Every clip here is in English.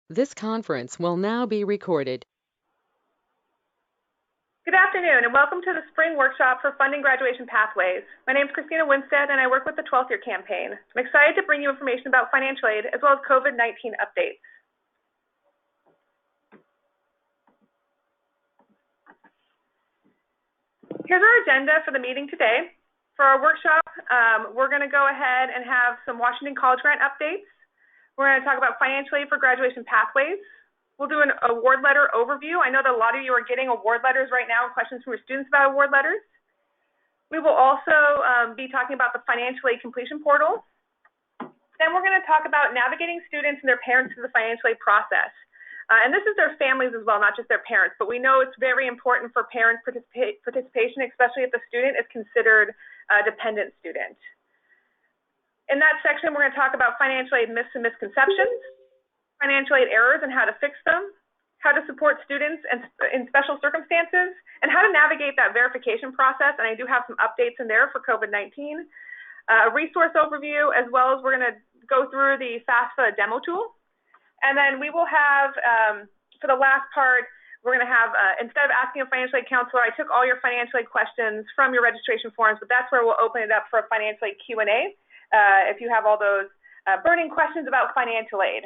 This conference will now be recorded. Good afternoon, and welcome to the Spring Workshop for Funding Graduation Pathways. My name is Christina Winstead, and I work with the 12th Year Campaign. I'm excited to bring you information about financial aid as well as COVID-19 updates. Here's our agenda for the meeting today. For our workshop, we're going to go ahead and have some Washington College Grant updates. We're going to talk about financial aid for graduation pathways. We'll do an award letter overview. I know that a lot of you are getting award letters right now and questions from your students about award letters. We will also be talking about the financial aid completion portal. Then we're going to talk about navigating students and their parents through the financial aid process. And this is their families as well, not just their parents. But we know it's very important for parents' participation, especially if the student is considered a dependent student. In that section, we're going to talk about financial aid myths and misconceptions, financial aid errors and how to fix them, how to support students in special circumstances, and how to navigate that verification process. And I do have some updates in there for COVID-19, a resource overview, as well as we're going to go through the FAFSA demo tool. And then we will have, for the last part, we're going to have, instead of asking a financial aid counselor, I took all your financial aid questions from your registration forms, but that's where we'll open it up for a financial aid Q&A if you have all those burning questions about financial aid.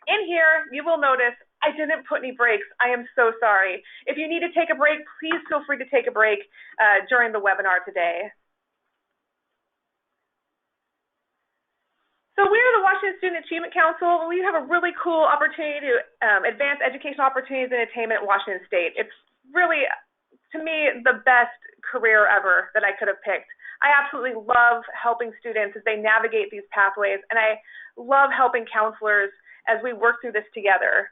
In here, you will notice I didn't put any breaks. I am so sorry. If you need to take a break, please feel free to take a break during the webinar today. So we are the Washington Student Achievement Council. We have a really cool opportunity to advance educational opportunities and attainment in Washington State. It's really, to me, the best career ever that I could have picked. I absolutely love helping students as they navigate these pathways, and I love helping counselors as we work through this together.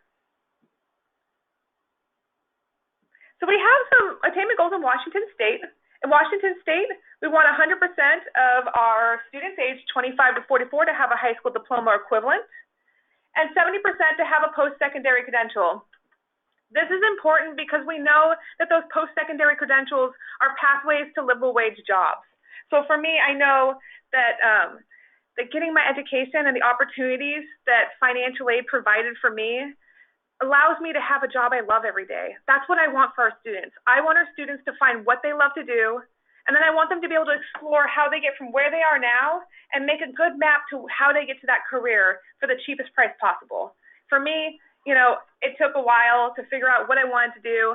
So we have some attainment goals in Washington State. In Washington State, we want 100% of our students aged 25 to 44 to have a high school diploma or equivalent, and 70% to have a post-secondary credential. This is important because we know that those post-secondary credentials are pathways to livable wage jobs. So for me, I know that that getting my education and the opportunities that financial aid provided for me allows me to have a job I love every day. That's what I want for our students. I want our students to find what they love to do, and then I want them to be able to explore how they get from where they are now and make a good map to how they get to that career for the cheapest price possible. For me, you know, it took a while to figure out what I wanted to do,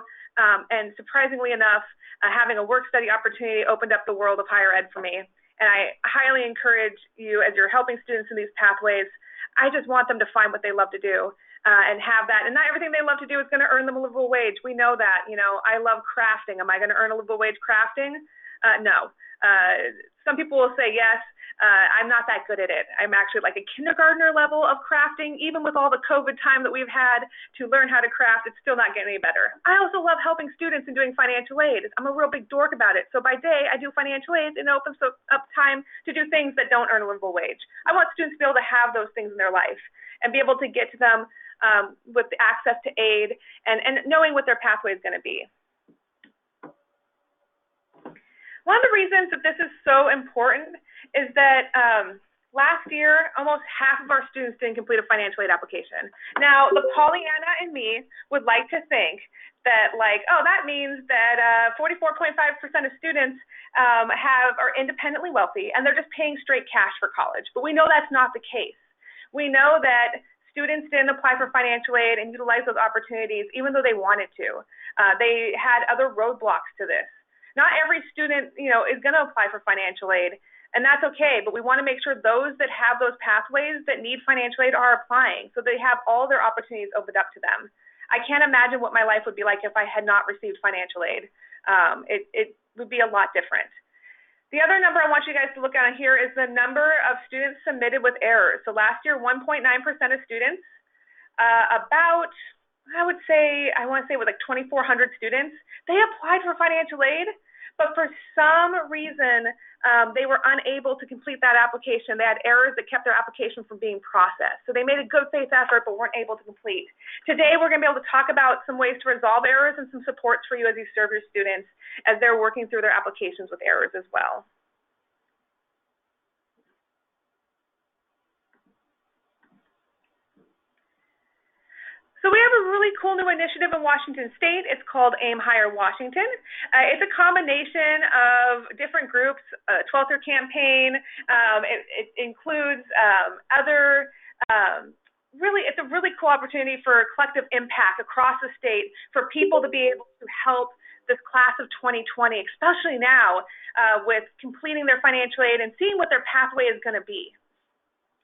and surprisingly enough, having a work-study opportunity opened up the world of higher ed for me. And I highly encourage you, as you're helping students in these pathways, I just want them to find what they love to do and have that. And not everything they love to do is going to earn them a livable wage. We know that. You know, I love crafting. Am I going to earn a livable wage crafting? No. Some people will say yes. I'm not that good at it. I'm actually like a kindergartner level of crafting. Even with all the COVID time that we've had to learn how to craft, it's still not getting any better. I also love helping students and doing financial aid. I'm a real big dork about it. So by day, I do financial aid and it opens up time to do things that don't earn a livable wage. I want students to be able to have those things in their life and be able to get to them with the access to aid and knowing what their pathway is going to be. One of the reasons that this is so important is that last year, almost half of our students didn't complete a financial aid application. Now, the Pollyanna in me would like to think that, like, oh, that means that 44.5% of students are independently wealthy and they're just paying straight cash for college. But we know that's not the case. We know that students didn't apply for financial aid and utilize those opportunities even though they wanted to. They had other roadblocks to this. Not every student, you know, is going to apply for financial aid, and that's okay, but we want to make sure those that have those pathways that need financial aid are applying so they have all their opportunities opened up to them. I can't imagine what my life would be like if I had not received financial aid. It would be a lot different. The other number I want you guys to look at here is the number of students submitted with errors. So last year, 1.9% of students, about, I want to say with like 2,400 students, they applied for financial aid, but for some reason, they were unable to complete that application. They had errors that kept their application from being processed. So they made a good faith effort, but weren't able to complete. Today, we're going to be able to talk about some ways to resolve errors and some supports for you as you serve your students as they're working through their applications with errors as well. So we have a really cool new initiative in Washington State. It's called Aim Higher Washington. It's a combination of different groups, 12th Year Campaign. It includes other, really, it's a really cool opportunity for collective impact across the state for people to be able to help this class of 2020, especially now with completing their financial aid and seeing what their pathway is going to be.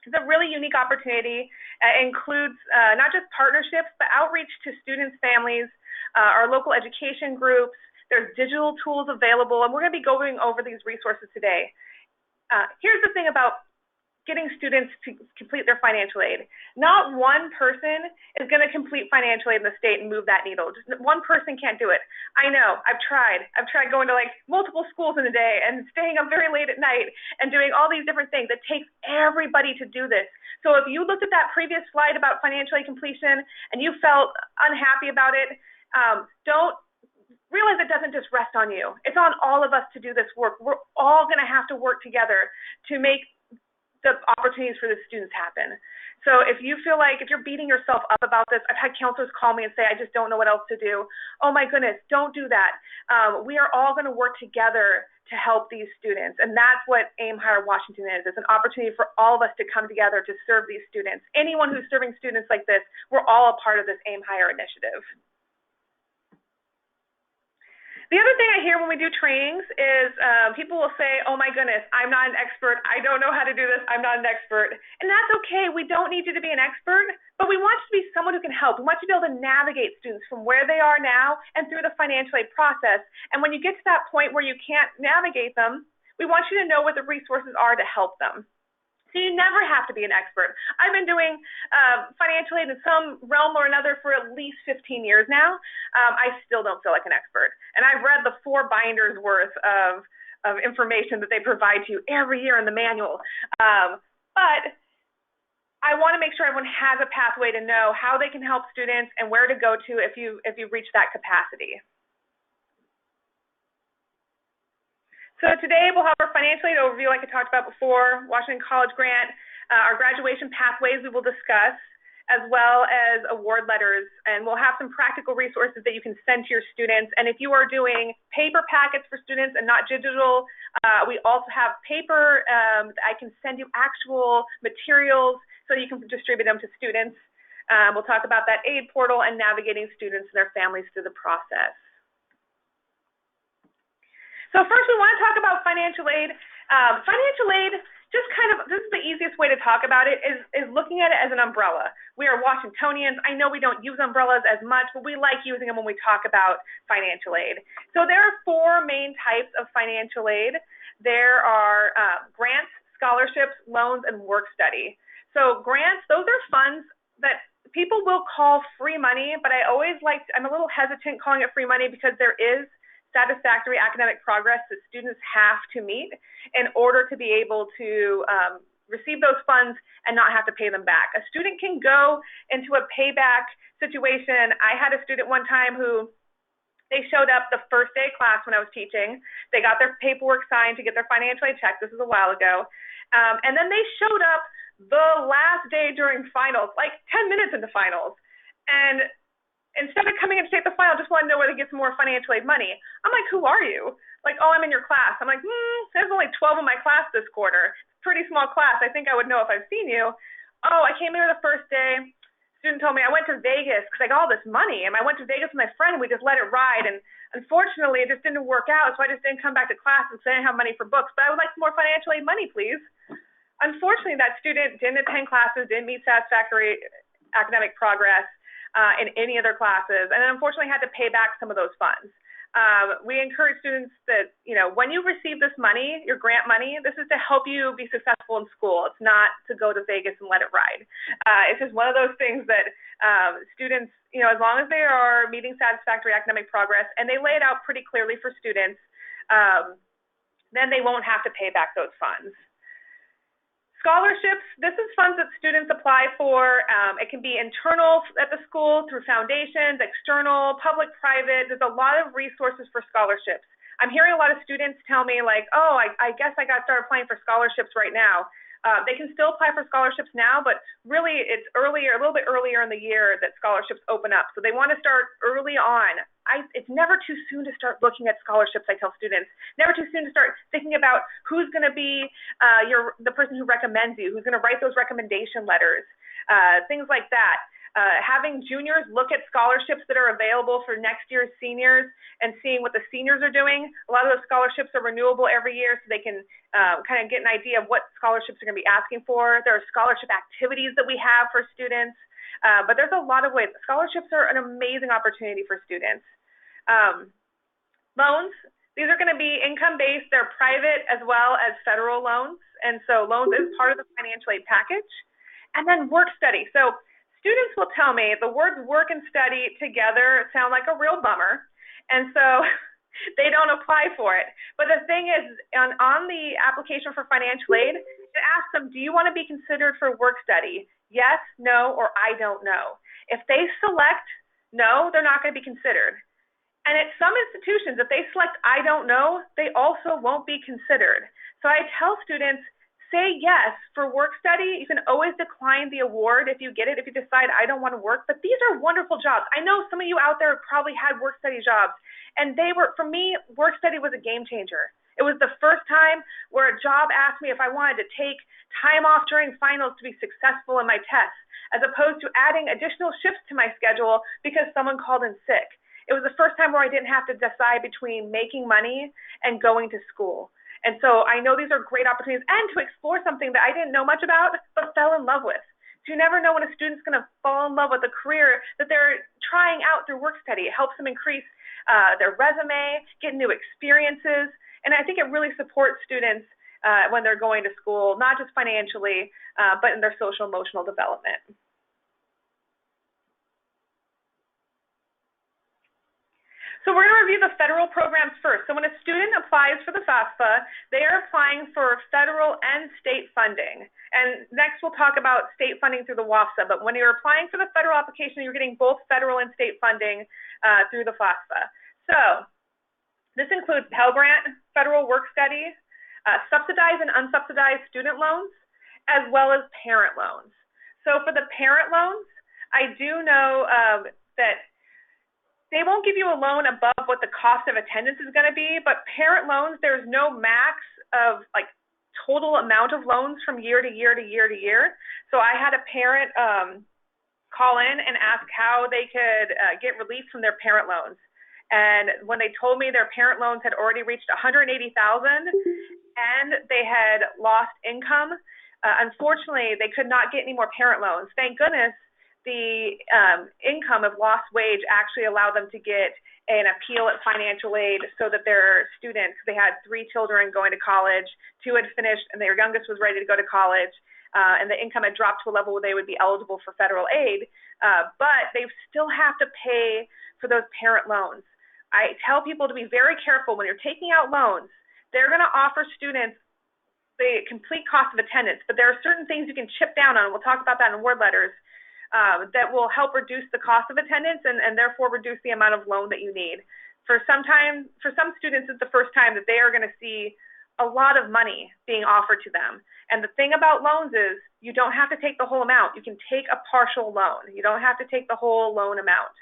It's a really unique opportunity. It includes not just partnerships, but outreach to students, families, our local education groups. There's digital tools available, and we're going to be going over these resources today. Here's the thing about getting students to complete their financial aid. Not one person is going to complete financial aid in the state and move that needle. Just one person can't do it. I know. I've tried. I've tried going to like multiple schools in a day and staying up very late at night and doing all these different things. It takes everybody to do this. So if you looked at that previous slide about financial aid completion and you felt unhappy about it, don't realize it doesn't just rest on you. It's on all of us to do this work. We're all going to have to work together to make the opportunities for the students happen. So if you feel like, if you're beating yourself up about this, I've had counselors call me and say, I just don't know what else to do. Oh my goodness, don't do that. We are all going to work together to help these students. And that's what Aim Higher Washington is. It's an opportunity for all of us to come together to serve these students. Anyone who's serving students like this, we're all a part of this Aim Higher initiative. The other thing I hear when we do trainings is people will say, oh my goodness, I'm not an expert. I don't know how to do this. I'm not an expert. And that's okay. We don't need you to be an expert, but we want you to be someone who can help. We want you to be able to navigate students from where they are now and through the financial aid process. And when you get to that point where you can't navigate them, we want you to know what the resources are to help them. So you never have to be an expert. I've been doing financial aid in some realm or another for at least 15 years now. I still don't feel like an expert. And I've read the 4 binders worth of information that they provide to you every year in the manual. But I want to make sure everyone has a pathway to know how they can help students and where to go to if you reach that capacity. So today we'll have our financial aid overview like I talked about before, Washington College grant, our graduation pathways we will discuss, as well as award letters. And we'll have some practical resources that you can send to your students. And if you are doing paper packets for students and not digital, we also have paper. I can send you actual materials so you can distribute them to students. We'll talk about that aid portal and navigating students and their families through the process. So first we want to talk about financial aid. Financial aid, just kind of, this is the easiest way to talk about it, is looking at it as an umbrella. We are Washingtonians. I know we don't use umbrellas as much, but we like using them when we talk about financial aid. So there are 4 main types of financial aid. There are grants, scholarships, loans, and work study. So grants, those are funds that people will call free money, but I'm a little hesitant calling it free money because there is satisfactory academic progress that students have to meet in order to be able to receive those funds and not have to pay them back. A student can go into a payback situation. I had a student one time who they showed up the first day of class when I was teaching. They got their paperwork signed to get their financial aid check. This was a while ago. And then they showed up the last day during finals, like 10 minutes into finals. And instead of coming in to take the final, just want to know where to get some more financial aid money. I'm like, who are you? Like, oh, I'm in your class. I'm like, there's only 12 in my class this quarter. Pretty small class. I think I would know if I've seen you. Oh, I came here the first day. Student told me I went to Vegas because I got all this money, and I went to Vegas with my friend, and we just let it ride. And unfortunately, it just didn't work out, so I just didn't come back to class because I didn't have money for books. But I would like some more financial aid money, please. Unfortunately, that student didn't attend classes, didn't meet satisfactory academic progress in any of their classes, and unfortunately had to pay back some of those funds. We encourage students that, when you receive this money, your grant money, this is to help you be successful in school. It's not to go to Vegas and let it ride. It's just one of those things that students, as long as they are meeting satisfactory academic progress, and they lay it out pretty clearly for students, then they won't have to pay back those funds. Scholarships, this is funds that students apply for. It can be internal at the school through foundations, external, public, private. There's a lot of resources for scholarships. I'm hearing a lot of students tell me like, oh, I guess I got started applying for scholarships right now. They can still apply for scholarships now, but really it's earlier, a little bit earlier in the year that scholarships open up. So they want to start early on. It's never too soon to start looking at scholarships, I tell students. Never too soon to start thinking about who's going to be the person who recommends you, who's going to write those recommendation letters, things like that. Having juniors look at scholarships that are available for next year's seniors and seeing what the seniors are doing. A lot of those scholarships are renewable every year, so they can kind of get an idea of what scholarships are going to be asking for. There are scholarship activities that we have for students, but there's a lot of ways. Scholarships are an amazing opportunity for students. Loans, these are going to be income-based. They're private as well as federal loans, and so loans is part of the financial aid package. And then work study. So students will tell me the words work and study together sound like a real bummer, and so they don't apply for it. But the thing is, on the application for financial aid, it asks them, do you want to be considered for work study? Yes, no, or I don't know. If they select no, they're not going to be considered. And at some institutions, if they select I don't know, they also won't be considered. So I tell students, say yes for work study. You can always decline the award if you get it, if you decide I don't want to work. But these are wonderful jobs. I know some of you out there probably had work study jobs, and they were, for me, work study was a game changer. It was the first time where a job asked me if I wanted to take time off during finals to be successful in my tests, as opposed to adding additional shifts to my schedule because someone called in sick. It was the first time where I didn't have to decide between making money and going to school. And so I know these are great opportunities, and to explore something that I didn't know much about but fell in love with. So you never know when a student's going to fall in love with a career that they're trying out through work study. It helps them increase their resume, get new experiences, and I think it really supports students when they're going to school, not just financially, but in their social emotional development. So we're going to review the federal programs first. So when a student applies for the FAFSA, they are applying for federal and state funding. And next we'll talk about state funding through the WAFSA. But when you're applying for the federal application, you're getting both federal and state funding through the FAFSA. So this includes Pell Grant, federal work study, subsidized and unsubsidized student loans, as well as parent loans. So for the parent loans, I do know that they won't give you a loan above what the cost of attendance is going to be, but parent loans, there's no max of like total amount of loans from year to year to year to year. So I had a parent call in and ask how they could get relief from their parent loans. And when they told me their parent loans had already reached $180,000 and they had lost income, unfortunately, they could not get any more parent loans. Thank goodness the income of lost wage actually allowed them to get an appeal at financial aid so that their students, they had 3 children going to college, 2 had finished, and their youngest was ready to go to college, and the income had dropped to a level where they would be eligible for federal aid, but they still have to pay for those parent loans. I tell people to be very careful when you're taking out loans. They're going to offer students the complete cost of attendance, but there are certain things you can chip down on. We'll talk about that in award letters. That will help reduce the cost of attendance and therefore reduce the amount of loan that you need. For some students, it's the first time that they are going to see a lot of money being offered to them. And the thing about loans is you don't have to take the whole amount. You can take a partial loan. You don't have to take the whole loan amount.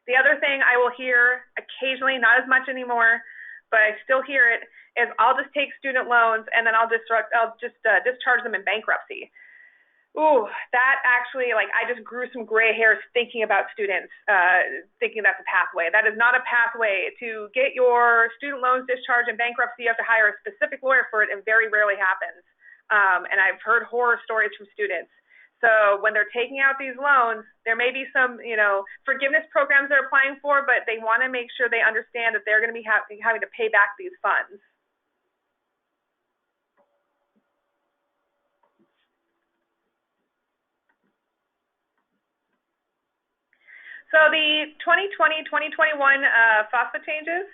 The other thing I will hear occasionally, not as much anymore, but I still hear it, is I'll just take student loans and then I'll just discharge them in bankruptcy. Ooh, that actually, I just grew some gray hairs thinking about students, thinking that's a pathway. That is not a pathway. To get your student loans discharged in bankruptcy, you have to hire a specific lawyer for it, and very rarely happens. And I've heard horror stories from students. So when they're taking out these loans, there may be some, forgiveness programs they're applying for, but they want to make sure they understand that they're going to be having to pay back these funds. So the 2020-2021 FAFSA changes,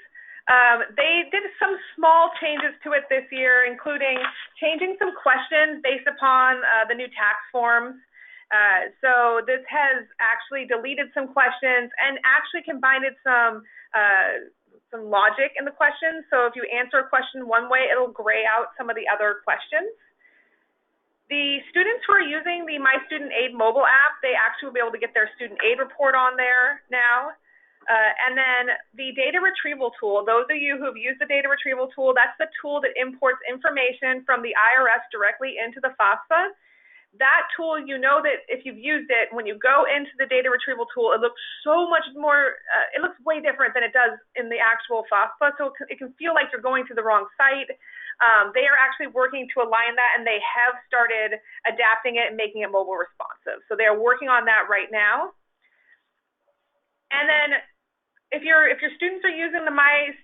they did some small changes to it this year, including changing some questions based upon the new tax forms. So this has actually deleted some questions and actually combined some logic in the questions. So if you answer a question one way, it'll gray out some of the other questions. The students who are using the My Student Aid mobile app, they actually will be able to get their student aid report on there now. And then the data retrieval tool, those of you who have used the data retrieval tool, that's the tool that imports information from the IRS directly into the FAFSA. That tool, you know that if you've used it, when you go into the data retrieval tool, it looks so much more, it looks way different than it does in the actual FAFSA, so it can feel like you're going to the wrong site. They are actually working to align that, and they have started adapting it and making it mobile responsive. So they're working on that right now. And then if your students are using the My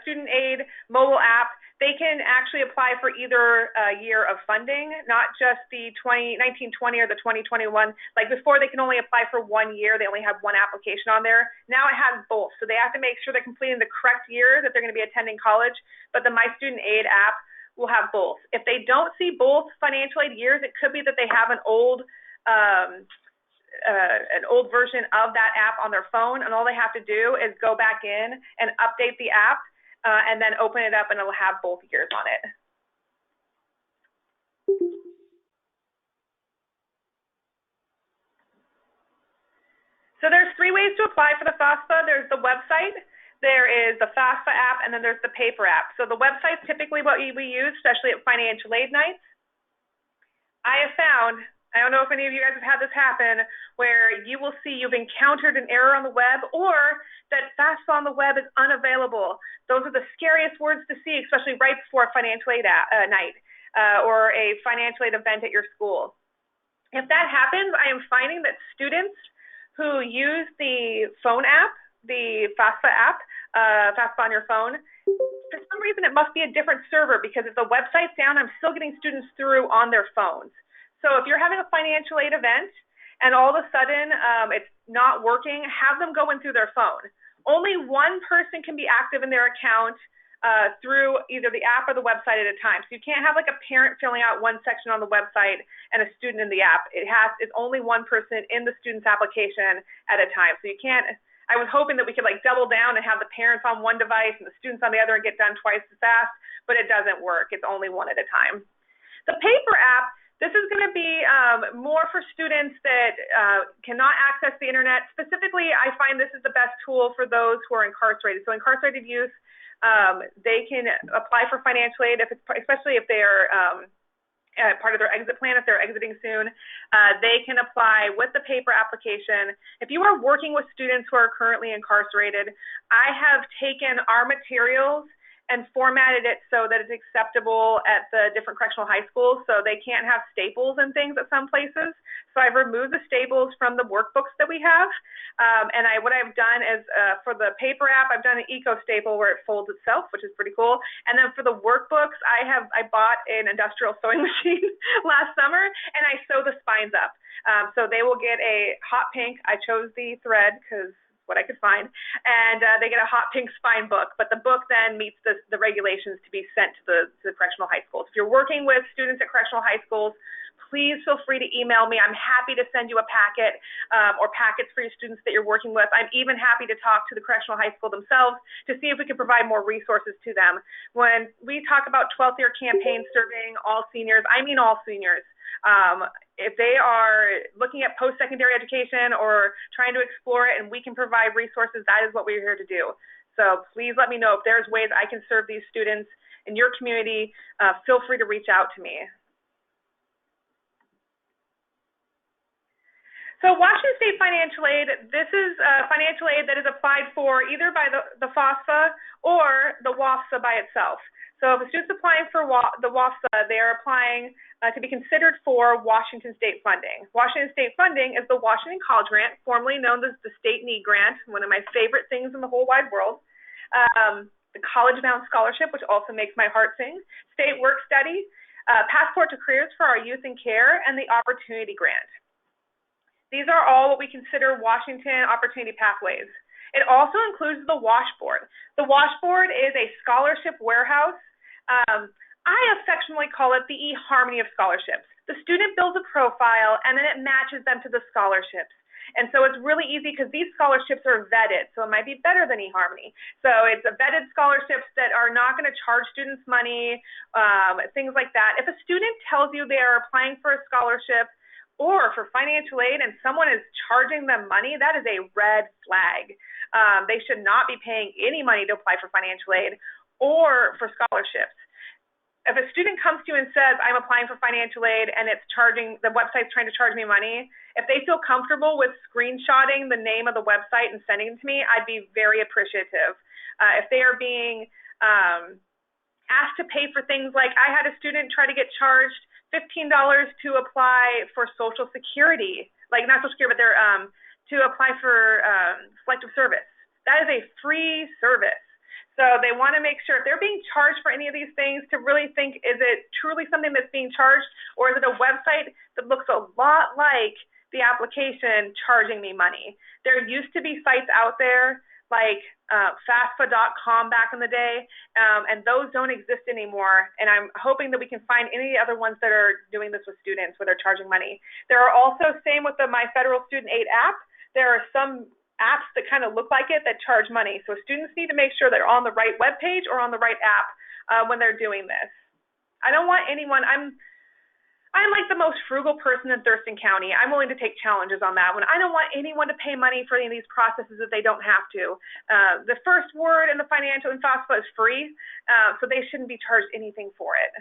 Student Aid mobile app, they can actually apply for either year of funding, not just the 1920 or the 2021. Like before, they can only apply for 1 year. They only have one application on there. Now it has both. So they have to make sure they're completing the correct year that they're going to be attending college, but the My Student Aid app will have both. If they don't see both financial aid years, it could be that they have an old version of that app on their phone, and all they have to do is go back in and update the app, and then open it up, and it'll have both years on it. So there's 3 ways to apply for the FAFSA. There's the website, there is the FAFSA app, and then there's the paper app. So the website's typically what we use, especially at financial aid nights. I have found, I don't know if any of you guys have had this happen, where you will see you've encountered an error on the web, or that FAFSA on the web is unavailable. Those are the scariest words to see, especially right before a financial aid night or a financial aid event at your school. If that happens, I am finding that students who use the phone app, the FAFSA app, FAFSA on your phone, for some reason it must be a different server, because if the website's down, I'm still getting students through on their phones. So if you're having a financial aid event and all of a sudden it's not working, have them go in through their phone. Only one person can be active in their account through either the app or the website at a time. So you can't have like a parent filling out one section on the website and a student in the app. It's only one person in the student's application at a time. So you can't, I was hoping that we could like double down and have the parents on one device and the students on the other and get done twice as fast, but it doesn't work. It's only one at a time. The paper app, this is going to be more for students that cannot access the internet. Specifically, I find this is the best tool for those who are incarcerated. So incarcerated youth, they can apply for financial aid, especially if they are part of their exit plan, if they're exiting soon. They can apply with the paper application. If you are working with students who are currently incarcerated, I have taken our materials and formatted it so that it's acceptable at the different correctional high schools, so they can't have staples and things at some places. So I've removed the staples from the workbooks that we have, and what I've done is for the paper app, I've done an eco staple where it folds itself, which is pretty cool. And then for the workbooks, I bought an industrial sewing machine last summer, and I sew the spines up. So they will get a hot pink. I chose the thread because what I could find, and they get a hot pink spine book, but the book then meets the regulations to be sent to the correctional high schools. If you're working with students at correctional high schools, please feel free to email me. I'm happy to send you a packet or packets for your students that you're working with. I'm even happy to talk to the correctional high school themselves to see if we can provide more resources to them. When we talk about 12th year campaign serving all seniors, I mean all seniors. If they are looking at post-secondary education or trying to explore it and we can provide resources, that is what we're here to do. So please let me know if there's ways I can serve these students in your community. Feel free to reach out to me. So Washington State Financial Aid, this is financial aid that is applied for either by the FAFSA or the WAFSA by itself. So if a student's applying for the WAFSA, they are applying to be considered for Washington State funding. Washington State funding is the Washington College Grant, formerly known as the State Need Grant, one of my favorite things in the whole wide world. The College Bound Scholarship, which also makes my heart sing. State Work Study, Passport to Careers for our Youth in Care, and the Opportunity Grant. These are all what we consider Washington Opportunity Pathways. It also includes the Washboard. The Washboard is a scholarship warehouse. I affectionately call it the eHarmony of scholarships. The student builds a profile, and then it matches them to the scholarships. And so it's really easy because these scholarships are vetted, so it might be better than eHarmony. So it's a vetted scholarships that are not going to charge students money, things like that. If a student tells you they are applying for a scholarship or for financial aid and someone is charging them money, that is a red flag. They should not be paying any money to apply for financial aid or for scholarships. If a student comes to you and says, I'm applying for financial aid and the website's trying to charge me money, if they feel comfortable with screenshotting the name of the website and sending it to me, I'd be very appreciative. If they are being asked to pay for things like, I had a student try to get charged $15 to apply for Social Security, like not Social Security, but they're to apply for selective service. That is a free service. So they want to make sure if they're being charged for any of these things to really think, is it truly something that's being charged, or is it a website that looks a lot like the application charging me money? There used to be sites out there like FAFSA.com back in the day, and those don't exist anymore. And I'm hoping that we can find any other ones that are doing this with students where they're charging money. There are also, same with the My Federal Student Aid app, there are some apps that kind of look like it that charge money. So students need to make sure they're on the right web page or on the right app when they're doing this. I don't want anyone, I'm like the most frugal person in Thurston County. I'm willing to take challenges on that one. I don't want anyone to pay money for any of these processes if they don't have to. The first word in the financial in FAFSA is free, so they shouldn't be charged anything for it.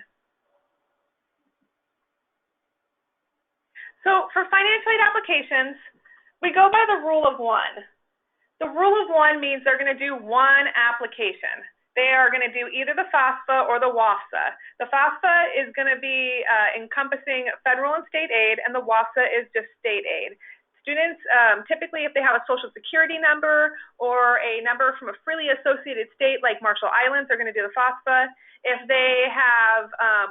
So for financial aid applications, we go by the rule of one. The rule of one means they're going to do one application. They are going to do either the FAFSA or the WAFSA. The FAFSA is going to be encompassing federal and state aid, and the WAFSA is just state aid. Students, typically if they have a social security number or a number from a freely associated state like Marshall Islands, they're going to do the FAFSA. If they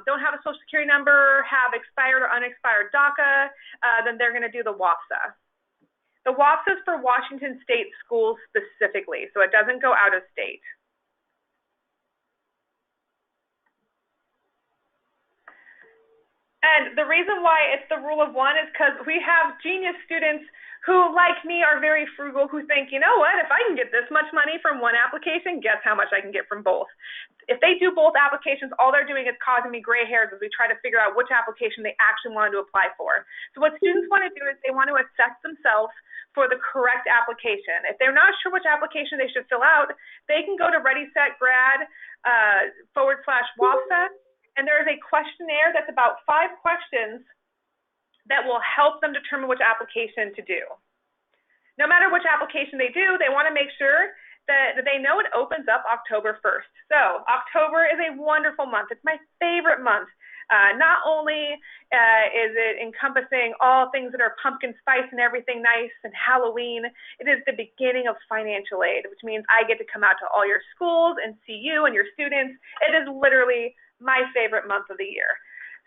don't have a social security number, have expired or unexpired DACA, then they're going to do the WAFSA. The WAFSA is for Washington State schools specifically, so it doesn't go out of state. And the reason why it's the rule of one is because we have genius students who, like me, are very frugal, who think, you know what, if I can get this much money from one application, guess how much I can get from both. If they do both applications, all they're doing is causing me gray hairs as we try to figure out which application they actually wanted to apply for. So what students want to do is they want to assess themselves for the correct application. If they're not sure which application they should fill out, they can go to ReadySetGrad/WAFSA, and there is a questionnaire that's about 5 questions that will help them determine which application to do. No matter which application they do, they want to make sure that they know it opens up October 1st. So October is a wonderful month. It's my favorite month. Not only is it encompassing all things that are pumpkin spice and everything nice and Halloween, it is the beginning of financial aid, which means I get to come out to all your schools and see you and your students. It is literally my favorite month of the year.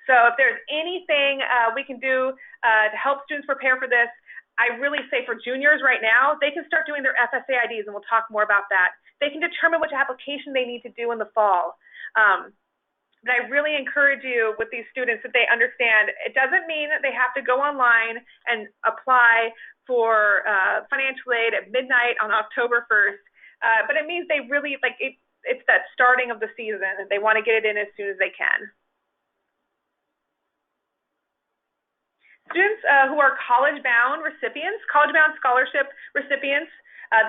So if there's anything we can do to help students prepare for this, I really say for juniors right now, they can start doing their FSA IDs, and we'll talk more about that. They can determine which application they need to do in the fall. But I really encourage you with these students that they understand it doesn't mean that they have to go online and apply for financial aid at midnight on October 1st, but it means they really, like, it's that starting of the season, and they want to get it in as soon as they can. Students who are college-bound recipients, college-bound scholarship recipients,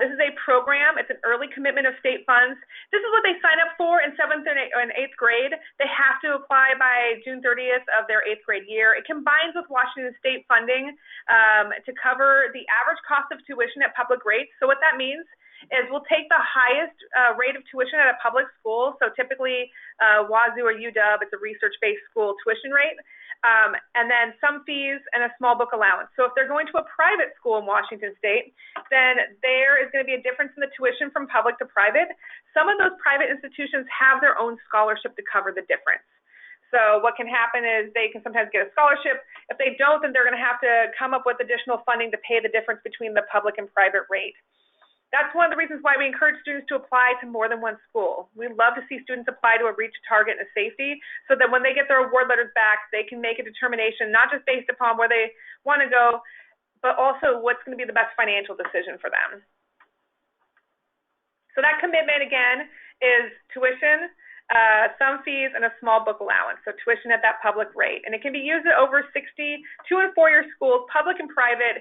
this is a program. It's an early commitment of state funds. This is what they sign up for in 7th and 8th grade. They have to apply by June 30th of their 8th grade year. It combines with Washington State funding to cover the average cost of tuition at public rates. So what that means is we'll take the highest rate of tuition at a public school. So typically Wazoo or UW, it's a research-based school tuition rate. And then some fees and a small book allowance. So if they're going to a private school in Washington State, then there is going to be a difference in the tuition from public to private. Some of those private institutions have their own scholarship to cover the difference. So what can happen is they can sometimes get a scholarship. If they don't, then they're going to have to come up with additional funding to pay the difference between the public and private rate. That's one of the reasons why we encourage students to apply to more than one school. We love to see students apply to a reach, target, and a safety so that when they get their award letters back, they can make a determination, not just based upon where they want to go, but also what's going to be the best financial decision for them. So that commitment, again, is tuition, some fees, and a small book allowance, so tuition at that public rate. And it can be used at over 60 2- and 4-year schools, public and private,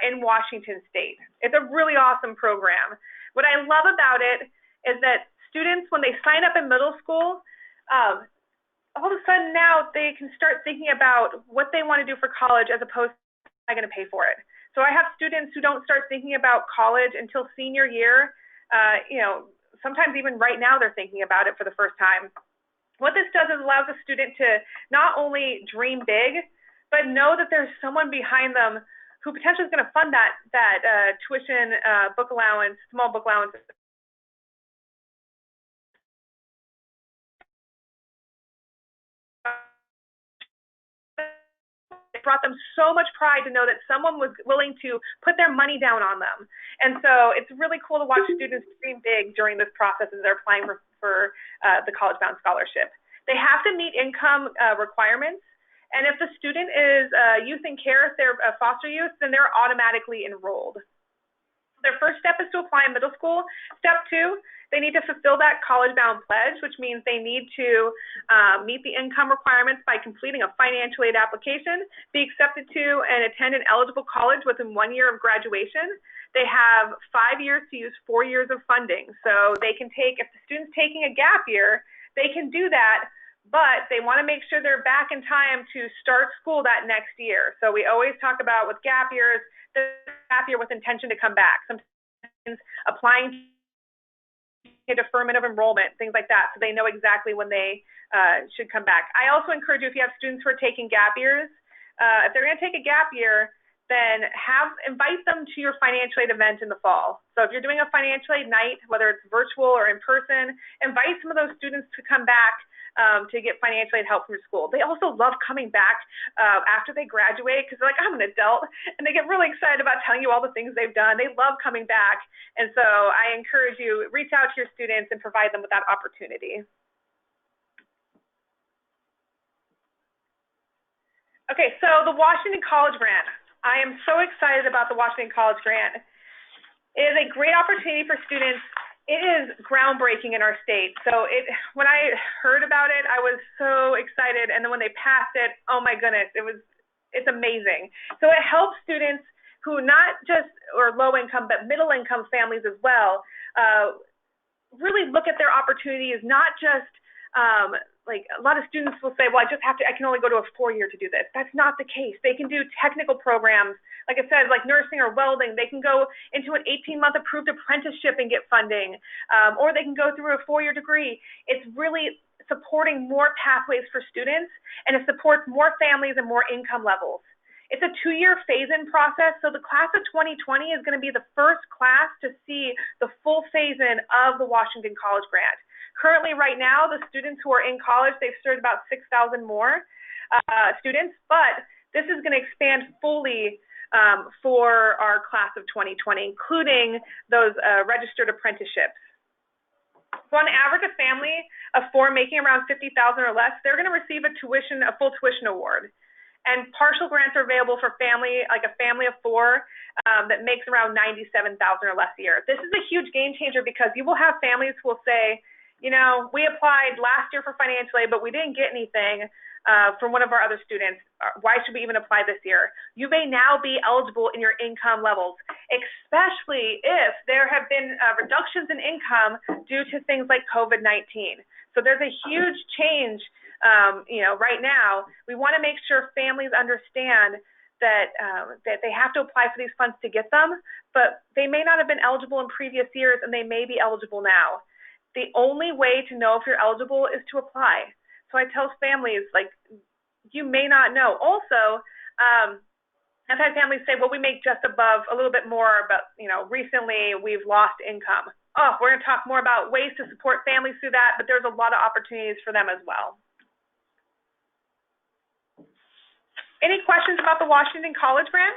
in Washington State. It's a really awesome program. What I love about it is that students, when they sign up in middle school, all of a sudden now they can start thinking about what they want to do for college as opposed to, am I going to pay for it? So I have students who don't start thinking about college until senior year. Sometimes even right now they're thinking about it for the first time. What this does is allows a student to not only dream big, but know that there's someone behind them who potentially is going to fund that tuition, book allowance, small book allowance. It brought them so much pride to know that someone was willing to put their money down on them. And so it's really cool to watch students dream big during this process as they're applying for the College Bound Scholarship. They have to meet income requirements. And if the student is youth in care, if they're foster youth, then they're automatically enrolled. Their first step is to apply in middle school. Step 2, they need to fulfill that college-bound pledge, which means they need to meet the income requirements by completing a financial aid application, be accepted to and attend an eligible college within 1 year of graduation. They have 5 years to use 4 years of funding. So they can take, if the student's taking a gap year, they can do that, but they want to make sure they're back in time to start school that next year. So we always talk about with gap years, the gap year with intention to come back. Sometimes applying a deferment of enrollment, things like that, so they know exactly when they should come back. I also encourage you, if you have students who are taking gap years, if they're going to take a gap year, then invite them to your financial aid event in the fall. So if you're doing a financial aid night, whether it's virtual or in person, invite some of those students to come back to get financial aid help from your school. They also love coming back after they graduate because they're like, I'm an adult, and they get really excited about telling you all the things they've done. They love coming back, and so I encourage you, reach out to your students and provide them with that opportunity. Okay, so the Washington College Grant. I am so excited about the Washington College Grant. It is a great opportunity for students. It is groundbreaking in our state. So when I heard about it, I was so excited. And then when they passed it, oh my goodness, it's amazing. So it helps students who not just are low income, but middle income families as well, really look at their opportunities, not just like a lot of students will say, well, I can only go to a 4-year to do this. That's not the case. They can do technical programs, like I said, like nursing or welding. They can go into an 18-month approved apprenticeship and get funding, or they can go through a 4-year degree. It's really supporting more pathways for students, and it supports more families and more income levels. It's a 2-year phase-in process, so the class of 2020 is going to be the first class to see the full phase-in of the Washington College Grant. Currently, right now, the students who are in college, they've started about 6,000 more students, but this is going to expand fully for our class of 2020, including those registered apprenticeships. So on average, a family of 4 making around $50,000 or less, they're going to receive a full tuition award. And partial grants are available for like a family of 4 that makes around $97,000 or less a year. This is a huge game changer because you will have families who will say, you know, we applied last year for financial aid, but we didn't get anything from one of our other students. Why should we even apply this year? You may now be eligible in your income levels, especially if there have been reductions in income due to things like COVID-19. So there's a huge change, right now. We want to make sure families understand that they have to apply for these funds to get them, but they may not have been eligible in previous years, and they may be eligible now. The only way to know if you're eligible is to apply. So I tell families, like, you may not know. Also, I've had families say, well, we make just above a little bit more, but, recently we've lost income. Oh, we're going to talk more about ways to support families through that, but there's a lot of opportunities for them as well. Any questions about the Washington College Grant?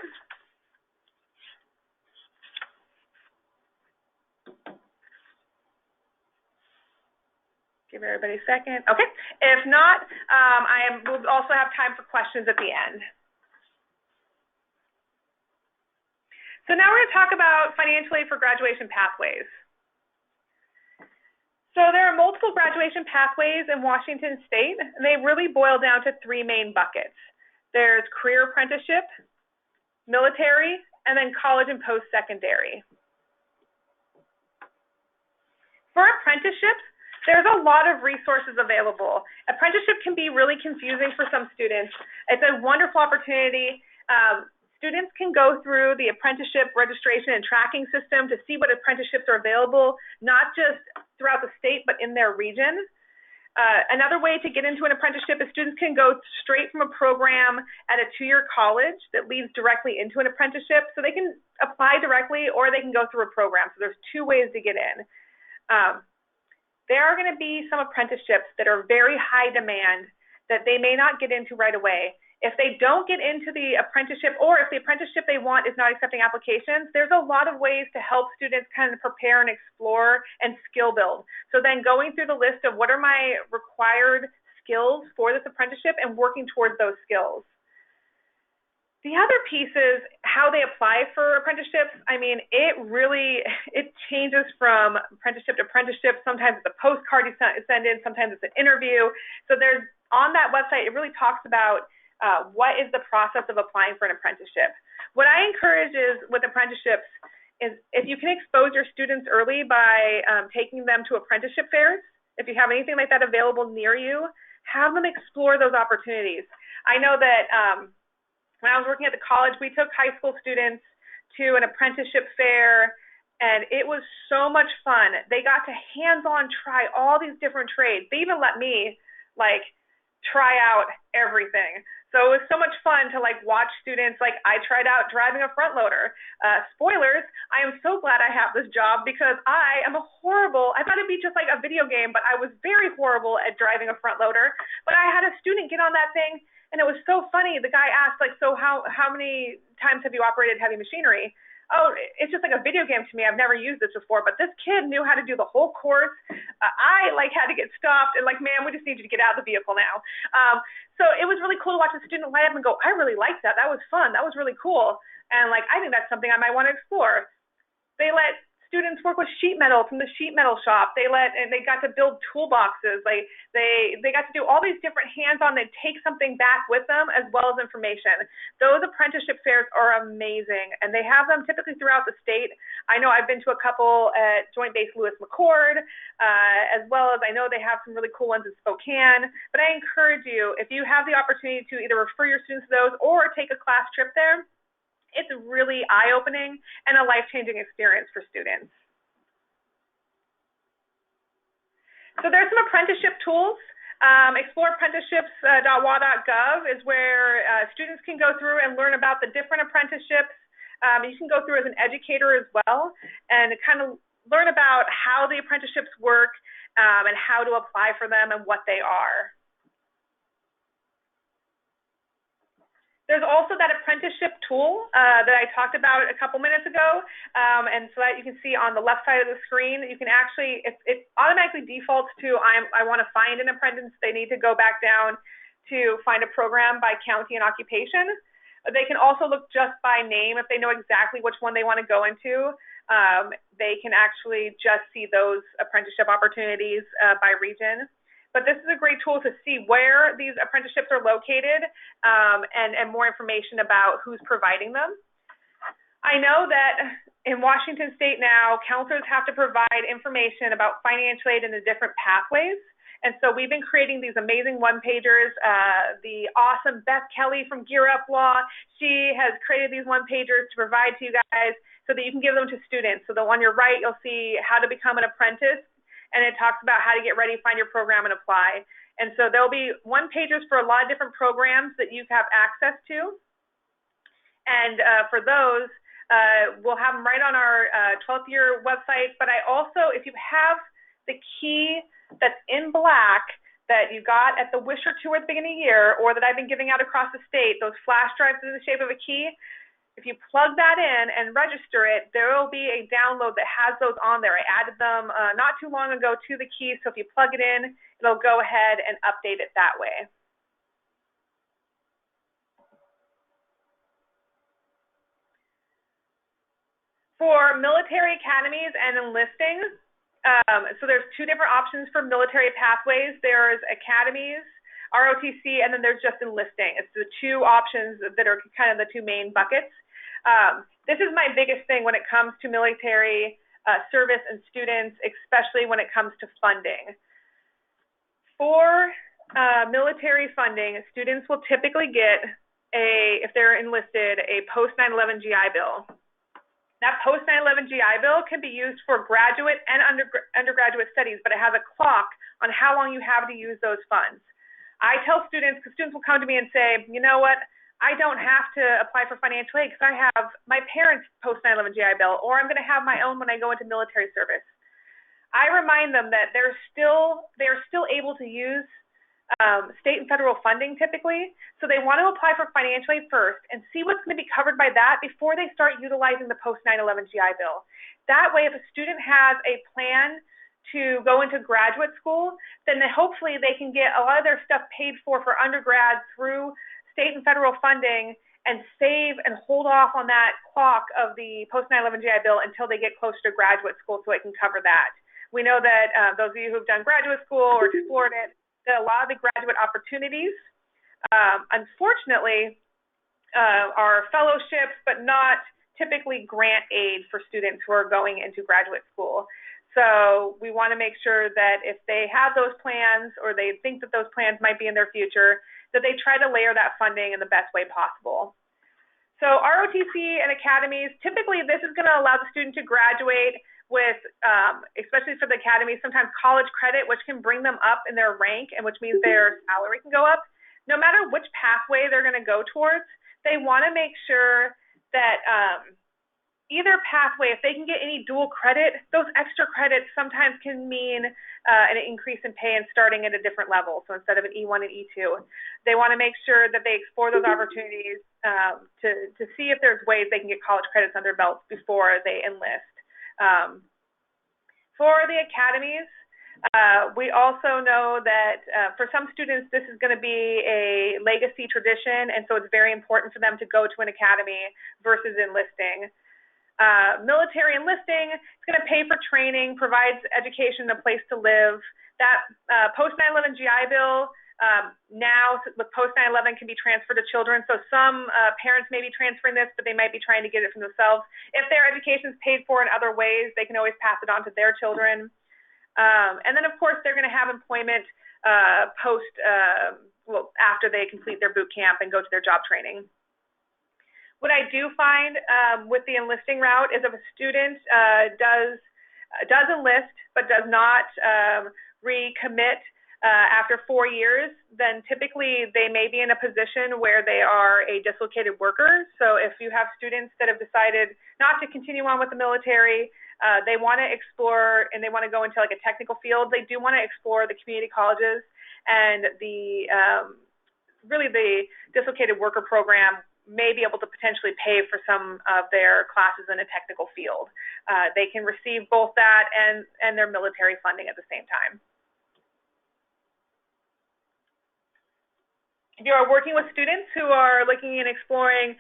Give everybody a second. Okay. If not, we'll also have time for questions at the end. So now we're going to talk about financial aid for graduation pathways. So there are multiple graduation pathways in Washington State, and they really boil down to three main buckets. There's career apprenticeship, military, and then college and post-secondary. For apprenticeships, there's a lot of resources available. Apprenticeship can be really confusing for some students. It's a wonderful opportunity. Students can go through the apprenticeship registration and tracking system to see what apprenticeships are available, not just throughout the state, but in their region. Another way to get into an apprenticeship is students can go straight from a program at a 2-year college that leads directly into an apprenticeship. So they can apply directly or they can go through a program. So there's 2 ways to get in. There are going to be some apprenticeships that are very high demand that they may not get into right away. If they don't get into the apprenticeship, or if the apprenticeship they want is not accepting applications, there's a lot of ways to help students kind of prepare and explore and skill build. So then going through the list of what are my required skills for this apprenticeship and working towards those skills. The other piece is how they apply for apprenticeships. I mean, it changes from apprenticeship to apprenticeship. Sometimes it's a postcard you send in, sometimes it's an interview. So there's, on that website, it really talks about what is the process of applying for an apprenticeship. What I encourage is with apprenticeships is if you can expose your students early by taking them to apprenticeship fairs, if you have anything like that available near you, have them explore those opportunities. I know that when I was working at the college, we took high school students to an apprenticeship fair, and it was so much fun. They got to hands-on try all these different trades. They even let me try out everything. So it was so much fun to watch students. I tried out driving a front loader. Spoilers, I am so glad I have this job because I thought it'd be just like a video game, but I was very horrible at driving a front loader. But I had a student get on that thing, and it was so funny. The guy asked, so how many times have you operated heavy machinery? Oh, it's just like a video game to me. I've never used this before, but this kid knew how to do the whole course. I had to get stopped and man, we just need you to get out of the vehicle now. So it was really cool to watch a student light up and go, I really liked that. That was fun. That was really cool. And I think that's something I might want to explore. They let students work with sheet metal from the sheet metal shop. They got to build toolboxes. They got to do all these different hands-on. They take something back with them as well as information. Those apprenticeship fairs are amazing, and they have them typically throughout the state. I know I've been to a couple at Joint Base Lewis-McChord, as well as I know they have some really cool ones in Spokane. But I encourage you, if you have the opportunity to either refer your students to those or take a class trip there, it's really eye-opening and a life-changing experience for students. So there's some apprenticeship tools. ExploreApprenticeships.wa.gov is where students can go through and learn about the different apprenticeships. You can go through as an educator as well and kind of learn about how the apprenticeships work and how to apply for them and what they are. There's also that apprenticeship tool that I talked about a couple minutes ago, and so that you can see on the left side of the screen, you can actually, it automatically defaults to I want to find an apprentice. They need to go back down to find a program by county and occupation. They can also look just by name if they know exactly which one they want to go into. They can actually just see those apprenticeship opportunities by region. But this is a great tool to see where these apprenticeships are located and more information about who's providing them. I know that in Washington State now, counselors have to provide information about financial aid in the different pathways. And so we've been creating these amazing one-pagers. The awesome Beth Kelly from Gear Up Law, she has created these one-pagers to provide to you guys so that you can give them to students. So that on your right, you'll see how to become an apprentice. And it talks about how to get ready, find your program, and apply. And so there'll be one-pagers for a lot of different programs that you have access to. And for those, we'll have them right on our 12th year website. But I also, if you have the key that's in black that you got at the Wisher tour at the beginning of the year, or that I've been giving out across the state, those flash drives in the shape of a key, If you plug that in and register it, there will be a download that has those on there. I added them not too long ago to the key, so if you plug it in, it'll go ahead and update it that way. For military academies and enlisting, so there's two different options for military pathways. There's academies, ROTC, and then there's just enlisting. It's the two options that are kind of the two main buckets. This is my biggest thing when it comes to military service and students, especially when it comes to funding. For military funding, students will typically get if they're enlisted, a post 9/11 GI Bill. That post 9/11 GI Bill can be used for graduate and undergraduate studies, but it has a clock on how long you have to use those funds. I tell students, because students will come to me and say, you know what, I don't have to apply for financial aid because I have my parents' post 9/11 GI Bill, or I'm going to have my own when I go into military service. I remind them that they're still able to use state and federal funding typically, so they want to apply for financial aid first and see what's going to be covered by that before they start utilizing the post 9/11 GI Bill. That way, if a student has a plan to go into graduate school, then hopefully they can get a lot of their stuff paid for undergrad through state and federal funding and save and hold off on that clock of the post 9/11 GI Bill until they get closer to graduate school so it can cover that. We know that those of you who've done graduate school or explored it, that a lot of the graduate opportunities, unfortunately, are fellowships, but not typically grant aid for students who are going into graduate school. So we want to make sure that if they have those plans or they think that those plans might be in their future, that they try to layer that funding in the best way possible. So ROTC and academies, typically this is going to allow the student to graduate with, especially for the academies, sometimes college credit, which can bring them up in their rank and which means their salary can go up. No matter which pathway they're going to go towards, they want to make sure that either pathway, if they can get any dual credit, those extra credits sometimes can mean an increase in pay and starting at a different level. So instead of an E1 and E2, they want to make sure that they explore those opportunities to see if there's ways they can get college credits under their belts before they enlist. For the academies, we also know that for some students, this is going to be a legacy tradition, and so it's very important for them to go to an academy versus enlisting. Military enlisting, it's going to pay for training, provides education, a place to live. That post 9/11 GI Bill now with post 9/11 can be transferred to children. So some parents may be transferring this, but they might be trying to get it from themselves. If their education is paid for in other ways, they can always pass it on to their children. And then, of course, they're going to have employment after they complete their boot camp and go to their job training. What I do find with the enlisting route is if a student does enlist but does not recommit after 4 years, then typically they may be in a position where they are a dislocated worker. So if you have students that have decided not to continue on with the military, they want to explore and they want to go into like a technical field, they do want to explore the community colleges and the really the dislocated worker program may be able to potentially pay for some of their classes in a technical field. They can receive both that and their military funding at the same time. If you are working with students who are looking and exploring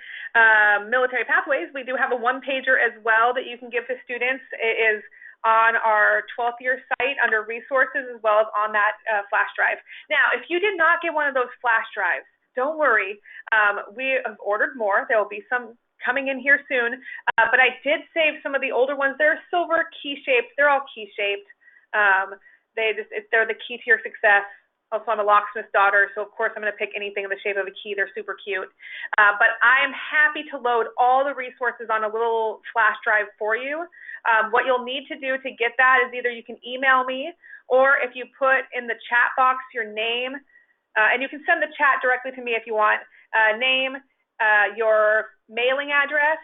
military pathways, we do have a one-pager as well that you can give to students. It is on our 12th year site under resources as well as on that flash drive. Now, if you did not get one of those flash drives, don't worry. We have ordered more. There will be some coming in here soon. But I did save some of the older ones. They're silver key-shaped. They're all key-shaped. They're the key to your success. Also, I'm a locksmith's daughter, so of course I'm going to pick anything in the shape of a key. They're super cute. But I am happy to load all the resources on a little flash drive for you. What you'll need to do to get that is either you can email me, or if you put in the chat box your name, and you can send the chat directly to me if you want, name, your mailing address,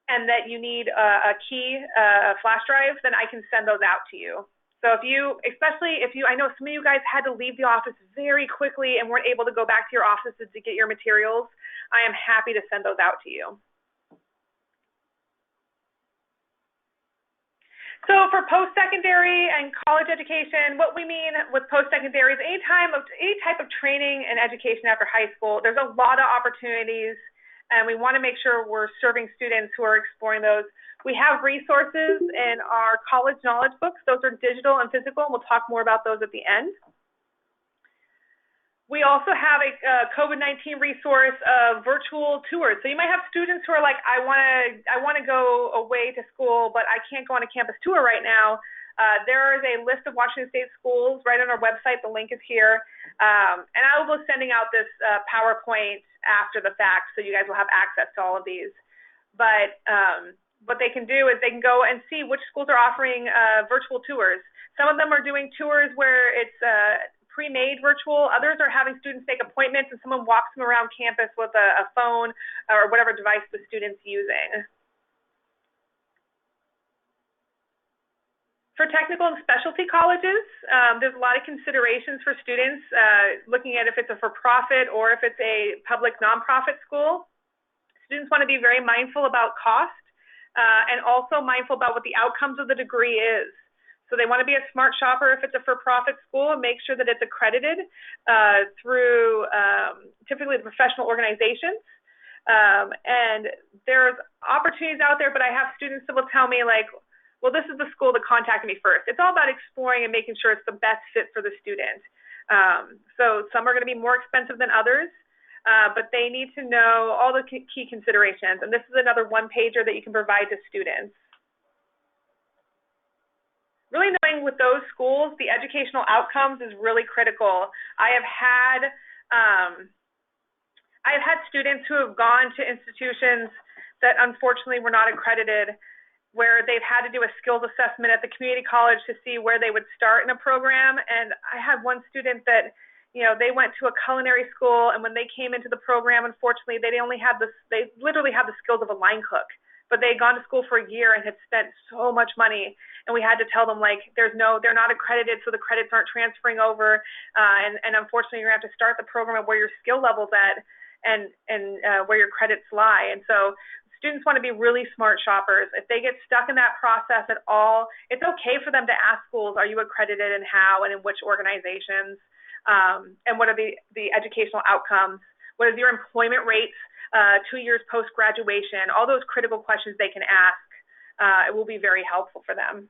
and that you need a key, a flash drive, then I can send those out to you. So especially if you, I know some of you guys had to leave the office very quickly and weren't able to go back to your offices to get your materials, I am happy to send those out to you. So for post-secondary and college education, what we mean with post-secondary is any type of training and education after high school. There's a lot of opportunities, and we want to make sure we're serving students who are exploring those. We have resources in our college knowledge books. Those are digital and physical, and we'll talk more about those at the end. We also have a COVID-19 resource of virtual tours. So you might have students who are like, I want to go away to school, but I can't go on a campus tour right now. There is a list of Washington State schools right on our website. The link is here. And I will be sending out this PowerPoint after the fact, so you guys will have access to all of these. But what they can do is they can go and see which schools are offering virtual tours. Some of them are doing tours where it's pre-made virtual. Others are having students make appointments and someone walks them around campus with a phone or whatever device the student's using. For technical and specialty colleges, there's a lot of considerations for students looking at if it's a for-profit or if it's a public nonprofit school. Students want to be very mindful about cost and also mindful about what the outcomes of the degree is. So they want to be a smart shopper if it's a for-profit school and make sure that it's accredited through typically the professional organizations. And there's opportunities out there, but I have students that will tell me like, well, this is the school that contacted me first. It's all about exploring and making sure it's the best fit for the student. So some are going to be more expensive than others, but they need to know all the key considerations. And this is another one-pager that you can provide to students. Really knowing with those schools, the educational outcomes is really critical. I have had students who have gone to institutions that unfortunately were not accredited, where they've had to do a skills assessment at the community college to see where they would start in a program. And I had one student that, you know, they went to a culinary school, and when they came into the program, unfortunately, they literally had the skills of a line cook. But they had gone to school for a year and had spent so much money. And we had to tell them, like, they're not accredited, so the credits aren't transferring over. And unfortunately, you're going to have to start the program at where your skill level's at and where your credits lie. And so students want to be really smart shoppers. If they get stuck in that process at all, it's okay for them to ask schools, are you accredited and how and in which organizations? And what are the educational outcomes? What is your employment rates? 2 years post-graduation, all those critical questions they can ask. It will be very helpful for them.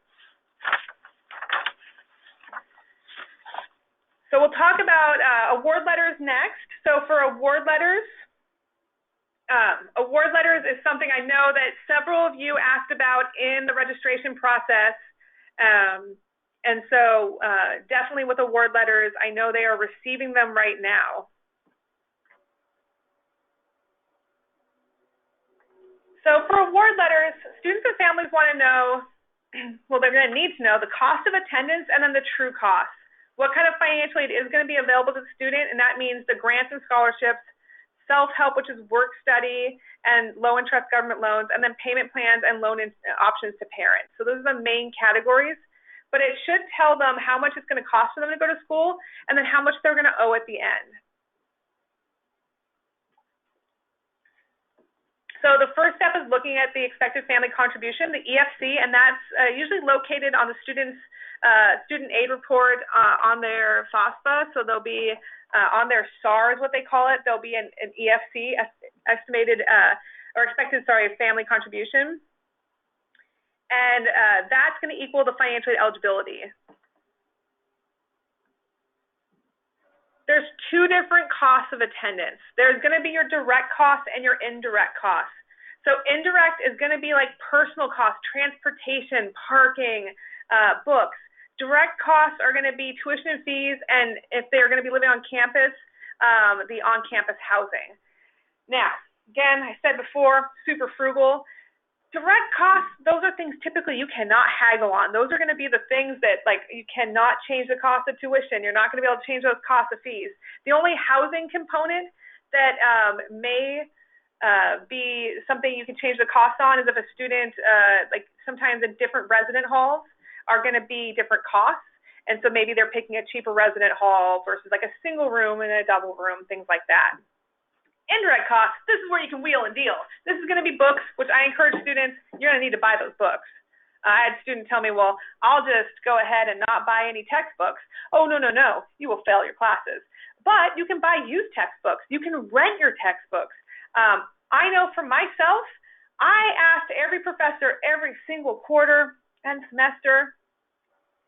So we'll talk about award letters next. So for award letters is something I know that several of you asked about in the registration process. And so definitely with award letters, I know they are receiving them right now. So for award letters, students and families want to know, well, they're going to need to know the cost of attendance and then the true cost. What kind of financial aid is going to be available to the student, and that means the grants and scholarships, self-help, which is work study, and low-interest government loans, and then payment plans and loan options to parents. So those are the main categories, but it should tell them how much it's going to cost for them to go to school and then how much they're going to owe at the end. So the first step is looking at the expected family contribution, the EFC, and that's usually located on the student's student aid report on their FAFSA. So there'll be on their SAR is what they call it. There'll be an EFC, estimated family contribution, and that's going to equal the financial aid eligibility. There's two different costs of attendance. There's going to be your direct costs and your indirect costs. So indirect is going to be like personal costs, transportation, parking, books. Direct costs are going to be tuition and fees, and if they're going to be living on campus, the on-campus housing. Now, again, I said before, super frugal. Direct costs, those are things typically you cannot haggle on. Those are going to be the things that, like, you cannot change the cost of tuition. You're not going to be able to change those costs of fees. The only housing component that may be something you can change the cost on is if a student, like sometimes in different resident halls are going to be different costs. And so maybe they're picking a cheaper resident hall versus like a single room and a double room, things like that. Indirect costs, this is where you can wheel and deal. This is going to be books, which I encourage students, you're going to need to buy those books. I had a student tell me, well, I'll just go ahead and not buy any textbooks. Oh, no, you will fail your classes. But you can buy used textbooks. You can rent your textbooks. I know for myself, I asked every professor every single quarter and semester.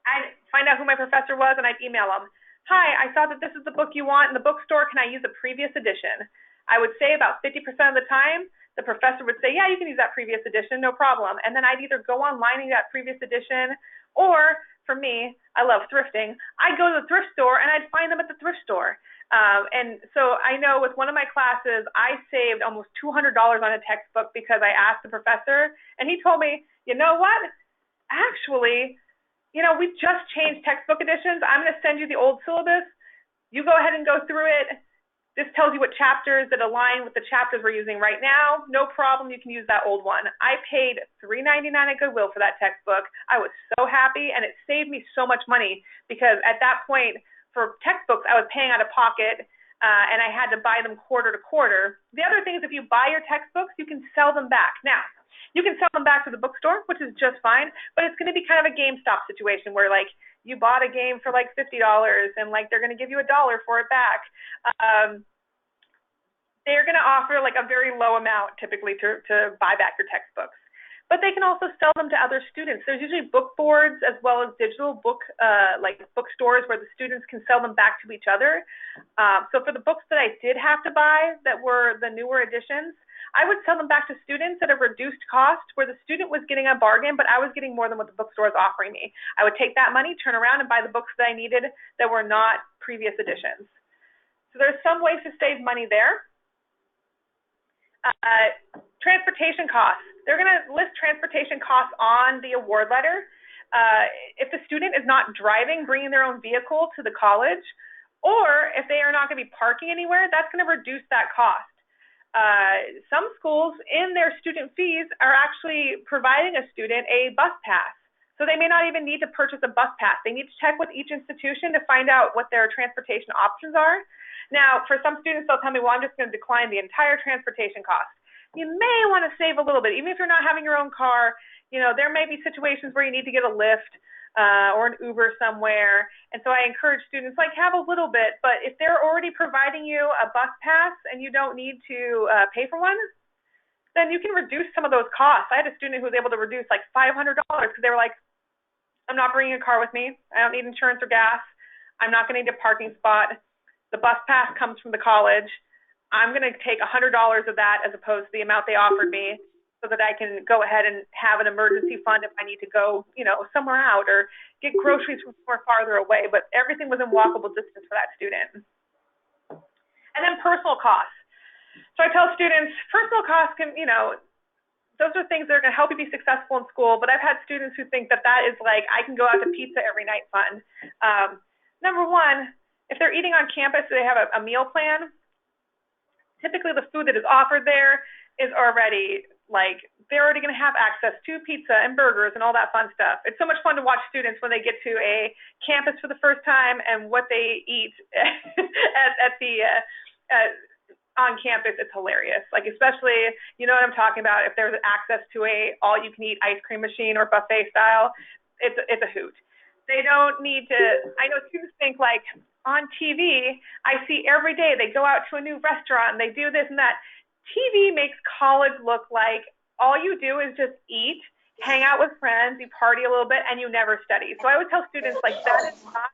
I'd find out who my professor was, and I'd email them. Hi, I saw that this is the book you want in the bookstore. Can I use a previous edition? I would say about 50% of the time, the professor would say, yeah, you can use that previous edition, no problem. And then I'd either go online and get that previous edition, or for me, I love thrifting. I'd go to the thrift store and I'd find them at the thrift store. And so I know with one of my classes, I saved almost $200 on a textbook because I asked the professor, and he told me, you know what? Actually, we just changed textbook editions. I'm going to send you the old syllabus. You go ahead and go through it. This tells you what chapters that align with the chapters we're using right now. No problem, you can use that old one. I paid $3.99 at Goodwill for that textbook. I was so happy, and it saved me so much money because at that point, for textbooks, I was paying out of pocket, and I had to buy them quarter to quarter. The other thing is if you buy your textbooks, you can sell them back. Now, you can sell them back to the bookstore, which is just fine, but it's going to be kind of a GameStop situation where, like, you bought a game for like $50 and like they're going to give you $1 for it back. They're going to offer like a very low amount typically to buy back your textbooks. But they can also sell them to other students. There's usually book boards as well as digital like bookstores where the students can sell them back to each other. So for the books that I did have to buy that were the newer editions, I would sell them back to students at a reduced cost where the student was getting a bargain, but I was getting more than what the bookstore was offering me. I would take that money, turn around, and buy the books that I needed that were not previous editions. So there's some ways to save money there. Transportation costs. They're going to list transportation costs on the award letter. If the student is not driving, bringing their own vehicle to the college, or if they are not going to be parking anywhere, that's going to reduce that cost. Some schools in their student fees are actually providing a student a bus pass. So they may not even need to purchase a bus pass. They need to check with each institution to find out what their transportation options are. Now, for some students, they'll tell me, well, I'm just going to decline the entire transportation cost. You may want to save a little bit. Even if you're not having your own car, there may be situations where you need to get a Lyft or an Uber somewhere. And so I encourage students, have a little bit, but if they're already providing you a bus pass and you don't need to pay for one, then you can reduce some of those costs. I had a student who was able to reduce like $500 because they were like, I'm not bringing a car with me. I don't need insurance or gas. I'm not going to need a parking spot. The bus pass comes from the college. I'm going to take $100 of that as opposed to the amount they offered me, so that I can go ahead and have an emergency fund if I need to go, somewhere out or get groceries from somewhere farther away. But everything was in walkable distance for that student. And then personal costs. So I tell students, personal costs can, those are things that are going to help you be successful in school. But I've had students who think that is like, I can go out to pizza every night fun. Number one, if they're eating on campus, they have a meal plan. Typically the food that is offered there is already they're already going to have access to pizza and burgers and all that fun stuff. It's so much fun to watch students when they get to a campus for the first time and what they eat on campus. It's hilarious. Especially, you know what I'm talking about. If there's access to a all-you-can-eat ice cream machine or buffet style, it's a hoot. They don't need to. I know students think on TV, I see every day they go out to a new restaurant and they do this and that. TV makes college look like all you do is just eat, hang out with friends, you party a little bit, and you never study. So I would tell students that is not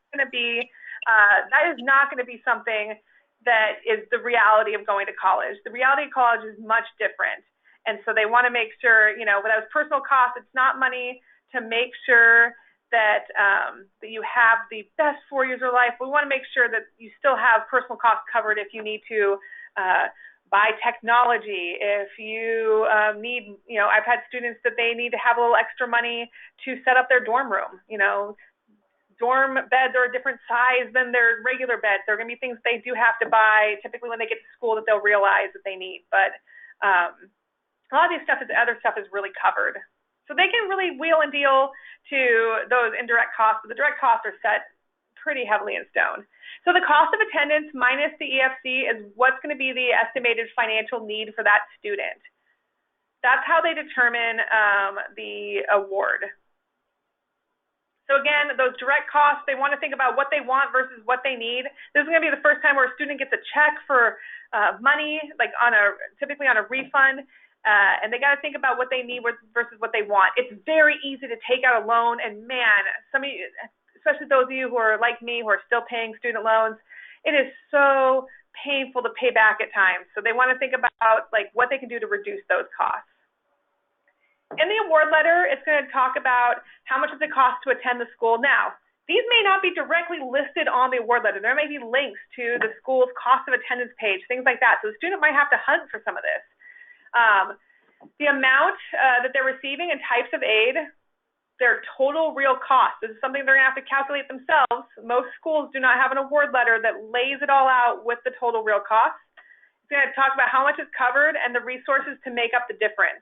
going to be something that is the reality of going to college. The reality of college is much different, and so they want to make sure with those personal costs, it's not money to make sure that that you have the best 4 years of life. We want to make sure that you still have personal costs covered if you need to buy technology, if you need, I've had students that they need to have a little extra money to set up their dorm room. Dorm beds are a different size than their regular beds. There are going to be things they do have to buy typically when they get to school that they'll realize that they need. But a lot of these other stuff is really covered. So they can really wheel and deal to those indirect costs, but the direct costs are set pretty heavily in stone. So the cost of attendance minus the EFC is what's going to be the estimated financial need for that student. That's how they determine the award. So again, those direct costs, they want to think about what they want versus what they need. This is going to be the first time where a student gets a check for money, like typically on a refund, and they got to think about what they need versus what they want. It's very easy to take out a loan, and man, some of you, especially those of you who are like me, who are still paying student loans, it is so painful to pay back at times. So they want to think about like what they can do to reduce those costs. In the award letter, it's going to talk about how much does it cost to attend the school. Now, these may not be directly listed on the award letter. There may be links to the school's cost of attendance page, things like that. So the student might have to hunt for some of this. The amount that they're receiving and types of aid, their total real cost. This is something they're going to have to calculate themselves. Most schools do not have an award letter that lays it all out with the total real cost. It's going to talk about how much is covered and the resources to make up the difference.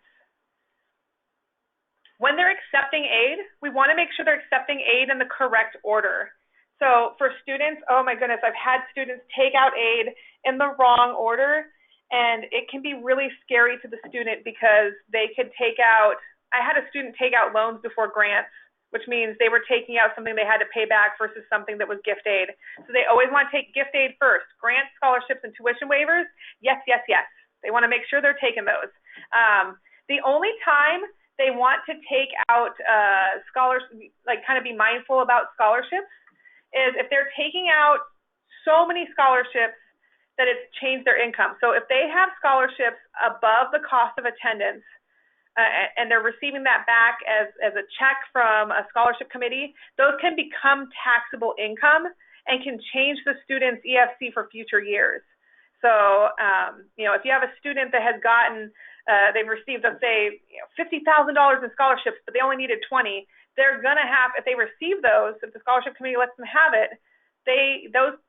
When they're accepting aid, we want to make sure they're accepting aid in the correct order. So for students, oh my goodness, I've had students take out aid in the wrong order, and it can be really scary to the student because they could take out, I had a student take out loans before grants, which means they were taking out something they had to pay back versus something that was gift aid. So they always want to take gift aid first. Grants, scholarships, and tuition waivers, yes, yes, yes. They want to make sure they're taking those. The only time they want to take out like kind of be mindful about scholarships is if they're taking out so many scholarships that it's changed their income. So if they have scholarships above the cost of attendance and they're receiving that back as a check from a scholarship committee, those can become taxable income and can change the student's EFC for future years. So, if you have a student that has gotten they've received, let's say, $50,000 in scholarships, but they only needed 20. They're going to have, if they receive those, if the scholarship committee lets them have it, those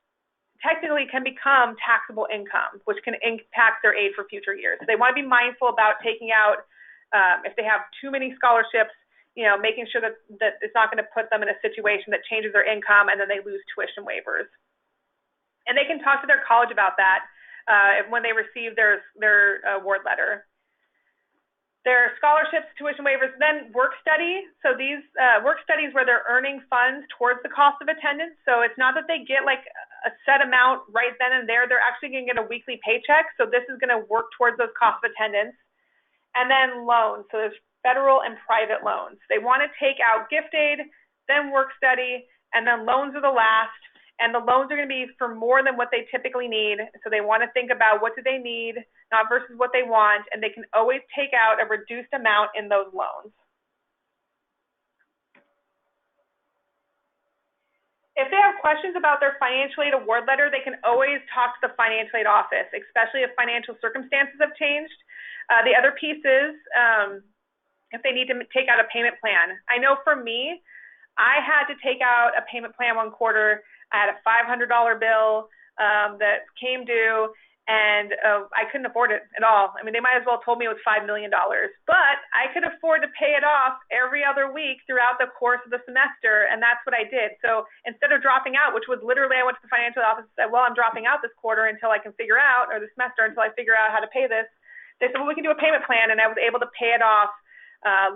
technically can become taxable income, which can impact their aid for future years. So they want to be mindful about taking out, if they have too many scholarships, making sure that it's not going to put them in a situation that changes their income and then they lose tuition waivers. And they can talk to their college about that when they receive their award letter. Their scholarships, tuition waivers, then work study. So these work studies where they're earning funds towards the cost of attendance. So it's not that they get like a set amount right then and there. They're actually going to get a weekly paycheck. So this is going to work towards those costs of attendance. And then loans. So there's federal and private loans. They want to take out gift aid, then work study, and then loans are the last. And the loans are going to be for more than what they typically need. So they want to think about what do they need, not versus what they want, and they can always take out a reduced amount in those loans. If they have questions about their financial aid award letter, they can always talk to the financial aid office, especially if financial circumstances have changed. The other piece is if they need to take out a payment plan. I know for me, I had to take out a payment plan one quarter. I had a $500 bill that came due, and I couldn't afford it at all. I mean, they might as well have told me it was $5 million, but I could afford to pay it off every other week throughout the course of the semester, and that's what I did. So instead of dropping out, which was literally I went to the financial office and said, well, I'm dropping out this quarter until I can figure out, or the semester until I figure out how to pay this. They said, well, we can do a payment plan, and I was able to pay it off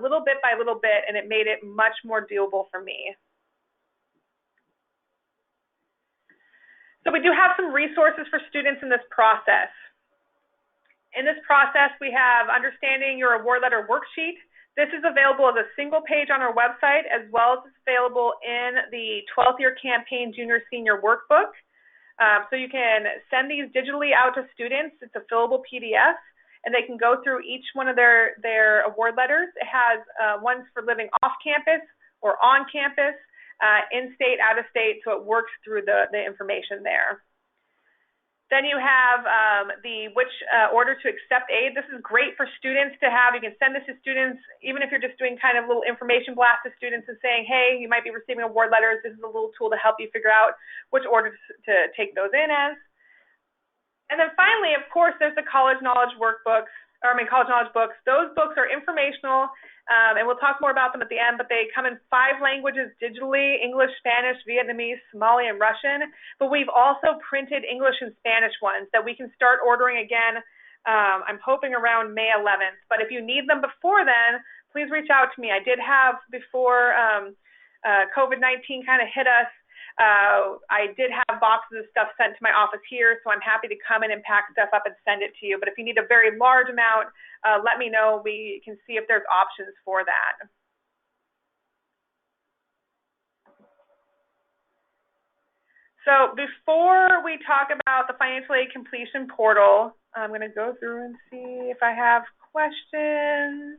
little bit by little bit, and it made it much more doable for me. So we do have some resources for students in this process. In this process, we have Understanding Your Award Letter Worksheet. This is available as a single page on our website, as well as it's available in the 12th Year Campaign Junior Senior Workbook. So you can send these digitally out to students. It's a fillable PDF, and they can go through each one of their award letters. It has ones for living off campus or on campus, in-state, out-of-state, so it works through the information there. Then you have which order to accept aid. This is great for students to have. You can send this to students, even if you're just doing kind of a little information blast to students and saying, hey, you might be receiving award letters. This is a little tool to help you figure out which order to take those in as. And then finally, of course, there's the college knowledge workbooks, college knowledge books. Those books are informational, and we'll talk more about them at the end, but they come in 5 languages digitally: English, Spanish, Vietnamese, Somali, and Russian. But we've also printed English and Spanish ones that we can start ordering again, I'm hoping around May 11th. But if you need them before then, please reach out to me. I did have before COVID-19 kind of hit us, I did have boxes of stuff sent to my office here, so I'm happy to come in and pack stuff up and send it to you. But if you need a very large amount, let me know. We can see if there's options for that. So before we talk about the financial aid completion portal, I'm going to go through and see if I have questions.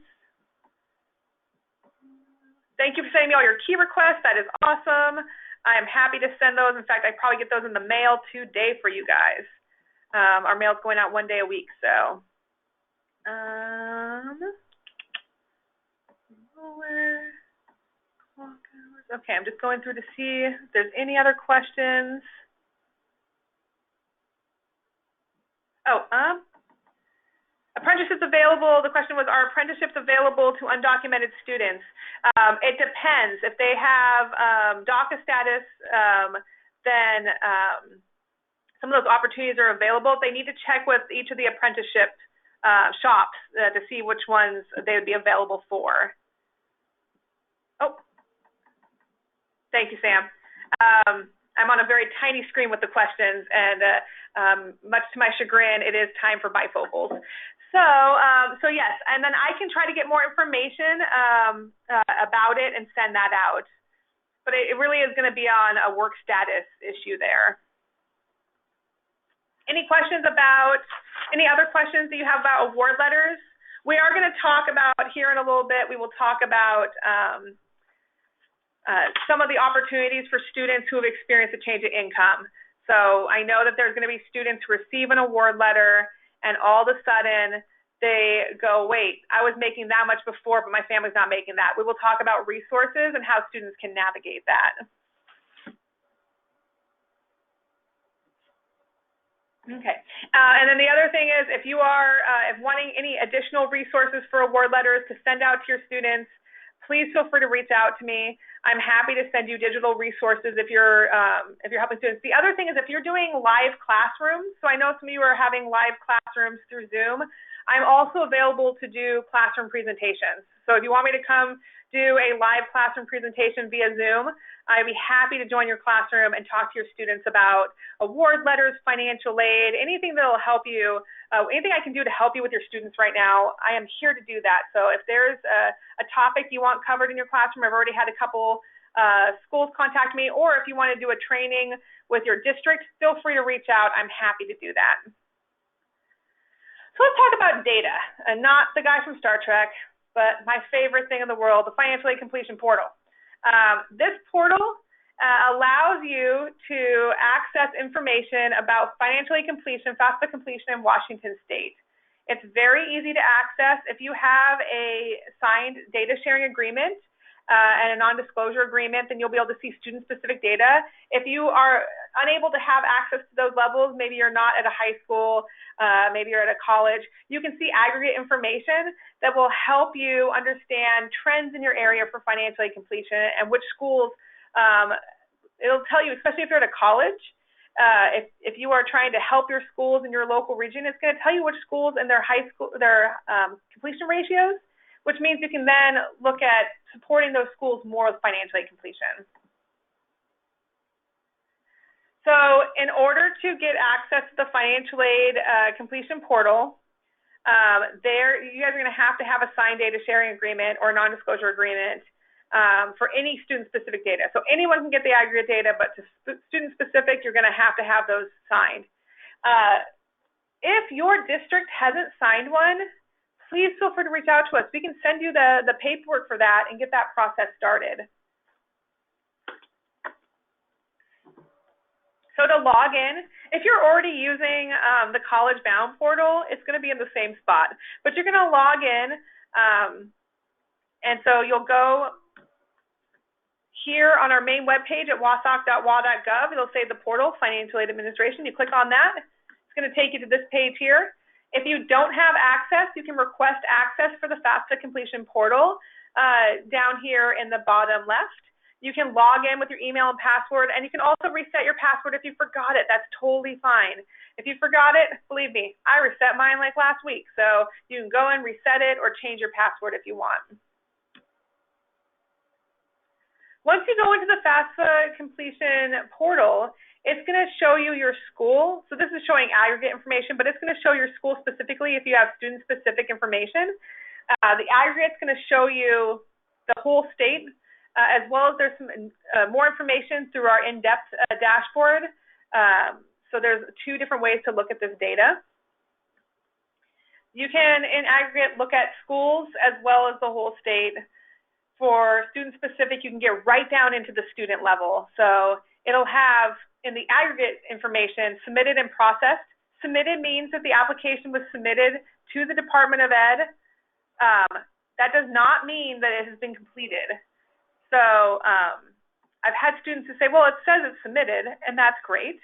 Thank you for sending me all your key requests. That is awesome. I am happy to send those. In fact, I probably get those in the mail today for you guys. Our mail's going out 1 day a week, so. Okay, I'm just going through to see if there's any other questions. Apprenticeships available. The question was, are apprenticeships available to undocumented students? It depends. If they have DACA status, then some of those opportunities are available. They need to check with each of the apprenticeship shops to see which ones they would be available for. Oh, thank you, Sam. I'm on a very tiny screen with the questions, and much to my chagrin, it is time for bifocals. So yes, and then I can try to get more information about it and send that out. But it really is going to be on a work status issue there. Any questions about, any other questions that you have about award letters? We are going to talk about here in a little bit, we will talk about some of the opportunities for students who have experienced a change in income. So I know that there's going to be students who receive an award letter and all of a sudden they go, wait, I was making that much before, but my family's not making that. We will talk about resources and how students can navigate that. Okay, and then the other thing is, if you are if wanting any additional resources for award letters to send out to your students, please feel free to reach out to me. I'm happy to send you digital resources if you're helping students. The other thing is, if you're doing live classrooms, so I know some of you are having live classrooms through Zoom, I'm also available to do classroom presentations. So if you want me to come do a live classroom presentation via Zoom, I'd be happy to join your classroom and talk to your students about award letters, financial aid, anything that will help you, anything I can do to help you with your students right now. I am here to do that. So if there's a topic you want covered in your classroom, I've already had a couple schools contact me, or if you want to do a training with your district, feel free to reach out. I'm happy to do that. So let's talk about data, and not the guy from Star Trek, but my favorite thing in the world, the financial aid completion portal. This portal allows you to access information about financial aid completion, FAFSA completion in Washington State. It's very easy to access. If you have a signed data sharing agreement and a non-disclosure agreement, then you'll be able to see student-specific data. If you are unable to have access to those levels, maybe you're not at a high school, maybe you're at a college, you can see aggregate information that will help you understand trends in your area for financial aid completion and which schools, it'll tell you, especially if you're at a college, if you are trying to help your schools in your local region, it's going to tell you which schools and their high school, their completion ratios, which means you can then look at supporting those schools more with financial aid completion. So in order to get access to the financial aid completion portal, you guys are going to have a signed data sharing agreement or non-disclosure agreement for any student-specific data. So anyone can get the aggregate data, but to student-specific, you're going to have those signed. If your district hasn't signed one, please feel free to reach out to us. We can send you the paperwork for that and get that process started. So to log in, if you're already using the College Bound portal, it's going to be in the same spot. But you're going to log in, and so you'll go here on our main webpage at wasoc.wa.gov. It'll say the portal, Financial Aid Administration. You click on that. It's going to take you to this page here. If you don't have access, you can request access for the FAFSA completion portal down here in the bottom left. You can log in with your email and password, and you can also reset your password if you forgot it. That's totally fine. If you forgot it, believe me, I reset mine like last week. So you can go and reset it or change your password if you want. Once you go into the FAFSA completion portal, it's going to show you your school. So this is showing aggregate information, but it's going to show your school specifically if you have student-specific information. The aggregate's going to show you the whole state, as well as there's some more information through our in-depth dashboard. So there's 2 different ways to look at this data. You can, in aggregate, look at schools as well as the whole state. For student-specific, you can get right down into the student level. So it'll have, in the aggregate information, submitted and processed. Submitted means that the application was submitted to the Department of Ed. That does not mean that it has been completed. So I've had students who say, well, it says it's submitted, and that's great,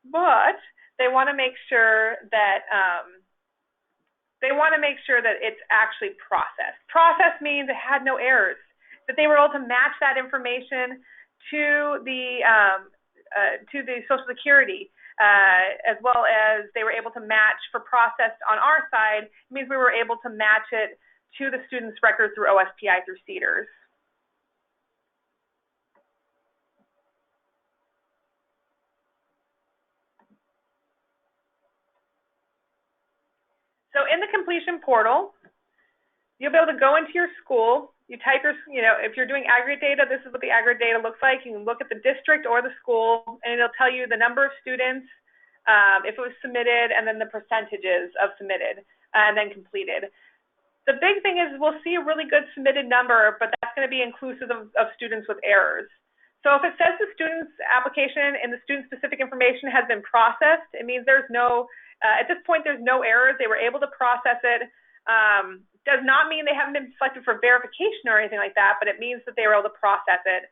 but they want to make sure that it's actually processed. Processed means it had no errors, that they were able to match that information to the Social Security, as well as they were able to match for processed on our side. It means we were able to match it to the student's record through OSPI through CEDARS. So in the completion portal, you'll be able to go into your school. You type your, if you're doing aggregate data, this is what the aggregate data looks like. You can look at the district or the school, and it'll tell you the number of students, if it was submitted, and then the percentages of submitted and then completed. The big thing is we'll see a really good submitted number, but that's going to be inclusive of students with errors. So if it says the student's application and the student-specific information has been processed, it means there's no, at this point, there's no errors. They were able to process it. Does not mean they haven't been selected for verification or anything like that, but it means that they were able to process it.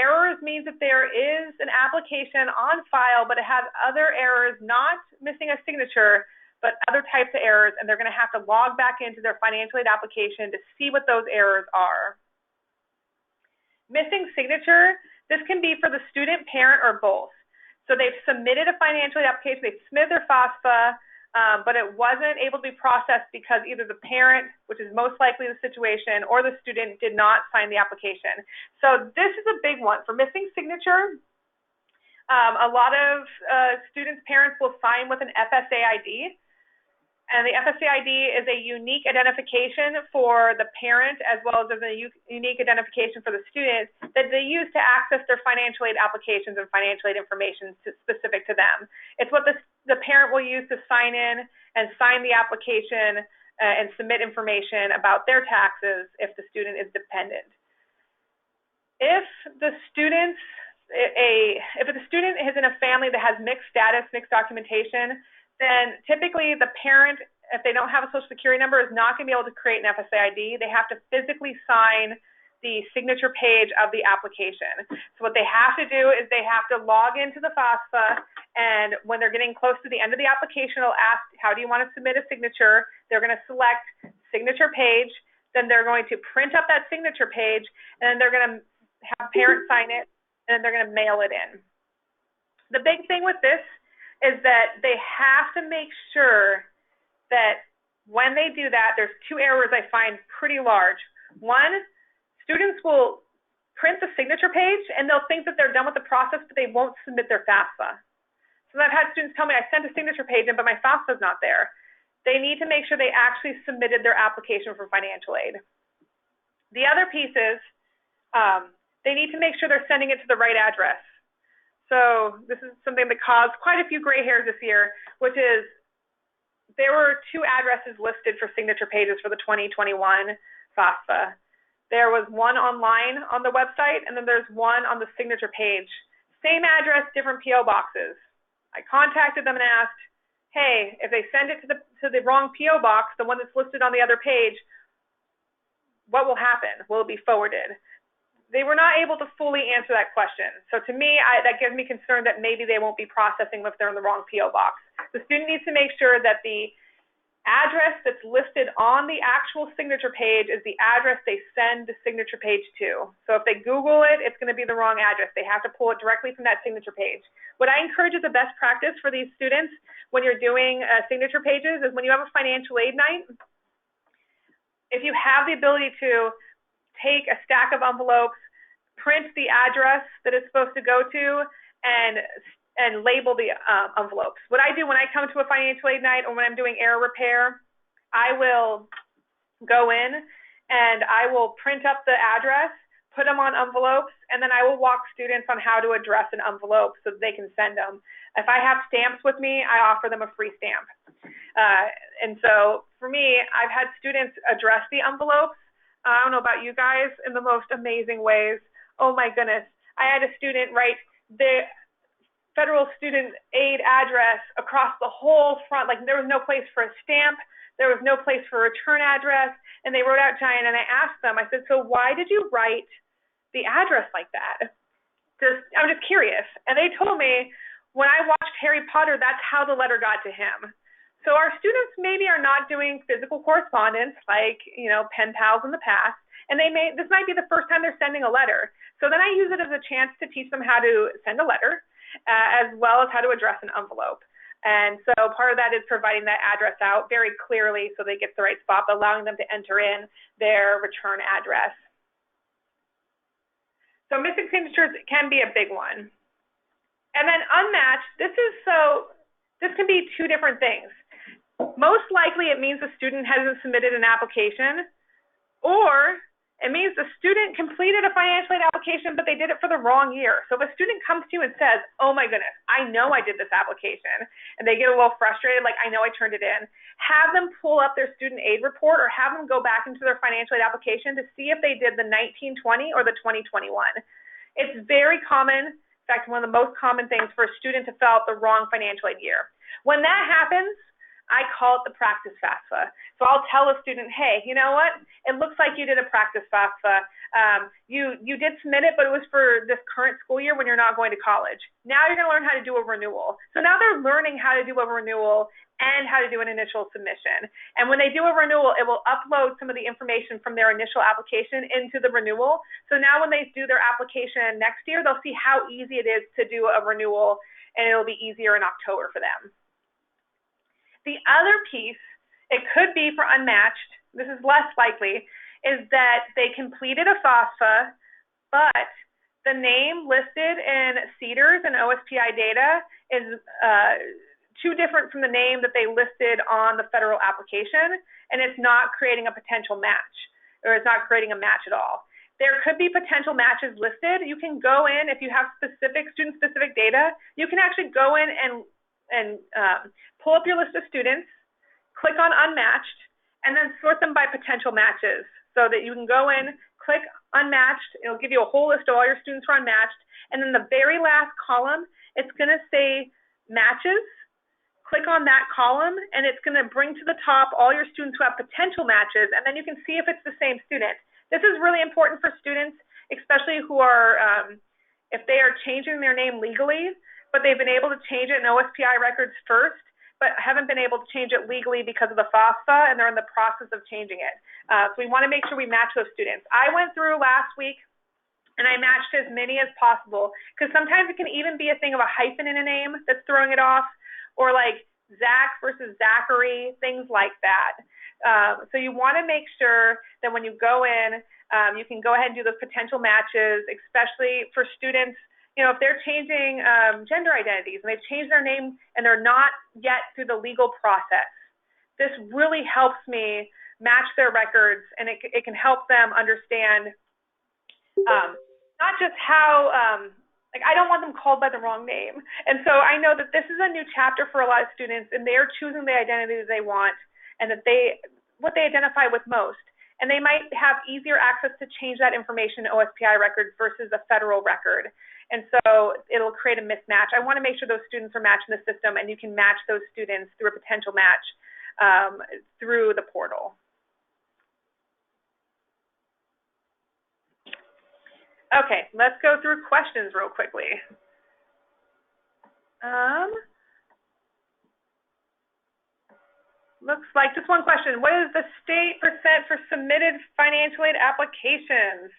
Errors means that there is an application on file, but it has other errors, not missing a signature, but other types of errors, and they're going to have to log back into their financial aid application to see what those errors are. Missing signature, this can be for the student, parent, or both. So they've submitted a financial aid application, they've submitted their FAFSA, but it wasn't able to be processed because either the parent, which is most likely the situation, or the student did not sign the application. So this is a big one. For missing signature, a lot of students' parents will sign with an FSA ID. And the FSA ID is a unique identification for the parent as well as a unique identification for the student that they use to access their financial aid applications and financial aid information specific to them. It's what the parent will use to sign in and sign the application and submit information about their taxes if the student is dependent. If the student is in a family that has mixed status, mixed documentation, then typically the parent, if they don't have a Social Security number, is not going to be able to create an FSA ID. They have to physically sign the signature page of the application. So what they have to do is they have to log into the FAFSA, and when they're getting close to the end of the application, it'll ask, how do you want to submit a signature? They're going to select signature page, then they're going to print up that signature page, and then they're going to have parents sign it, and then they're going to mail it in. The big thing with this is that they have to make sure that when they do that, there's 2 errors I find pretty large. One, students will print the signature page and they'll think that they're done with the process, but they won't submit their FAFSA. So I've had students tell me, I sent a signature page in, but my FAFSA is not there. They need to make sure they actually submitted their application for financial aid. The other piece is they need to make sure they're sending it to the right address. So this is something that caused quite a few gray hairs this year, which is there were 2 addresses listed for signature pages for the 2021 FAFSA. There was one online on the website, and then there's one on the signature page. Same address, different P.O. boxes. I contacted them and asked, hey, if they send it to the wrong P.O. box, the one that's listed on the other page, what will happen? Will it be forwarded? They were not able to fully answer that question. So to me, that gives me concern that maybe they won't be processing if they're in the wrong P.O. box. The student needs to make sure that the address that's listed on the actual signature page is the address they send the signature page to. So if they Google it, it's going to be the wrong address. They have to pull it directly from that signature page. What I encourage as a best practice for these students when you're doing signature pages is when you have a financial aid night, if you have the ability to take a stack of envelopes, print the address that it's supposed to go to, and label the envelopes. What I do when I come to a financial aid night or when I'm doing error repair, I will go in and I will print up the address, put them on envelopes, and then I will walk students on how to address an envelope so that they can send them. If I have stamps with me, I offer them a free stamp. And so for me, I've had students address the envelopes, I don't know about you guys, in the most amazing ways. Oh my goodness. I had a student write the federal student aid address across the whole front. Like there was no place for a stamp. There was no place for a return address. And they wrote out giant. And I asked them, I said, so why did you write the address like that? I'm just curious. And they told me, when I watched Harry Potter, that's how the letter got to him. So our students maybe are not doing physical correspondence like, pen pals in the past. And this might be the first time they're sending a letter. So then I use it as a chance to teach them how to send a letter, as well as how to address an envelope. And so part of that is providing that address out very clearly so they get to the right spot, but allowing them to enter in their return address. So missing signatures can be a big one. And then unmatched, this can be two different things. Most likely it means the student hasn't submitted an application, or it means the student completed a financial aid application, but they did it for the wrong year. So if a student comes to you and says, oh my goodness, I know I did this application, and they get a little frustrated, like I know I turned it in, have them pull up their student aid report or have them go back into their financial aid application to see if they did the 1920 or the 2021. It's very common, in fact, one of the most common things for a student to fill out the wrong financial aid year. When that happens, I call it the practice FAFSA. So I'll tell a student, hey, you know what? It looks like you did a practice FAFSA. You did submit it, but it was for this current school year when you're not going to college. Now you're going to learn how to do a renewal. So now they're learning how to do a renewal and how to do an initial submission. And when they do a renewal, it will upload some of the information from their initial application into the renewal. So now when they do their application next year, they'll see how easy it is to do a renewal, and it'll be easier in October for them. The other piece, it could be for unmatched, this is less likely, is that they completed a FAFSA, but the name listed in CEDARS and OSPI data is too different from the name that they listed on the federal application, and it's not creating a potential match, or it's not creating a match at all. There could be potential matches listed. You can go in, if you have student-specific data, you can actually go in and pull up your list of students, click on unmatched, and then sort them by potential matches so that you can go in, click unmatched, it'll give you a whole list of all your students who are unmatched, and then the very last column, it's going to say matches. Click on that column, and it's going to bring to the top all your students who have potential matches, and then you can see if it's the same student. This is really important for students, especially who are, if they are changing their name legally, but they've been able to change it in OSPI records first, but haven't been able to change it legally because of the FAFSA, and they're in the process of changing it. So we want to make sure we match those students. I went through last week, and I matched as many as possible, because sometimes it can even be a thing of a hyphen in a name that's throwing it off, or like Zach versus Zachary, things like that. So you want to make sure that when you go in, you can go ahead and do those potential matches, especially for students. If they're changing gender identities and they've changed their name and they're not yet through the legal process, this really helps me match their records, and it can help them understand not just how, I don't want them called by the wrong name. And so I know that this is a new chapter for a lot of students, and they're choosing the identity that they want and that what they identify with most. And they might have easier access to change that information in OSPI records versus a federal record. And so it'll create a mismatch. I want to make sure those students are matched in the system, and you can match those students through a potential match through the portal. Okay, let's go through questions real quickly. Looks like just one question. What is the state percent for submitted financial aid applications?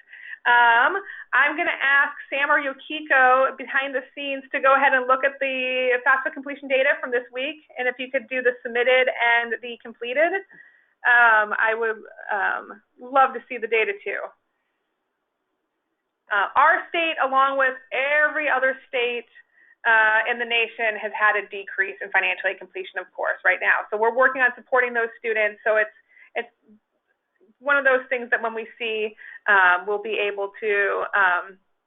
I'm going to ask Sam or Yukiko behind the scenes to go ahead and look at the FAFSA completion data from this week, and if you could do the submitted and the completed, I would love to see the data too. Our state, along with every other state in the nation, has had a decrease in financial aid completion, of course, right now. So we're working on supporting those students. So it's one of those things that when we see, we'll be able to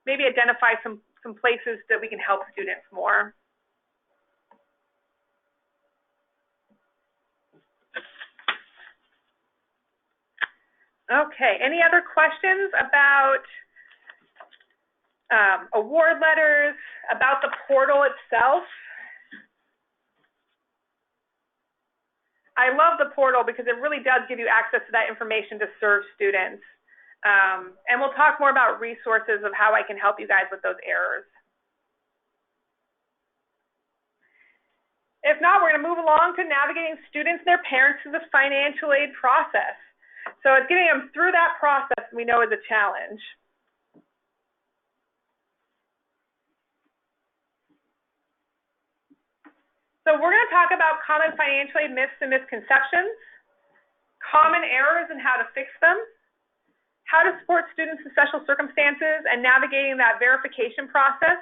maybe identify some places that we can help students more. Okay, any other questions about award letters, about the portal itself? I love the portal because it really does give you access to that information to serve students. And we'll talk more about resources of how I can help you guys with those errors. If not, we're going to move along to navigating students and their parents through the financial aid process. So it's getting them through that process we know is a challenge. So we're going to talk about common financial aid myths and misconceptions, common errors and how to fix them, how to support students in special circumstances and navigating that verification process,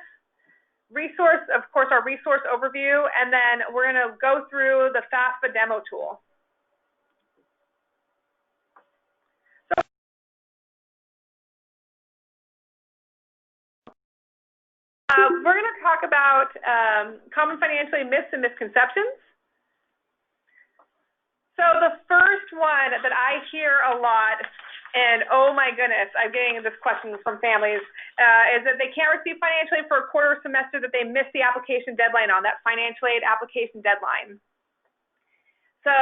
resource, of course, our resource overview, and then we're going to go through the FAFSA demo tool. We're going to talk about common financial aid myths and misconceptions. So the first one that I hear a lot, and oh my goodness, I'm getting this question from families, is that they can't receive financial aid for a quarter semester that they missed the application deadline on, that financial aid application deadline. So,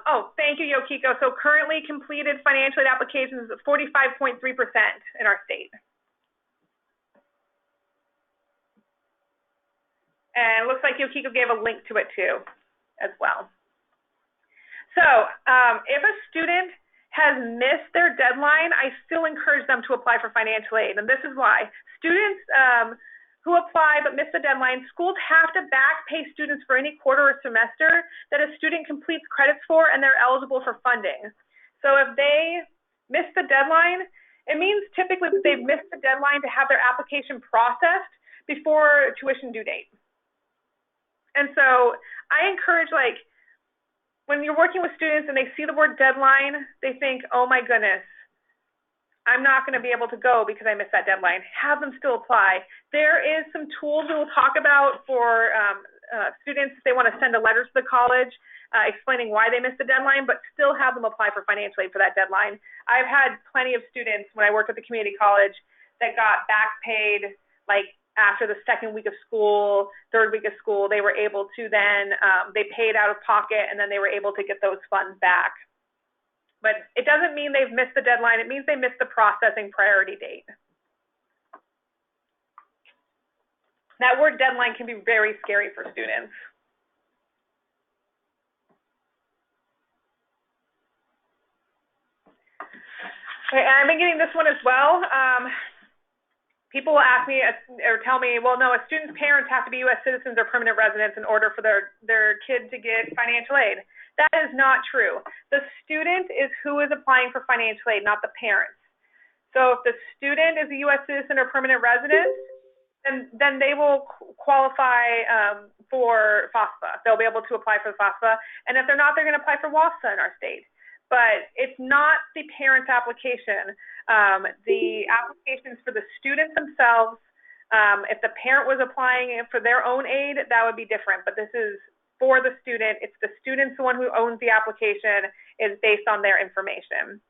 oh, thank you, Yokiko. So currently completed financial aid applications is 45.3% in our state. And it looks like Yokiko gave a link to it too, as well. So if a student has missed their deadline, I still encourage them to apply for financial aid. And this is why. Students who apply but miss the deadline, schools have to back pay students for any quarter or semester that a student completes credits for and they're eligible for funding. So if they miss the deadline, it means typically that they've missed the deadline to have their application processed before tuition due date. And so I encourage, like, when you're working with students and they see the word deadline, they think, oh my goodness, I'm not going to be able to go because I missed that deadline. Have them still apply. There is some tools we will talk about for students if they want to send a letter to the college explaining why they missed the deadline, but still have them apply for financial aid for that deadline. I've had plenty of students when I worked at the community college that got back paid, like, after the second week of school, third week of school. They were able to then, they paid out of pocket and then they were able to get those funds back. But it doesn't mean they've missed the deadline. It means they missed the processing priority date. That word deadline can be very scary for students. Okay, and I've been getting this one as well. People will ask me or tell me, well, no, a student's parents have to be U.S. citizens or permanent residents in order for their kid to get financial aid. That is not true. The student is who is applying for financial aid, not the parents. So if the student is a U.S. citizen or permanent resident, then they will qualify for FAFSA. They'll be able to apply for the FAFSA. And if they're not, they're going to apply for WAFSA in our state. But it's not the parent's application. The applications for the students themselves, if the parent was applying for their own aid, that would be different. But this is for the student. It's the student's the one who owns the application, is based on their information.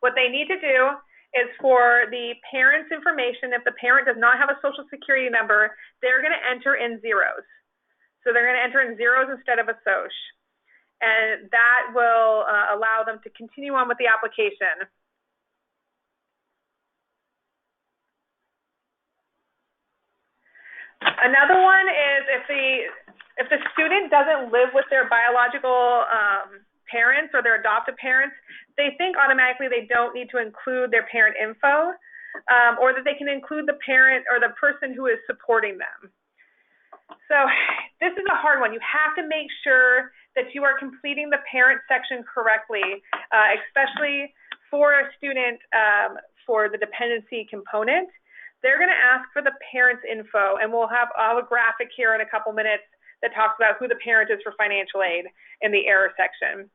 What they need to do is for the parent's information, if the parent does not have a social security number, they're going to enter in zeros. So they're going to enter in zeros instead of a SOCH. And that will allow them to continue on with the application. Another one is if the student doesn't live with their biological parents or their adoptive parents, they think automatically they don't need to include their parent info, or that they can include the parent or the person who is supporting them. So this is a hard one. You have to make sure that you are completing the parent section correctly, especially for a student for the dependency component. they're going to ask for the parent's info, and I'll have a graphic here in a couple minutes that talks about who the parent is for financial aid in the error section.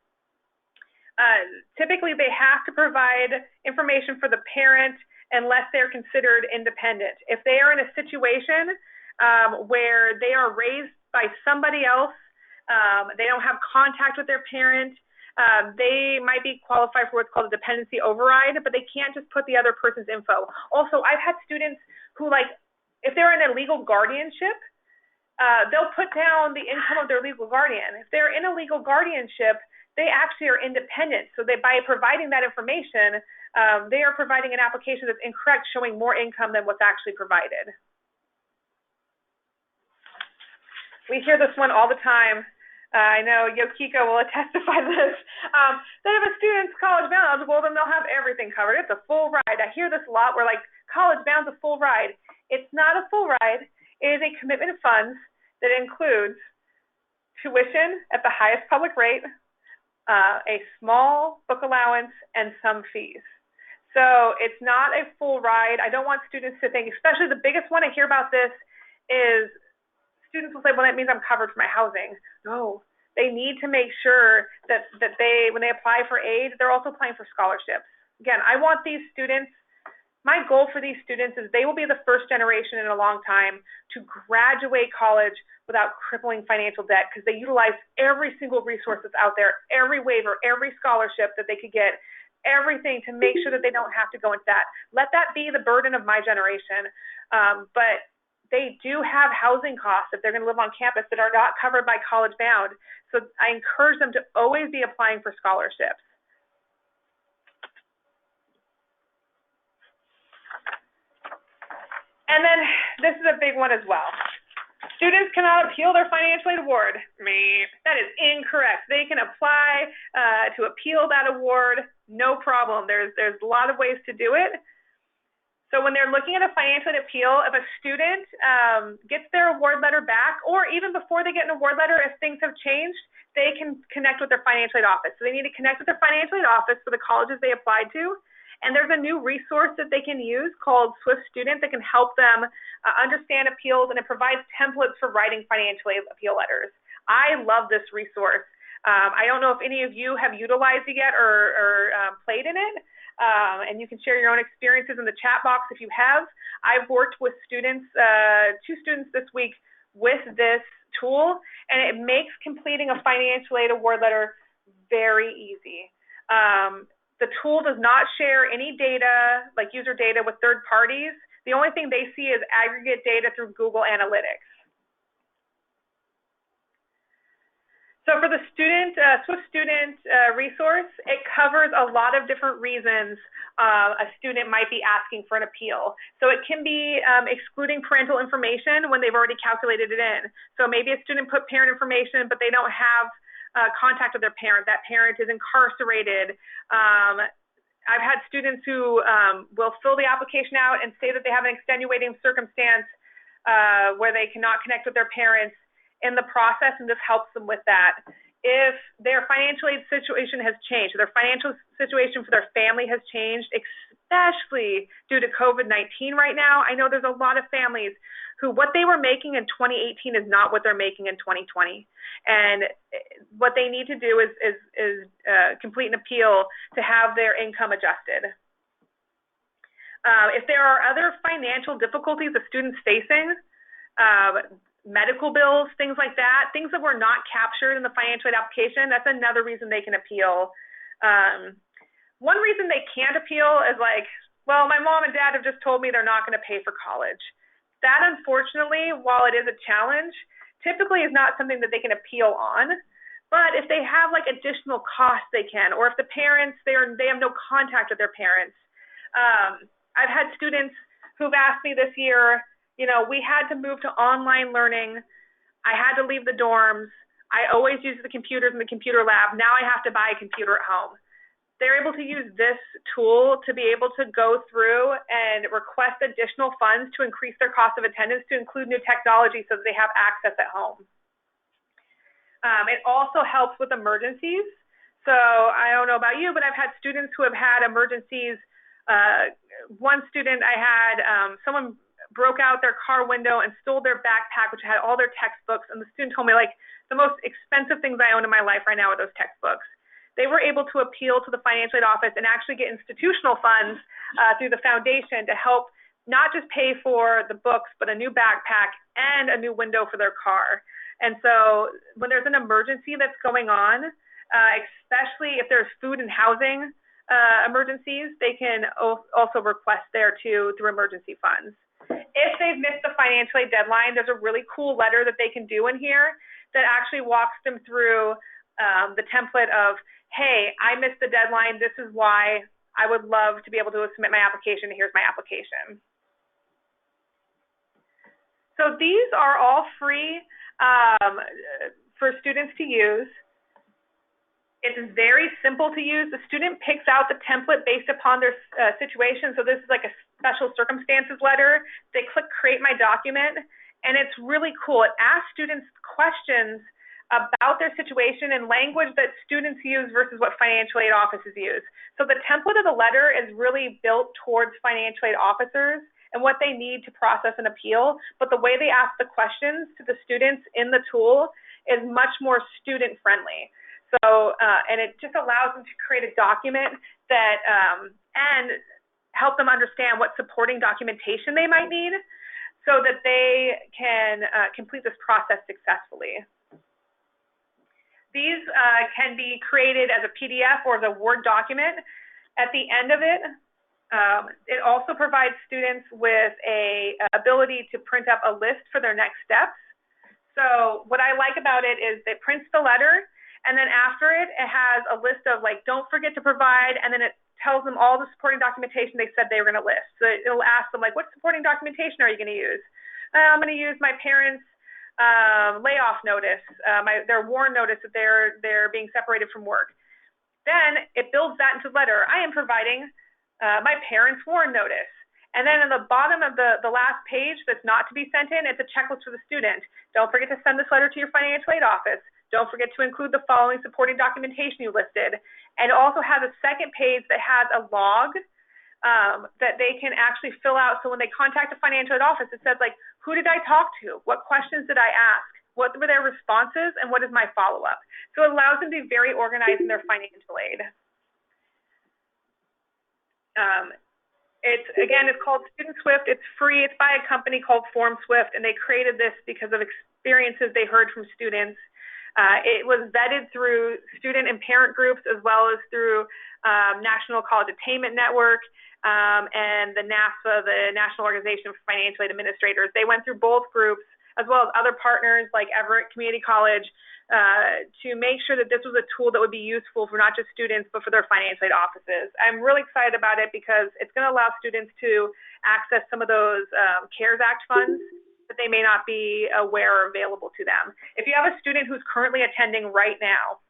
Typically, they have to provide information for the parent unless they're considered independent. If they are in a situation where they are raised by somebody else, they don't have contact with their parent, they might be qualified for what's called a dependency override, but they can't just put the other person's info. Also, I've had students who, like, if they're in a legal guardianship, they'll put down the income of their legal guardian. If they're in a legal guardianship, they actually are independent. So by providing that information, they are providing an application that's incorrect, showing more income than what's actually provided. We hear this one all the time. I know Yokiko will testify to this. That if a student's college bound eligible, then they'll have everything covered. It's a full ride. I hear this a lot where, like, college bound's a full ride. It's not a full ride. It is a commitment of funds that includes tuition at the highest public rate, a small book allowance, and some fees. So it's not a full ride. I don't want students to think, especially the biggest one I hear about this is students will say, well, that means I'm covered for my housing. No, they need to make sure that they, when they apply for aid, they're also applying for scholarships. Again, I want these students, my goal for these students is they will be the first generation in a long time to graduate college without crippling financial debt, because they utilize every single resource that's out there, every waiver, every scholarship that they could get, everything to make sure that they don't have to go into that. Let that be the burden of my generation. But they do have housing costs if they're going to live on campus that are not covered by College Bound. So I encourage them to always be applying for scholarships. And then this is a big one as well. Students cannot appeal their financial aid award. That is incorrect. They can apply to appeal that award, no problem. There's a lot of ways to do it. So when they're looking at a financial aid appeal, if a student gets their award letter back, or even before they get an award letter, if things have changed, they can connect with their financial aid office. So they need to connect with their financial aid office for the colleges they applied to. And there's a new resource that they can use called Swift Student that can help them understand appeals, and it provides templates for writing financial aid appeal letters. I love this resource. I don't know if any of you have utilized it yet or played in it. And you can share your own experiences in the chat box if you have. I've worked with students, 2 students this week with this tool, and it makes completing a financial aid award letter very easy. The tool does not share any data, like user data, with third parties. The only thing they see is aggregate data through Google Analytics. So for the Swift Student resource, it covers a lot of different reasons a student might be asking for an appeal. So it can be excluding parental information when they've already calculated it in. So maybe a student put parent information, but they don't have contact with their parent. That parent is incarcerated. I've had students who will fill the application out and say that they have an extenuating circumstance where they cannot connect with their parents in the process, and this helps them with that. If their financial aid situation has changed, their financial situation for their family has changed, especially due to COVID-19 right now, I know there's a lot of families who what they were making in 2018 is not what they're making in 2020. And what they need to do is complete an appeal to have their income adjusted. If there are other financial difficulties the student's facing, medical bills, things like that, things that were not captured in the financial aid application, that's another reason they can appeal. One reason they can't appeal is like, well, my mom and dad have just told me they're not going to pay for college. That, unfortunately, while it is a challenge, typically is not something that they can appeal on. But if they have like additional costs, they can. Or if the parents, they have no contact with their parents. I've had students who've asked me this year, you know, we had to move to online learning. I had to leave the dorms. I always use the computers in the computer lab. Now I have to buy a computer at home. They're able to use this tool to be able to go through and request additional funds to increase their cost of attendance to include new technology so that they have access at home. It also helps with emergencies. So I don't know about you, but I've had students who have had emergencies One student I had, someone broke out their car window and stole their backpack, which had all their textbooks. And the student told me, like, the most expensive things I own in my life right now are those textbooks. They were able to appeal to the financial aid office and actually get institutional funds through the foundation to help not just pay for the books, but a new backpack and a new window for their car. And so when there's an emergency that's going on, especially if there's food and housing emergencies, they can also request there too through emergency funds. If they've missed the financial aid deadline, there's a really cool letter that they can do in here that actually walks them through the template of, hey, I missed the deadline. This is why. I would love to be able to submit my application. Here's my application. So these are all free for students to use. It's very simple to use. The student picks out the template based upon their situation. So this is like a special circumstances letter. They click create my document, and it's really cool. It asks students questions about their situation in language that students use versus what financial aid offices use. So the template of the letter is really built towards financial aid officers and what they need to process an appeal, but the way they ask the questions to the students in the tool is much more student friendly. So, and it just allows them to create a document that, and help them understand what supporting documentation they might need so that they can complete this process successfully. These can be created as a PDF or as a Word document. At the end of it, it also provides students with a ability to print up a list for their next steps. So what I like about it is it prints the letter, and then after it, it has a list of, like, don't forget to provide, and then it tells them all the supporting documentation they said they were going to list. So it'll ask them, like, what supporting documentation are you going to use? I'm going to use my parents' layoff notice, their WARN notice that they're being separated from work. Then it builds that into the letter. I am providing my parents' WARN notice. And then in the bottom of the last page that's not to be sent in, it's a checklist for the student. Don't forget to send this letter to your financial aid office. Don't forget to include the following supporting documentation you listed. And it also has a second page that has a log that they can actually fill out. So when they contact a financial aid office, it says, like, who did I talk to? What questions did I ask? What were their responses? And what is my follow-up? So it allows them to be very organized in their financial aid. It's called Student Swift. It's free. It's by a company called FormSwift, and they created this because of experiences they heard from students. It was vetted through student and parent groups as well as through National College Attainment Network and the NAFSA, the National Organization for Financial Aid Administrators. They went through both groups as well as other partners like Everett Community College to make sure that this was a tool that would be useful for not just students but for their financial aid offices. I'm really excited about it because it's going to allow students to access some of those CARES Act funds that they may not be aware are available to them. If you have a student who's currently attending right now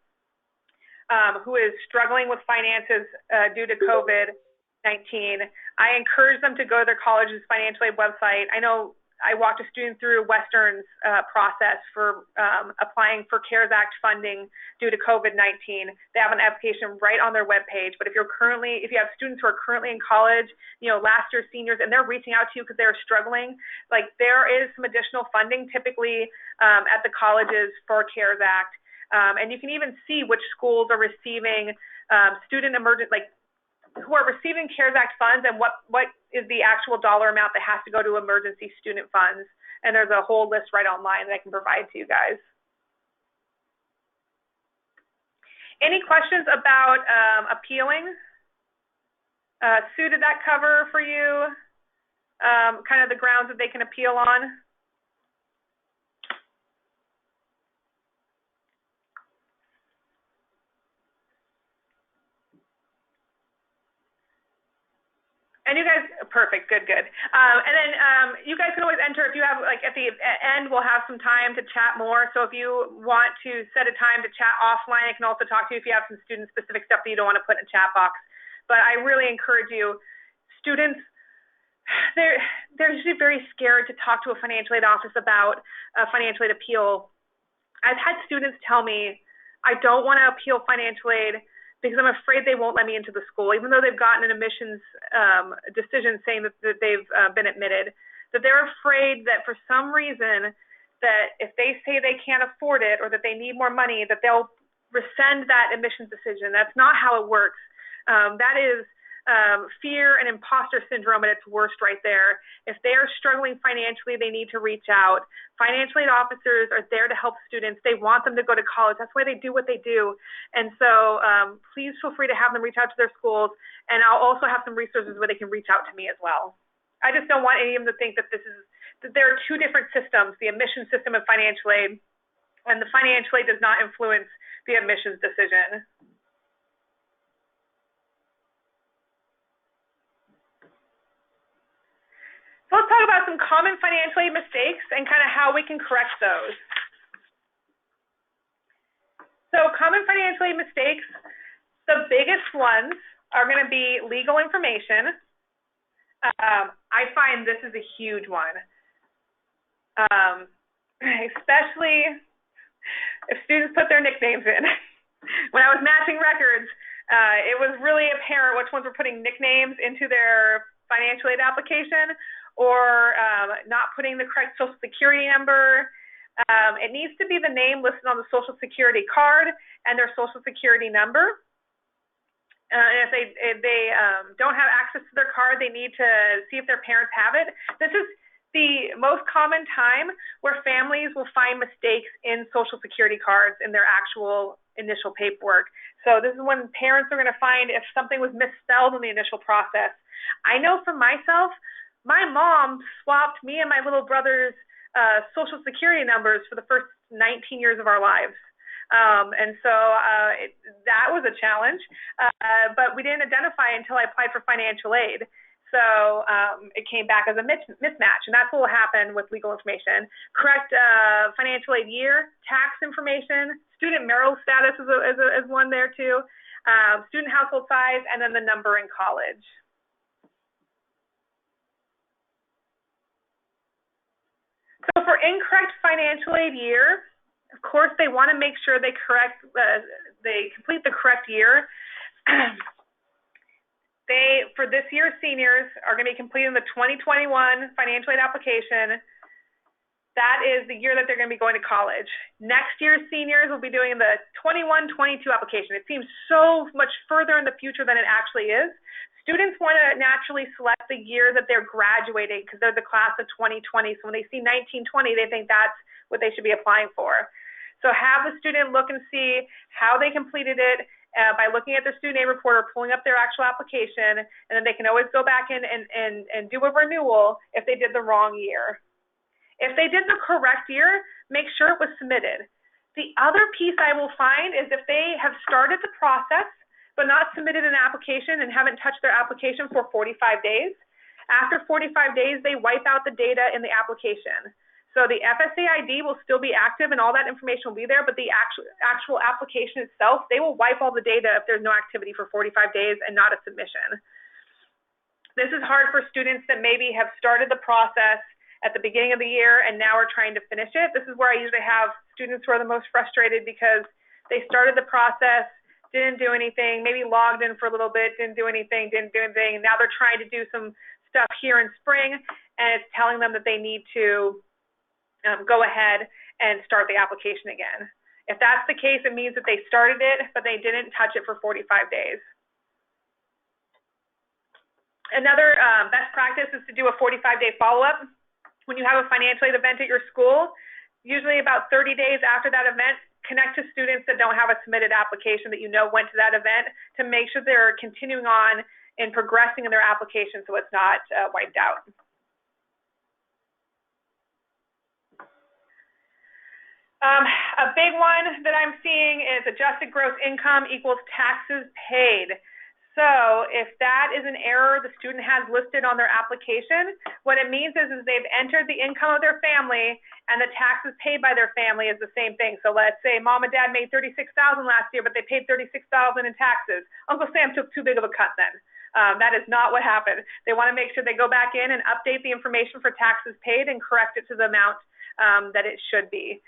who is struggling with finances due to COVID-19, I encourage them to go to their college's financial aid website. I know I walked a student through Western's process for applying for CARES Act funding due to COVID-19. They have an application right on their webpage. But if you have students who are currently in college, last year seniors, and they're reaching out to you because they're struggling, like, there is some additional funding typically at the colleges for CARES Act. And you can even see which schools are receiving who are receiving CARES Act funds and what is the actual dollar amount that has to go to emergency student funds. And there's a whole list right online that I can provide to you guys. Any questions about appealing? Sue, did that cover for you kind of the grounds that they can appeal on? And you guys, perfect, good. And then you guys can always enter if you have, like, at the end, we'll have some time to chat more. So if you want to set a time to chat offline, I can also talk to you if you have some student-specific stuff that you don't want to put in a chat box. But I really encourage you, students, they're usually very scared to talk to a financial aid office about a financial aid appeal. I've had students tell me, I don't want to appeal financial aid because I'm afraid they won't let me into the school, even though they've gotten an admissions decision saying that they've been admitted, that they're afraid that for some reason that if they say they can't afford it or that they need more money, that they'll rescind that admissions decision. That's not how it works. That is fear and imposter syndrome at its worst right there. If they are struggling financially, they need to reach out. Financial aid officers are there to help students. They want them to go to college. That's why they do what they do. And so please feel free to have them reach out to their schools. And I'll also have some resources where they can reach out to me as well. I just don't want any of them to think that there are two different systems, the admissions system and financial aid. And the financial aid does not influence the admissions decision. So let's talk about some common financial aid mistakes and kind of how we can correct those. So common financial aid mistakes, the biggest ones are going to be legal information. I find this is a huge one, especially if students put their nicknames in. When I was matching records, it was really apparent which ones were putting nicknames into their financial aid application or not putting the correct Social Security number. It needs to be the name listed on the Social Security card and their Social Security number. And if they don't have access to their card, they need to see if their parents have it. This is the most common time where families will find mistakes in Social Security cards in their actual initial paperwork. So this is when parents are going to find if something was misspelled in the initial process. I know for myself, my mom swapped me and my little brother's Social Security numbers for the first 19 years of our lives. And so that was a challenge, but we didn't identify until I applied for financial aid. So it came back as a mismatch, and that's what will happen with legal information. Correct financial aid year, tax information, student marital status is one there too, student household size, and then the number in college. So for incorrect financial aid year, of course, they want to make sure they complete the correct year. For this year's seniors are going to be completing the 2021 financial aid application. That is the year that they're going to be going to college. Next year's seniors will be doing the 21-22 application. It seems so much further in the future than it actually is. Students want to naturally select the year that they're graduating because they're the class of 2020. So when they see 1920, they think that's what they should be applying for. So have the student look and see how they completed it by looking at their student aid report or pulling up their actual application, and then they can always go back in and do a renewal if they did the wrong year. If they did the correct year, make sure it was submitted. The other piece I will find is if they have started the process but not submitted an application and haven't touched their application for 45 days, after 45 days, they wipe out the data in the application. So the FSA ID will still be active and all that information will be there, but the actual application itself, they will wipe all the data if there's no activity for 45 days and not a submission. This is hard for students that maybe have started the process at the beginning of the year and now are trying to finish it. This is where I usually have students who are the most frustrated because they started the process, didn't do anything, maybe logged in for a little bit, didn't do anything, and now they're trying to do some stuff here in spring, and it's telling them that they need to go ahead and start the application again. If that's the case, it means that they started it, but they didn't touch it for 45 days. Another best practice is to do a 45-day follow-up. When you have a financial aid event at your school, usually about 30 days after that event, connect to students that don't have a submitted application that you know went to that event to make sure they're continuing on and progressing in their application so it's not wiped out. A big one that I'm seeing is adjusted gross income equals taxes paid. So if that is an error the student has listed on their application, what it means is they've entered the income of their family and the taxes paid by their family is the same thing. So let's say mom and dad made $36,000 last year, but they paid $36,000 in taxes. Uncle Sam took too big of a cut then. That is not what happened. They want to make sure they go back in and update the information for taxes paid and correct it to the amount that it should be.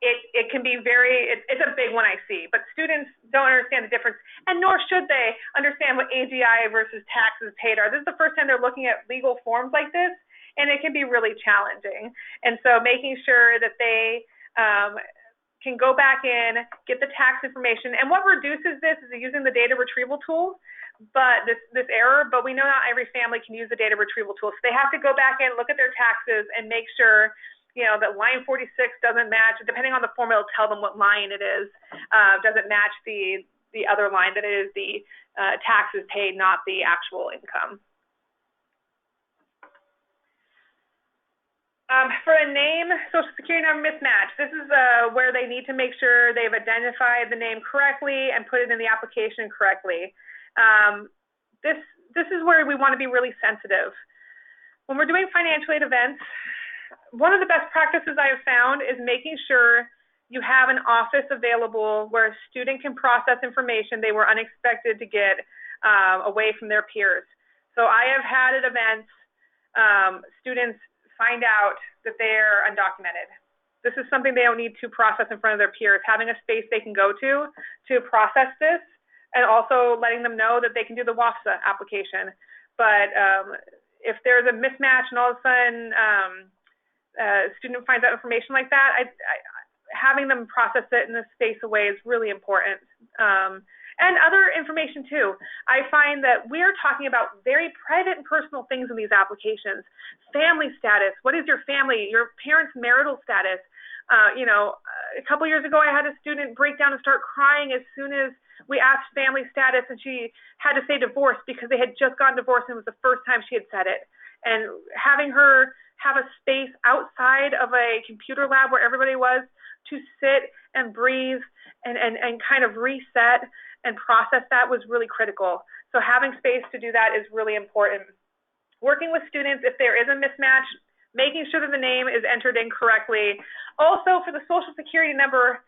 it can be it's a big one I see, but students don't understand the difference, and nor should they understand what AGI versus taxes paid are. This is the first time they're looking at legal forms like this, and it can be really challenging. And so making sure that they can go back in, get the tax information, and what reduces this is using the data retrieval tool, but this error, but we know not every family can use the data retrieval tool, so they have to go back in, look at their taxes, and make sure that line 46 doesn't match. Depending on the formula, it'll tell them what line it is. Doesn't match the other line, that it is the taxes paid, not the actual income. For a name, Social Security number mismatch, this is where they need to make sure they've identified the name correctly and put it in the application correctly. This is where we want to be really sensitive. When we're doing financial aid events, one of the best practices I have found is making sure you have an office available where a student can process information they were unexpected to get away from their peers. So I have had at events, students find out that they're undocumented. This is something they don't need to process in front of their peers. Having a space they can go to process this, and also letting them know that they can do the FAFSA application. But if there's a mismatch and all of a sudden student finds out information like that, having them process it in a space away is really important. And other information too. I find that we're talking about very private and personal things in these applications. Family status, what is your family, your parents' marital status. A couple years ago I had a student break down and start crying as soon as we asked family status, and she had to say divorce because they had just gotten divorced and it was the first time she had said it. And having her have a space outside of a computer lab where everybody was to sit and breathe and kind of reset and process that was really critical. So having space to do that is really important. Working with students, if there is a mismatch, making sure that the name is entered in correctly. Also, for the Social Security number,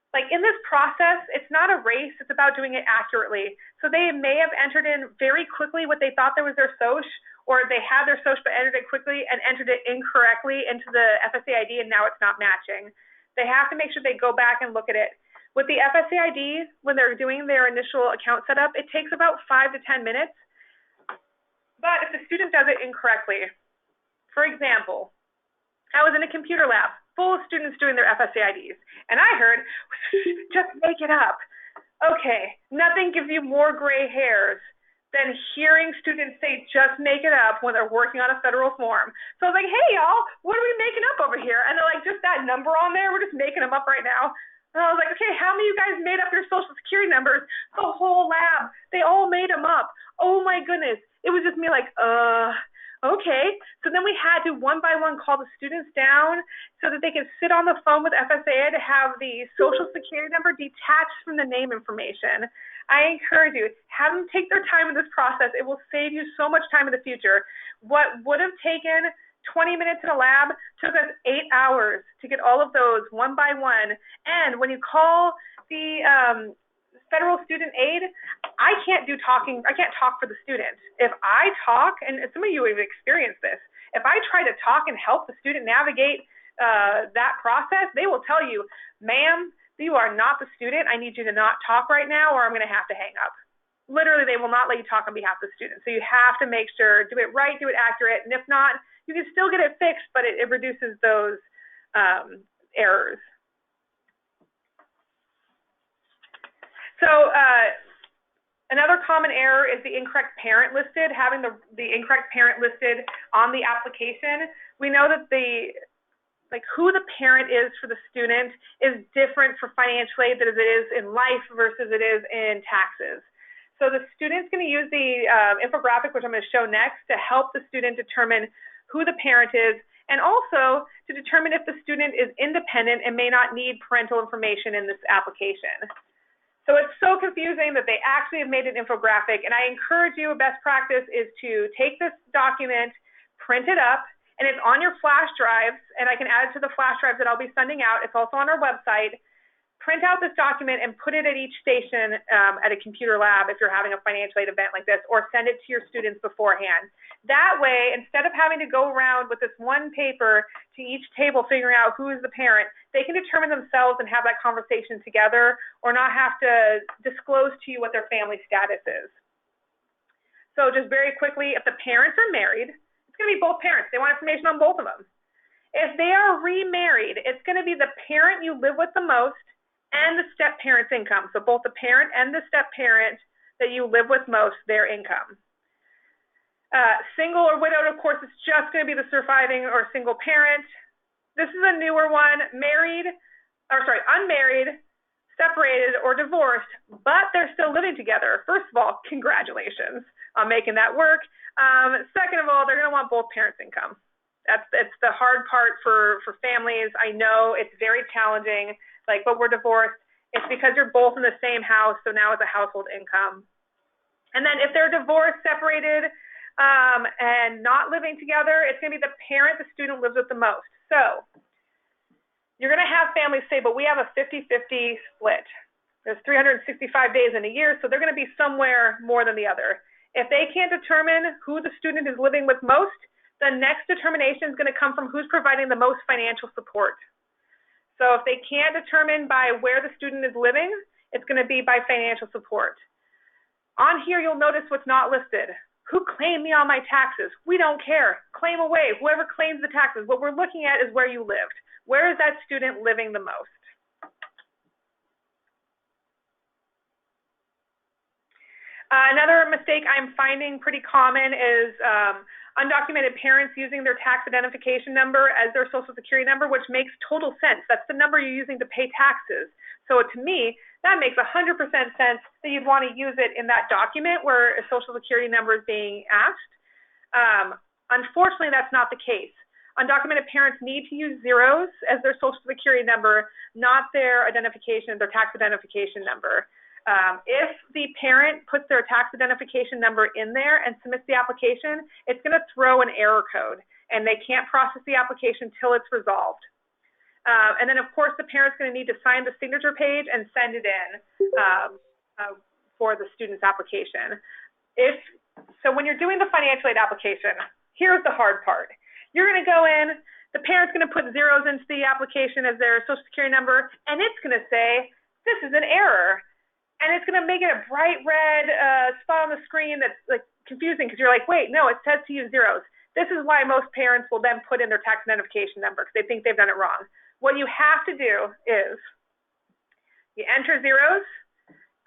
like in this process, it's not a race, it's about doing it accurately. So they may have entered in very quickly what they thought there was their SOCH, or they had their SOCH but entered it quickly and entered it incorrectly into the FSA ID, and now it's not matching. They have to make sure they go back and look at it. With the FSA ID, when they're doing their initial account setup, it takes about 5 to 10 minutes. But if the student does it incorrectly, for example, I was in a computer lab full of students doing their FSA IDs, and I heard, just make it up. Okay, nothing gives you more gray hairs than hearing students say, just make it up when they're working on a federal form. So I was like, hey, y'all, what are we making up over here? And they're like, just that number on there, we're just making them up right now. And I was like, okay, how many of you guys made up your Social Security numbers? The whole lab. They all made them up. Oh, my goodness. It was just me like, okay. So then we had to one by one call the students down so that they could sit on the phone with FSA to have the Social Security number detached from the name information. I encourage you, have them take their time in this process. It will save you so much time in the future. What would have taken 20 minutes in a lab took us 8 hours to get all of those one by one. And when you call the federal student aid, I can't talk for the student. If I talk, and some of you have experienced this, if I try to talk and help the student navigate that process, they will tell you, ma'am, you are not the student. I need you to not talk right now or I'm going to have to hang up. Literally, they will not let you talk on behalf of the student. So you have to make sure, do it right, do it accurate, and if not, you can still get it fixed, but it reduces those errors. So another common error is the incorrect parent listed. Having the incorrect parent listed on the application, we know that who the parent is for the student is different for financial aid than it is in life versus it is in taxes. So the student's going to use the infographic, which I'm going to show next, to help the student determine who the parent is, and also to determine if the student is independent and may not need parental information in this application. So it's so confusing that they actually have made an infographic, and I encourage you, a best practice is to take this document, print it up, and it's on your flash drives, and I can add it to the flash drives that I'll be sending out. It's also on our website. print out this document and put it at each station at a computer lab if you're having a financial aid event like this, or send it to your students beforehand. That way, instead of having to go around with this one paper to each table figuring out who is the parent, they can determine themselves and have that conversation together, or not have to disclose to you what their family status is. So just very quickly, if the parents are married, it's going to be both parents. They want information on both of them. If they are remarried, it's going to be the parent you live with the most and the step-parent's income. So both the parent and the step-parent that you live with most, their income. Single or widowed, of course, it's just going to be the surviving or single parent. This is a newer one, unmarried, separated, or divorced, but they're still living together. First of all, congratulations on making that work. Second of all, they're going to want both parents' income. It's the hard part for families. I know it's very challenging, but we're divorced. It's because you're both in the same house, so now it's a household income. And then if they're divorced, separated, and not living together, it's going to be the parent the student lives with the most. So you're going to have families say, but we have a 50-50 split. There's 365 days in a year, so they're going to be somewhere more than the other. If they can't determine who the student is living with most, the next determination is going to come from who's providing the most financial support. So if they can't determine by where the student is living, it's going to be by financial support. On here, you'll notice what's not listed. Who claimed me on my taxes? We don't care. Claim away. Whoever claims the taxes. What we're looking at is where you lived. Where is that student living the most? Another mistake I'm finding pretty common is undocumented parents using their tax identification number as their social security number, which makes total sense. That's the number you're using to pay taxes. So to me, that makes 100% sense that you'd want to use it in that document where a social security number is being asked. Unfortunately, that's not the case. Undocumented parents need to use zeros as their social security number, not their tax identification number. If the parent puts their tax identification number in there and submits the application, it's going to throw an error code, and they can't process the application till it's resolved. And then, of course, the parent's going to need to sign the signature page and send it in for the student's application. So when you're doing the financial aid application, here's the hard part. You're going to go in, the parent's going to put zeros into the application as their social security number, and it's going to say, this is an error. And it's going to make it a bright red spot on the screen that's confusing, because you're like, wait, no, it says to use zeros. This is why most parents will then put in their tax identification number, because they think they've done it wrong. What you have to do is you enter zeros,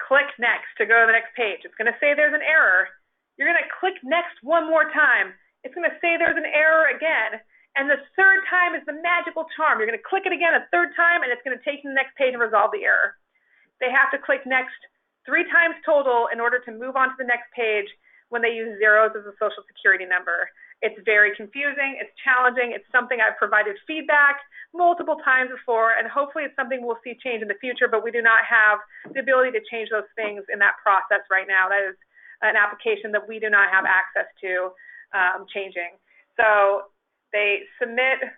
click next to go to the next page. It's going to say there's an error. You're going to click next one more time. It's going to say there's an error again. And the third time is the magical charm. You're going to click it again a third time, and it's going to take you to the next page and resolve the error. They have to click next 3 times total in order to move on to the next page when they use zeros as a social security number. It's very confusing. It's challenging. It's something I've provided feedback multiple times before, and hopefully it's something we'll see change in the future, but we do not have the ability to change those things in that process right now. That is an application that we do not have access to changing. So they submit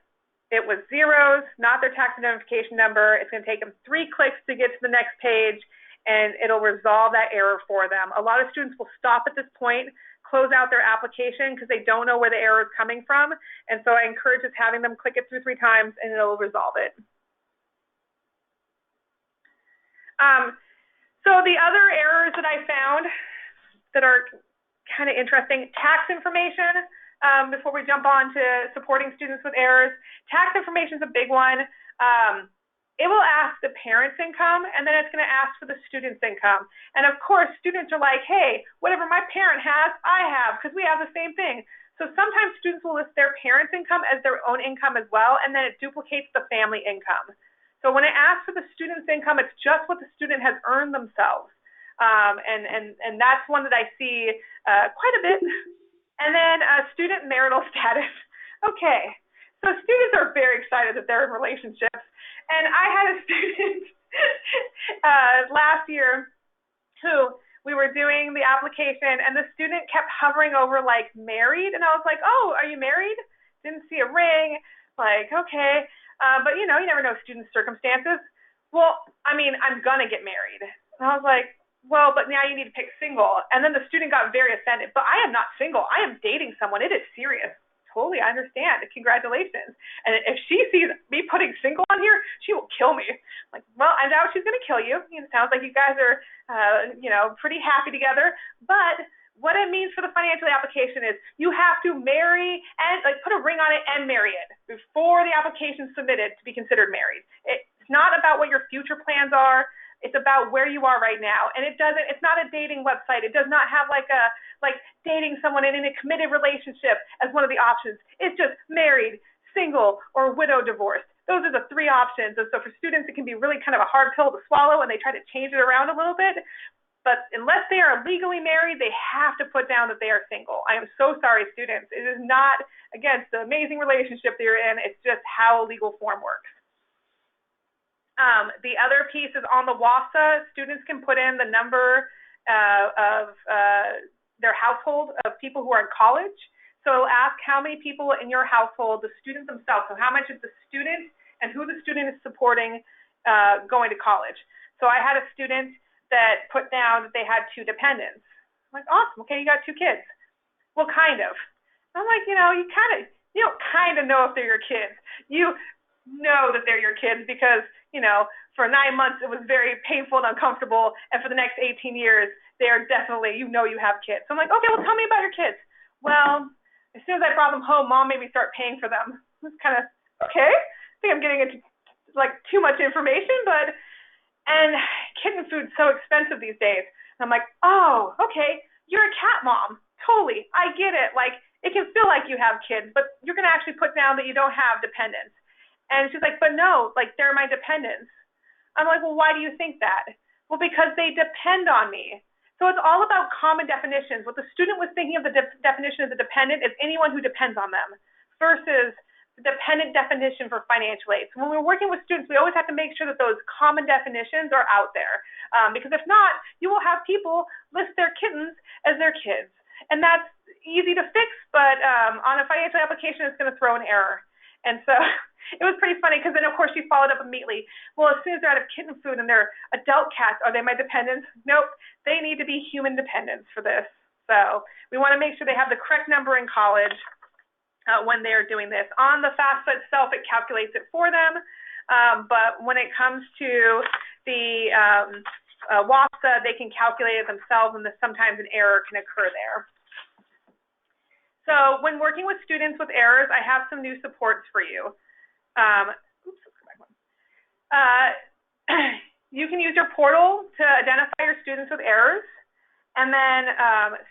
it with zeros, not their tax identification number. It's going to take them 3 clicks to get to the next page, and it'll resolve that error for them. A lot of students will stop at this point, close out their application because they don't know where the error is coming from. And so I encourage just having them click it through 3 times, and it'll resolve it. So the other errors that I found that are kind of interesting, tax information. Before we jump on to supporting students with errors, tax information is a big one. It will ask the parent's income, and then it's going to ask for the student's income. And of course, students are like, hey, whatever my parent has, I have, because we have the same thing. So sometimes students will list their parent's income as their own income as well, and then it duplicates the family income. So when it asks for the student's income, it's just what the student has earned themselves. And that's one that I see quite a bit. And then student marital status. Okay, so students are very excited that they're in relationships. And I had a student last year who we were doing the application, and the student kept hovering over like married. And I was like, oh, are you married? Didn't see a ring. Like, okay. But you never know students' circumstances. well, I mean, I'm going to get married. And I was like, well, but now you need to pick single. And then the student got very offended. But I am not single. I am dating someone. It is serious. Totally, I understand. Congratulations. And if she sees me putting single on here, she will kill me. I'm like, well, I doubt she's going to kill you. It sounds like you guys are, pretty happy together. But what it means for the financial application is you have to marry and put a ring on it and marry it before the application is submitted to be considered married. It's not about what your future plans are. It's about where you are right now. And it's not a dating website. It does not have like dating someone in a committed relationship as one of the options. It's just married, single, or widow divorced. Those are the three options. And so for students, it can be really kind of a hard pill to swallow, and they try to change it around a little bit. But unless they are legally married, they have to put down that they are single. I am so sorry, students. It is not against the amazing relationship that you're in. It's just how a legal form works. The other piece is on the WAFSA. Students can put in the number of their household of people who are in college. So it'll ask how many people in your household, the student themselves, so how much is the student and who the student is supporting going to college. So I had a student that put down that they had 2 dependents. I'm like, awesome, okay, you got 2 kids. Well, kind of. I'm like, you don't kind of know if they're your kids. You know that they're your kids because, for 9 months it was very painful and uncomfortable, and for the next 18 years, they're definitely, you have kids. So I'm like, okay, well, tell me about your kids. Well, as soon as I brought them home, Mom made me start paying for them. It's kind of, okay, I think I'm getting into too much information, and kitten food's so expensive these days. And I'm like, oh, okay, you're a cat mom. Totally, I get it. It can feel like you have kids, but you're going to actually put down that you don't have dependents. And she's like, but no, they're my dependents. I'm like, well, why do you think that? Well, because they depend on me. So it's all about common definitions. What the student was thinking of the definition of the dependent is anyone who depends on them versus the dependent definition for financial aid. So when we're working with students, we always have to make sure that those common definitions are out there. Because if not, you will have people list their kittens as their kids. And that's easy to fix, but on a financial application, it's going to throw an error. And so it was pretty funny because then, of course, she followed up immediately. Well, as soon as they're out of kitten food and they're adult cats, are they my dependents? Nope. They need to be human dependents for this. So we want to make sure they have the correct number in college when they're doing this. On the FAFSA itself, it calculates it for them. But when it comes to the WAFSA, they can calculate it themselves, and sometimes an error can occur there. So when working with students with errors, I have some new supports for you. You can use your portal to identify your students with errors. And then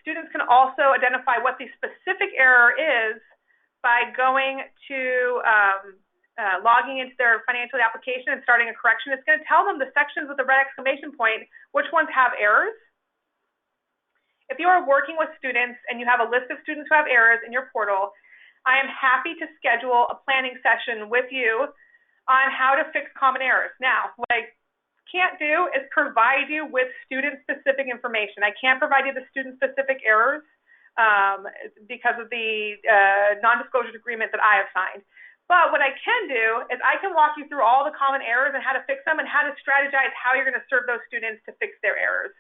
students can also identify what the specific error is by going to logging into their financial application and starting a correction. It's going to tell them the sections with the red exclamation point, which ones have errors. If you are working with students and you have a list of students who have errors in your portal, I am happy to schedule a planning session with you on how to fix common errors. Now, what I can't do is provide you with student-specific information. I can't provide you the student-specific errors because of the non-disclosure agreement that I have signed. But what I can do is I can walk you through all the common errors and how to fix them and how to strategize how you're going to serve those students to fix their errors.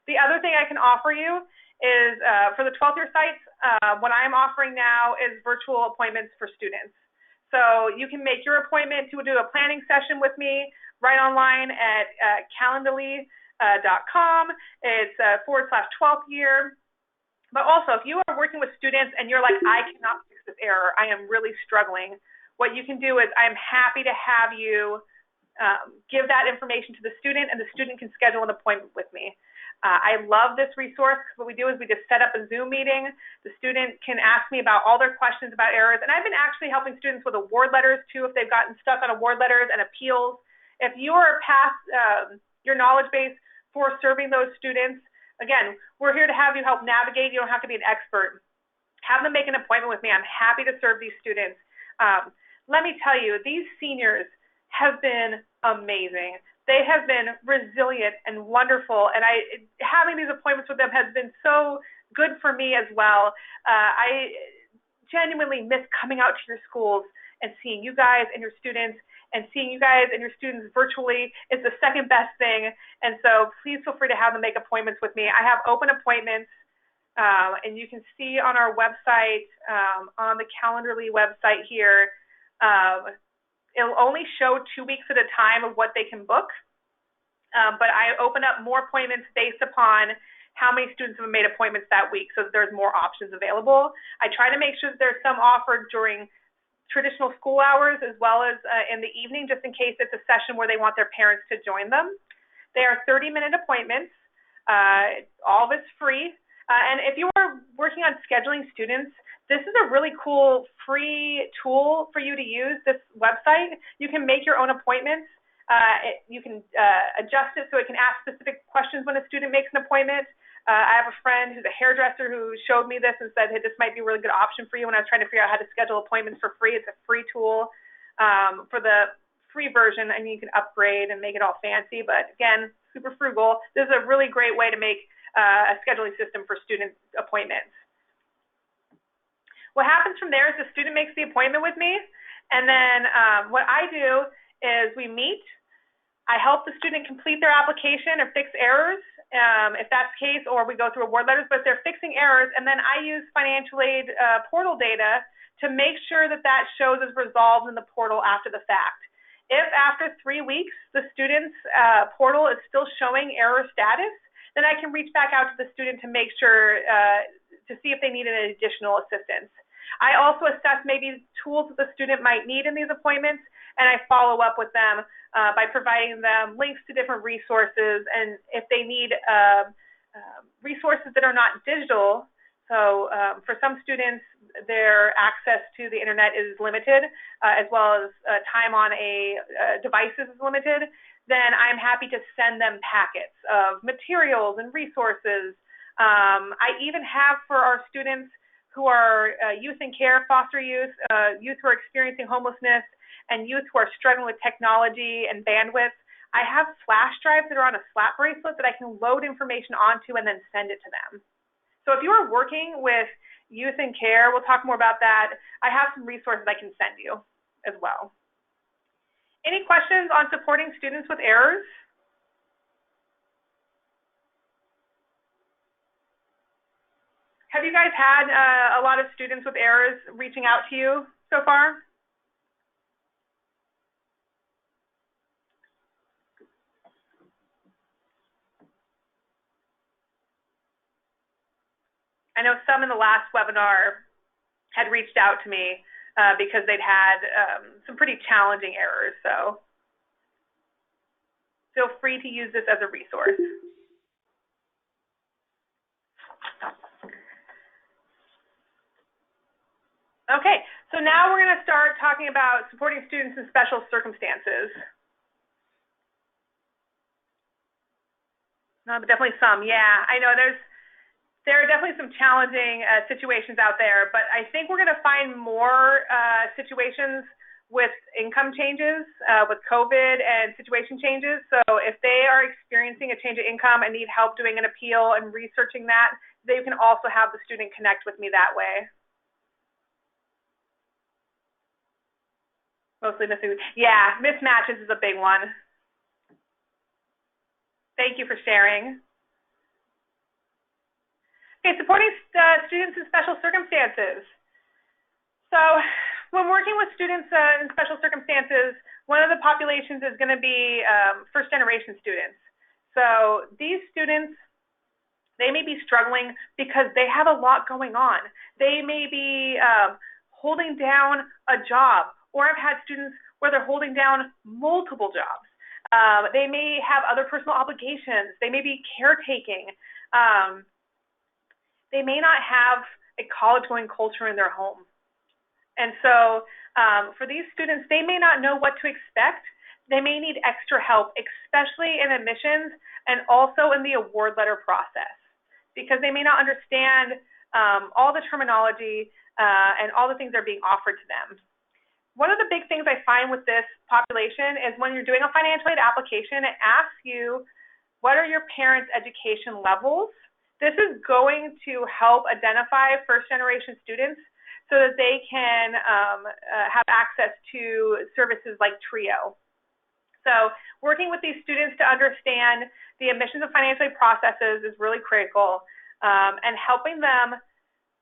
The other thing I can offer you is for the 12th year sites, what I'm offering now is virtual appointments for students. So you can make your appointment to do a planning session with me right online at calendly.com. It's /12th year. But also, if you are working with students and you're like, I cannot fix this error, I am really struggling, what you can do is I'm happy to have you give that information to the student, and the student can schedule an appointment with me. I love this resource. What we do is we just set up a Zoom meeting. The student can ask me about all their questions about errors. And I've been actually helping students with award letters, too, if they've gotten stuck on award letters and appeals. If you are past your knowledge base for serving those students, again, we're here to have you help navigate. You don't have to be an expert. Have them make an appointment with me. I'm happy to serve these students. Let me tell you, these seniors have been amazing. They have been resilient and wonderful, and having these appointments with them has been so good for me as well. I genuinely miss coming out to your schools and seeing you guys and your students, and seeing you guys and your students virtually is the second best thing. And so please feel free to have them make appointments with me. I have open appointments, and you can see on our website, on the Calendarly website here, it'll only show 2 weeks at a time of what they can book. But I open up more appointments based upon how many students have made appointments that week, so that there's more options available. I try to make sure that there's some offered during traditional school hours as well as in the evening, just in case it's a session where they want their parents to join them. They are 30-minute appointments. All of it's free. And if you are working on scheduling students, this is a really cool free tool for you to use, this website. You can make your own appointments. You can adjust it so it can ask specific questions when a student makes an appointment. I have a friend who's a hairdresser who showed me this and said, hey, this might be a really good option for you when I was trying to figure out how to schedule appointments for free. It's a free tool. For the free version, I mean, you can upgrade and make it all fancy, but again, super frugal. This is a really great way to make a scheduling system for student appointments. What happens from there is the student makes the appointment with me, and then what I do is we meet. I help the student complete their application or fix errors, if that's the case, or we go through award letters, but if they're fixing errors, and then I use financial aid portal data to make sure that that shows as resolved in the portal after the fact. If after 3 weeks the student's portal is still showing error status, then I can reach back out to the student to make sure, to see if they need any additional assistance. I also assess maybe tools that the student might need in these appointments, and I follow up with them by providing them links to different resources, and if they need resources that are not digital. So for some students, their access to the internet is limited, as well as time on devices is limited, then I'm happy to send them packets of materials and resources. I even have for our students who are youth in care, foster youth, youth who are experiencing homelessness, and youth who are struggling with technology and bandwidth, I have flash drives that are on a slap bracelet that I can load information onto and then send it to them. So if you are working with youth in care, we'll talk more about that. I have some resources I can send you as well. Any questions on supporting students with errors? Have you guys had a lot of students with errors reaching out to you so far? I know some in the last webinar had reached out to me because they'd had some pretty challenging errors, so feel free to use this as a resource. Okay, so now we're going to start talking about supporting students in special circumstances. No, but definitely some, yeah. I know there are definitely some challenging situations out there, but I think we're going to find more situations with income changes, with COVID and situation changes. So if they are experiencing a change of income and need help doing an appeal and researching that, they can also have the student connect with me that way. Mostly missing, yeah, mismatches is a big one. Thank you for sharing. Okay, supporting students in special circumstances. So when working with students in special circumstances, one of the populations is going to be first-generation students. So these students, they may be struggling because they have a lot going on. They may be holding down a job, or I've had students where they're holding down multiple jobs. They may have other personal obligations. They may be caretaking. They may not have a college-going culture in their home. And so for these students, they may not know what to expect. They may need extra help, especially in admissions and also in the award letter process, because they may not understand all the terminology and all the things that are being offered to them. One of the big things I find with this population is when you're doing a financial aid application, it asks you, what are your parents' education levels? This is going to help identify first-generation students. so that they can have access to services like TRIO. So working with these students to understand the admissions and financial aid processes is really critical, and helping them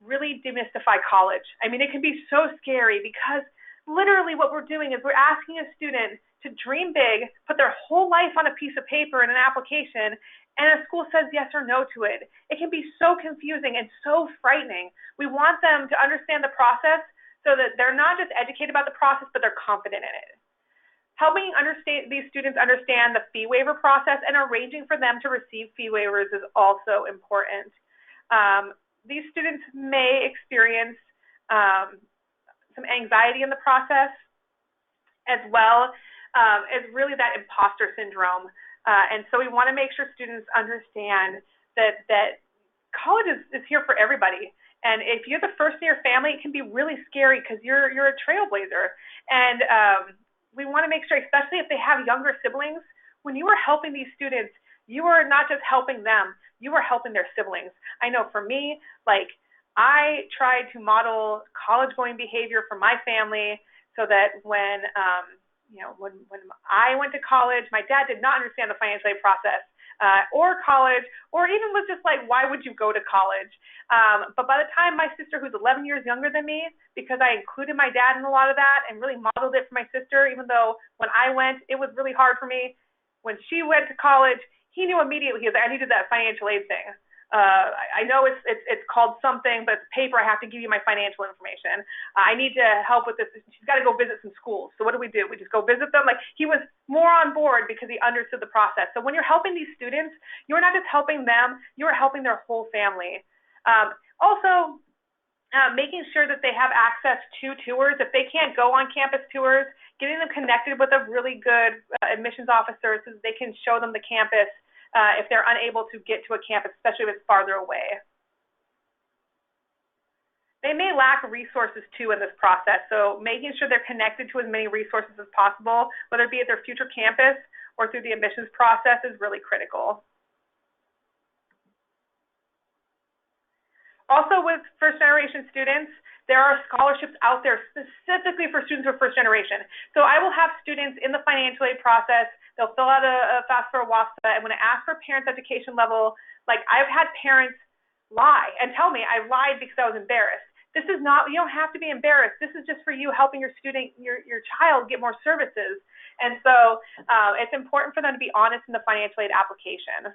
really demystify college. I mean, it can be so scary because literally what we're doing is we're asking a student to dream big, put their whole life on a piece of paper in an application, and a school says yes or no to it. It can be so confusing and so frightening. We want them to understand the process so that they're not just educated about the process, but they're confident in it. Helping these students understand the fee waiver process and arranging for them to receive fee waivers is also important. These students may experience some anxiety in the process, as well as really that imposter syndrome. And so we want to make sure students understand that college is here for everybody. And if you're the first in your family, it can be really scary because you're a trailblazer. And we want to make sure, especially if they have younger siblings, when you are helping these students, you are not just helping them, you are helping their siblings. I know for me, like, I tried to model college-going behavior for my family so that when I went to college, my dad did not understand the financial aid process or college, or even was just like, why would you go to college? But by the time my sister, who's 11 years younger than me, because I included my dad in a lot of that and really modeled it for my sister, even though when I went, it was really hard for me. When she went to college, he knew immediately. He was like, I needed that financial aid thing. I know it's called something, but it's paper. I have to give you my financial information. I need to help with this. She's got to go visit some schools. So what do? We just go visit them? Like, he was more on board because he understood the process. So when you're helping these students, you're not just helping them, you're helping their whole family. Also, making sure that they have access to tours. If they can't go on campus tours, getting them connected with a really good admissions officer so that they can show them the campus if they're unable to get to a campus, especially if it's farther away. They may lack resources too in this process, so making sure they're connected to as many resources as possible, whether it be at their future campus or through the admissions process, is really critical. Also, with first-generation students, there are scholarships out there specifically for students who are first generation. So I will have students in the financial aid process, they'll fill out a FAFSA or OSPI, and when I ask for parents' education level, like, I've had parents lie and tell me I lied because I was embarrassed. This is not, you don't have to be embarrassed. This is just for you helping your student, your child get more services. And so it's important for them to be honest in the financial aid application.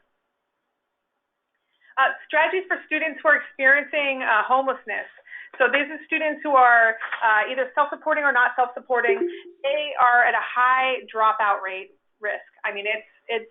Strategies for students who are experiencing homelessness. So these are students who are either self-supporting or not self-supporting. They are at a high dropout rate risk. I mean, it's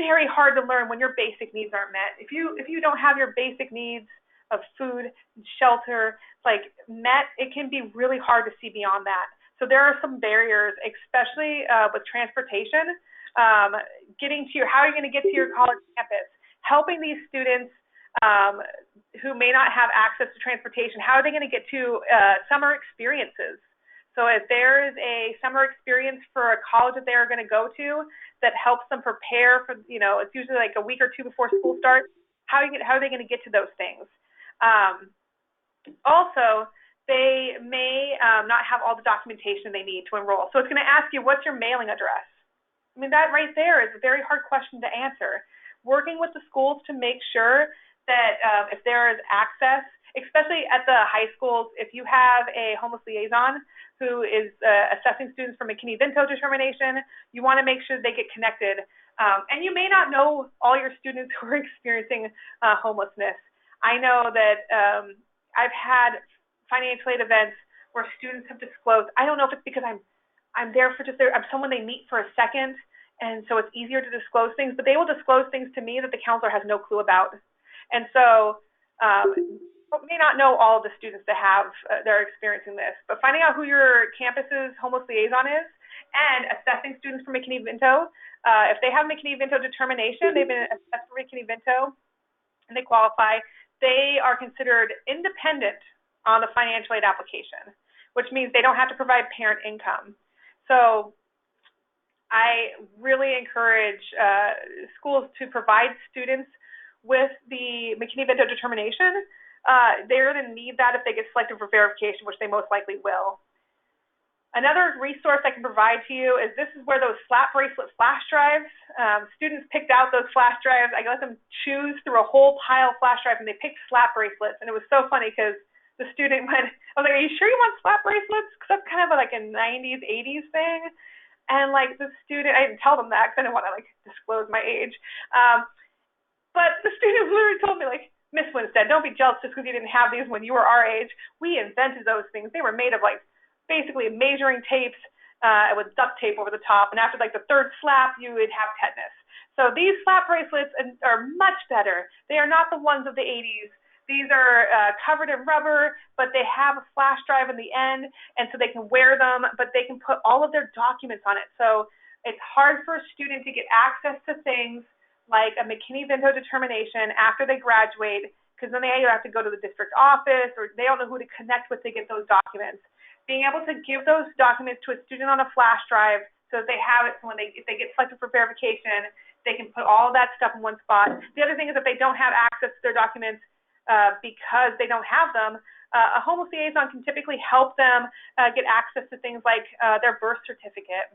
very hard to learn when your basic needs aren't met. If you don't have your basic needs of food, shelter, like, met, it can be really hard to see beyond that. So there are some barriers, especially with transportation, how are you going to get to your college campus? Helping these students who may not have access to transportation, how are they going to get to summer experiences? So if there is a summer experience for a college that they are going to go to that helps them prepare for, it's usually like a week or two before school starts, how are they going to get to those things? Also, they may not have all the documentation they need to enroll. So it's going to ask you, what's your mailing address? I mean, that right there is a very hard question to answer. Working with the schools to make sure that if there is access, especially at the high schools, if you have a homeless liaison who is assessing students for McKinney-Vento determination, you want to make sure they get connected. And you may not know all your students who are experiencing homelessness. I know that I've had financial aid events where students have disclosed, I don't know if it's because I'm someone they meet for a second, and so it's easier to disclose things, but they will disclose things to me that the counselor has no clue about. And so may not know all of the students that are experiencing this, but finding out who your campus's homeless liaison is and assessing students for McKinney-Vento. If they have McKinney-Vento determination, they've been assessed for McKinney-Vento, and they qualify, they are considered independent on the financial aid application, which means they don't have to provide parent income. So I really encourage schools to provide students with the McKinney-Vento determination they're going to need that if they get selected for verification, which they most likely will. Another resource I can provide to you is this is where those slap bracelet flash drives, students picked out those flash drives. I let them choose through a whole pile of flash drives, and they picked slap bracelets. And it was so funny because the student went, I was like, are you sure you want slap bracelets? Because that's kind of like a 90s, 80s thing. And like the student, I didn't tell them that because I didn't want to like disclose my age. But the student literally told me like, Miss Winstead, don't be jealous just because you didn't have these when you were our age. We invented those things. They were made of like basically measuring tapes with duct tape over the top. And after like the third slap, you would have tetanus. So these slap bracelets are much better. They are not the ones of the 80s. These are covered in rubber, but they have a flash drive in the end, and so they can wear them, but they can put all of their documents on it. So it's hard for a student to get access to things like a McKinney-Vento determination after they graduate, because then they either have to go to the district office or they don't know who to connect with to get those documents. Being able to give those documents to a student on a flash drive so that they have it, so if they get selected for verification, they can put all of that stuff in one spot. The other thing is if they don't have access to their documents because they don't have them, a homeless liaison can typically help them get access to things like their birth certificate.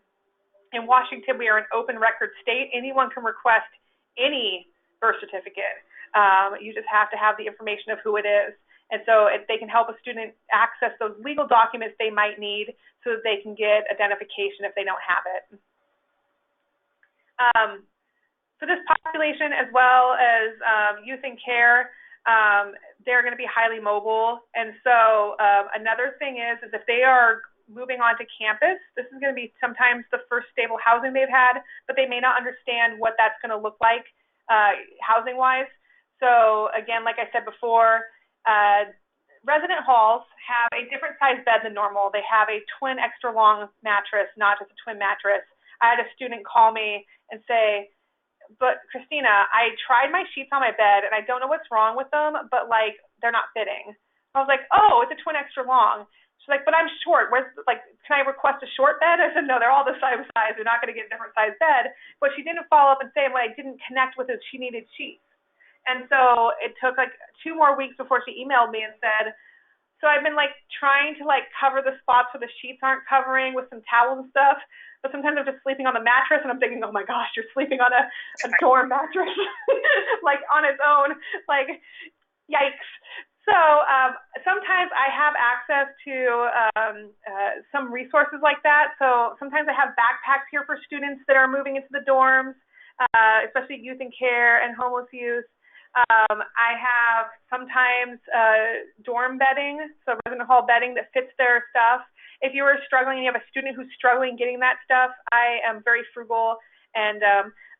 In Washington, we are an open record state. Anyone can request any birth certificate. You just have to have the information of who it is. And so if they can help a student access those legal documents they might need so that they can get identification if they don't have it. For this population, as well as youth in care, they're going to be highly mobile. And so another thing is if they are moving onto campus, this is going to be sometimes the first stable housing they've had, but they may not understand what that's going to look like housing-wise. So again, like I said before, resident halls have a different size bed than normal. They have a twin extra long mattress, not just a twin mattress. I had a student call me and say, but Christina, I tried my sheets on my bed and I don't know what's wrong with them, but like they're not fitting. I was like, oh, it's a twin extra long. She's like, but I'm short. Can I request a short bed? I said, no, they're all the same size. They're not going to get a different size bed. But she didn't follow up and say, well, I didn't connect with it. She needed sheets. And so it took like 2 more weeks before she emailed me and said, so I've been like trying to like cover the spots where the sheets aren't covering with some towels and stuff, but sometimes I'm just sleeping on the mattress and I'm thinking, oh my gosh, you're sleeping on a dorm mattress, like on its own, like yikes. So sometimes I have access to some resources like that. So sometimes I have backpacks here for students that are moving into the dorms, especially youth in care and homeless youth. I have sometimes dorm bedding, so resident hall bedding that fits their stuff. If you are struggling and you have a student who's struggling getting that stuff, I am very frugal, and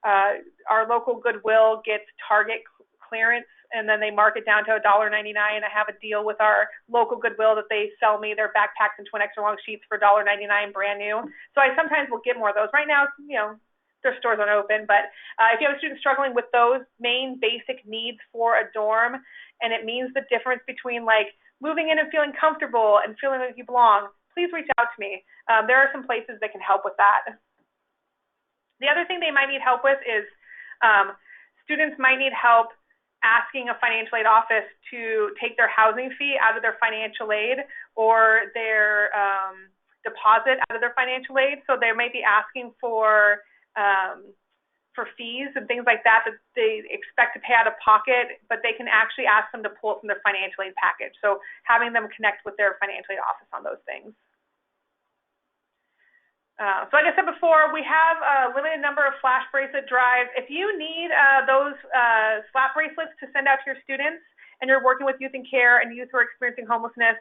our local Goodwill gets Target clearance, and then they mark it down to $1.99. I have a deal with our local Goodwill that they sell me their backpacks and twin extra long sheets for $1.99 brand new. So I sometimes will get more of those. Right now, their stores aren't open, but if you have a student struggling with those main basic needs for a dorm, and it means the difference between like moving in and feeling comfortable and feeling like you belong, please reach out to me. There are some places that can help with that. The other thing they might need help with is students might need help asking a financial aid office to take their housing fee out of their financial aid or their deposit out of their financial aid. So they may be asking for fees and things like that they expect to pay out of pocket, but they can actually ask them to pull it from their financial aid package. So having them connect with their financial aid office on those things. So like I said before, we have a limited number of flash bracelet drives. If you need those slap bracelets to send out to your students, and you're working with youth in care and youth who are experiencing homelessness,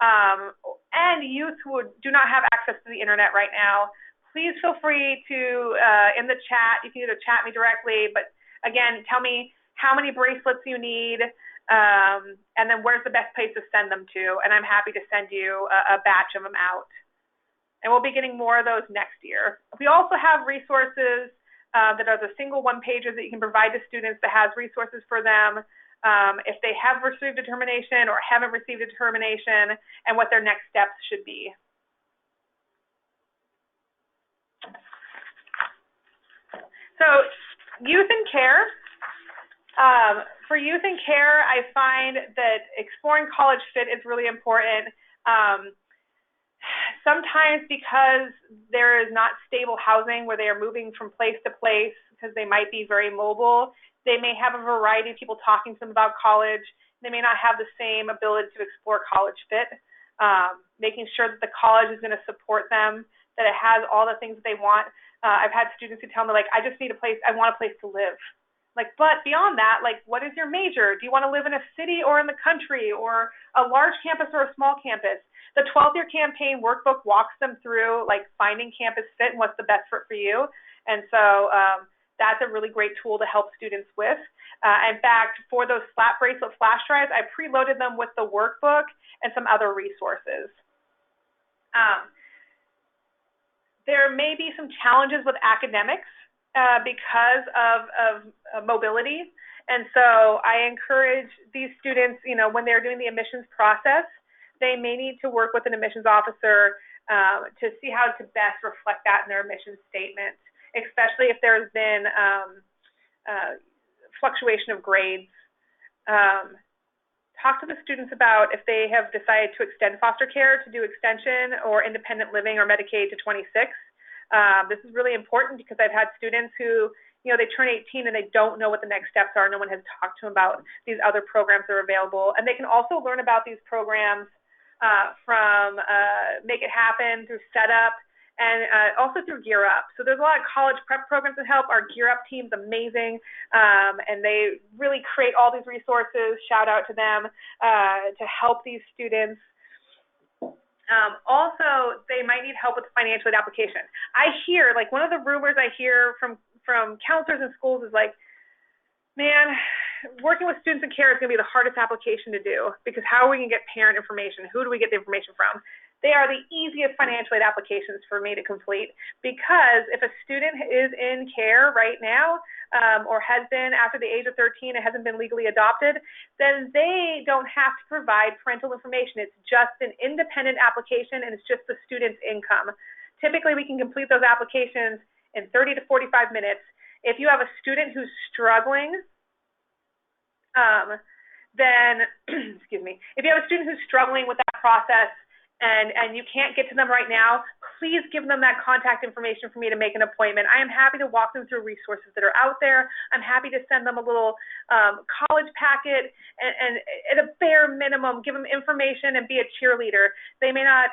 and youth who do not have access to the internet right now, please feel free to, in the chat, you can either chat me directly, but again, tell me how many bracelets you need, and then where's the best place to send them to, and I'm happy to send you a batch of them out. And we'll be getting more of those next year. We also have resources that are the single one-pagers that you can provide to students that has resources for them if they have received determination or haven't received a determination and what their next steps should be. So youth in care, For youth in care, I find that exploring college fit is really important. Sometimes because there is not stable housing where they are moving from place to place because they might be very mobile, they may have a variety of people talking to them about college. They may not have the same ability to explore college fit. Making sure that the college is going to support them, that it has all the things that they want. I've had students who tell me, like, I just need a place, I want a place to live. Like, but beyond that, like, what is your major? Do you want to live in a city or in the country or a large campus or a small campus? The 12-year campaign workbook walks them through, like, finding campus fit and what's the best fit for you. And so that's a really great tool to help students with. In fact, for those flat bracelet flash drives, I preloaded them with the workbook and some other resources. There may be some challenges with academics because of mobility. And so I encourage these students, you know, when they're doing the admissions process, they may need to work with an admissions officer to see how to best reflect that in their admissions statement, especially if there's been fluctuation of grades. Talk to the students about if they have decided to extend foster care to do extension or independent living or Medicaid to 26. This is really important because I've had students who, you know, they turn 18 and they don't know what the next steps are. No one has talked to them about these other programs that are available. And they can also learn about these programs from Make It Happen, through Setup, and also through Gear Up. So there's a lot of college prep programs that help. Our Gear Up team's amazing, and they really create all these resources. Shout out to them to help these students. Also, they might need help with financial aid application. I hear, like, one of the rumors I hear from counselors in schools is like, man, working with students in care is going to be the hardest application to do because how are we going to get parent information? Who do we get the information from? They are the easiest financial aid applications for me to complete because if a student is in care right now or has been after the age of 13 and hasn't been legally adopted, then they don't have to provide parental information. It's just an independent application and it's just the student's income. Typically, we can complete those applications in 30 to 45 minutes. If you have a student who's struggling, then, excuse me, if you have a student who's struggling with that process and you can't get to them right now, please give them that contact information for me to make an appointment. I am happy to walk them through resources that are out there. I'm happy to send them a little college packet and at a bare minimum, give them information and be a cheerleader. They may not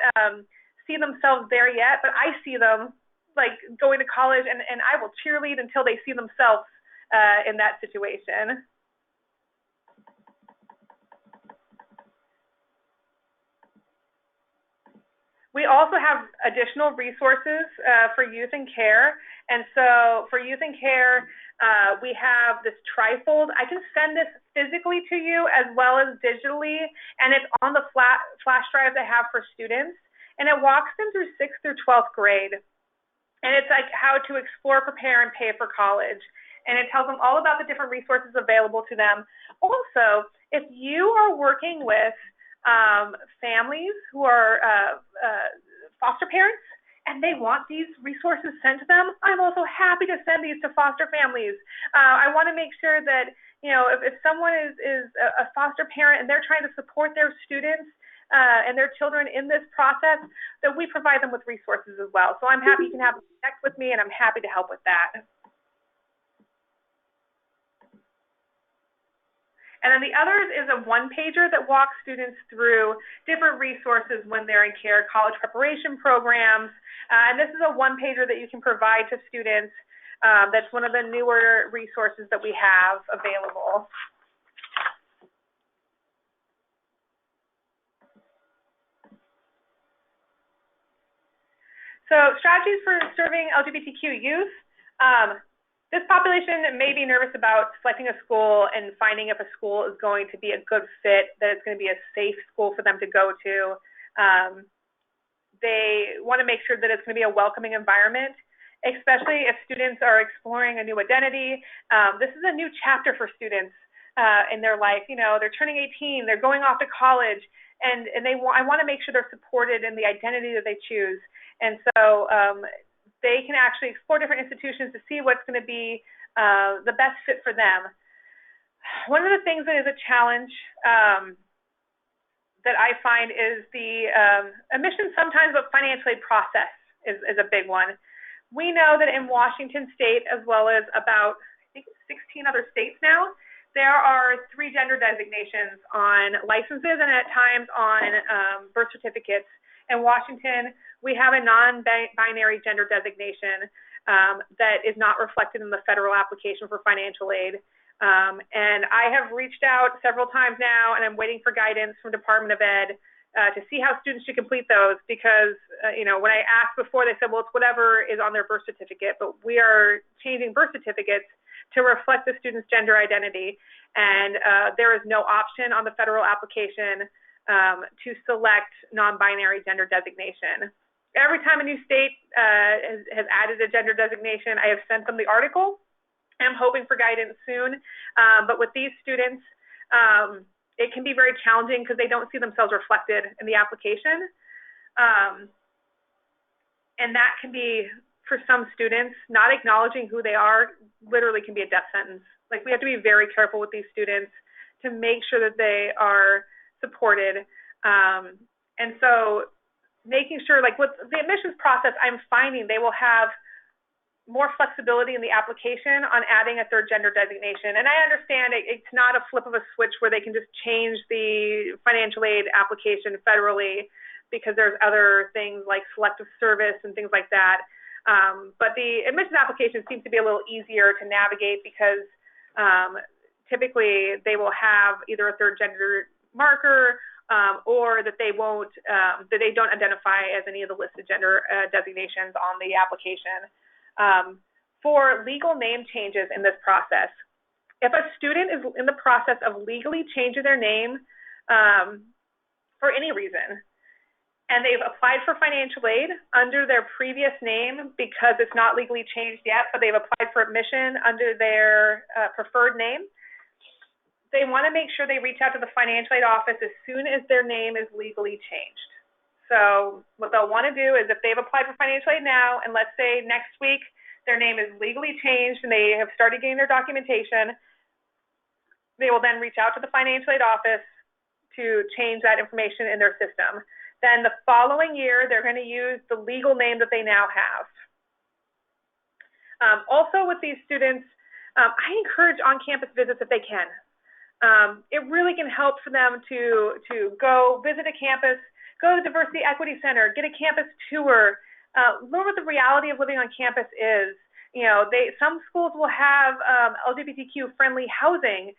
see themselves there yet, but I see them like going to college and I will cheerlead until they see themselves in that situation. We also have additional resources for youth in care. And so for youth in care, we have this trifold. I can send this physically to you as well as digitally, and it's on the flash drives I have for students. And it walks them through 6th through 12th grade. And it's like how to explore, prepare, and pay for college. And it tells them all about the different resources available to them. Also, if you are working with families who are foster parents and they want these resources sent to them, I'm also happy to send these to foster families. I want to make sure that, you know, if someone is a foster parent and they're trying to support their students and their children in this process, that we provide them with resources as well. So I'm happy you can have a connect with me, and I'm happy to help with that. And then the others is a one-pager that walks students through different resources when they're in care, college preparation programs. And this is a one-pager that you can provide to students. That's one of the newer resources that we have available. So strategies for serving LGBTQ youth. This population may be nervous about selecting a school and finding if a school is going to be a good fit, that it's going to be a safe school for them to go to. They want to make sure that it's going to be a welcoming environment, especially if students are exploring a new identity. This is a new chapter for students in their life. You know, they're turning 18, they're going off to college, and I want to make sure they're supported in the identity that they choose. And so they can actually explore different institutions to see what's going to be the best fit for them. One of the things that is a challenge that I find is the admissions sometimes, but financial aid process is a big one. We know that in Washington State, as well as about, I think, 16 other states now, there are 3 gender designations on licenses and at times on birth certificates. In Washington, we have a non-binary gender designation that is not reflected in the federal application for financial aid. And I have reached out several times now, and I'm waiting for guidance from Department of Ed to see how students should complete those, because when I asked before, they said, well, it's whatever is on their birth certificate, but we are changing birth certificates to reflect the student's gender identity, and there is no option on the federal application to select non-binary gender designation. Every time a new state has added a gender designation, I have sent them the article. I'm hoping for guidance soon, but with these students, it can be very challenging because they don't see themselves reflected in the application. And that can be, for some students, not acknowledging who they are literally can be a death sentence. Like, we have to be very careful with these students to make sure that they are supported. And so making sure, like with the admissions process, I'm finding they will have more flexibility in the application on adding a 3rd gender designation. And I understand it's not a flip of a switch where they can just change the financial aid application federally, because there's other things like selective service and things like that. But the admissions application seems to be a little easier to navigate because typically they will have either a 3rd gender marker or that they won't, that they don't identify as any of the listed gender designations on the application. For legal name changes in this process, if a student is in the process of legally changing their name for any reason, and they've applied for financial aid under their previous name because it's not legally changed yet, but they've applied for admission under their preferred name, they want to make sure they reach out to the financial aid office as soon as their name is legally changed. So what they'll want to do is, if they've applied for financial aid now, and let's say next week their name is legally changed and they have started getting their documentation, they will then reach out to the financial aid office to change that information in their system. Then the following year, they're going to use the legal name that they now have. Also with these students, I encourage on-campus visits if they can. It really can help for them to go visit a campus, go to the Diversity Equity Center, get a campus tour, learn what the reality of living on campus is. Some schools will have LGBTQ-friendly housing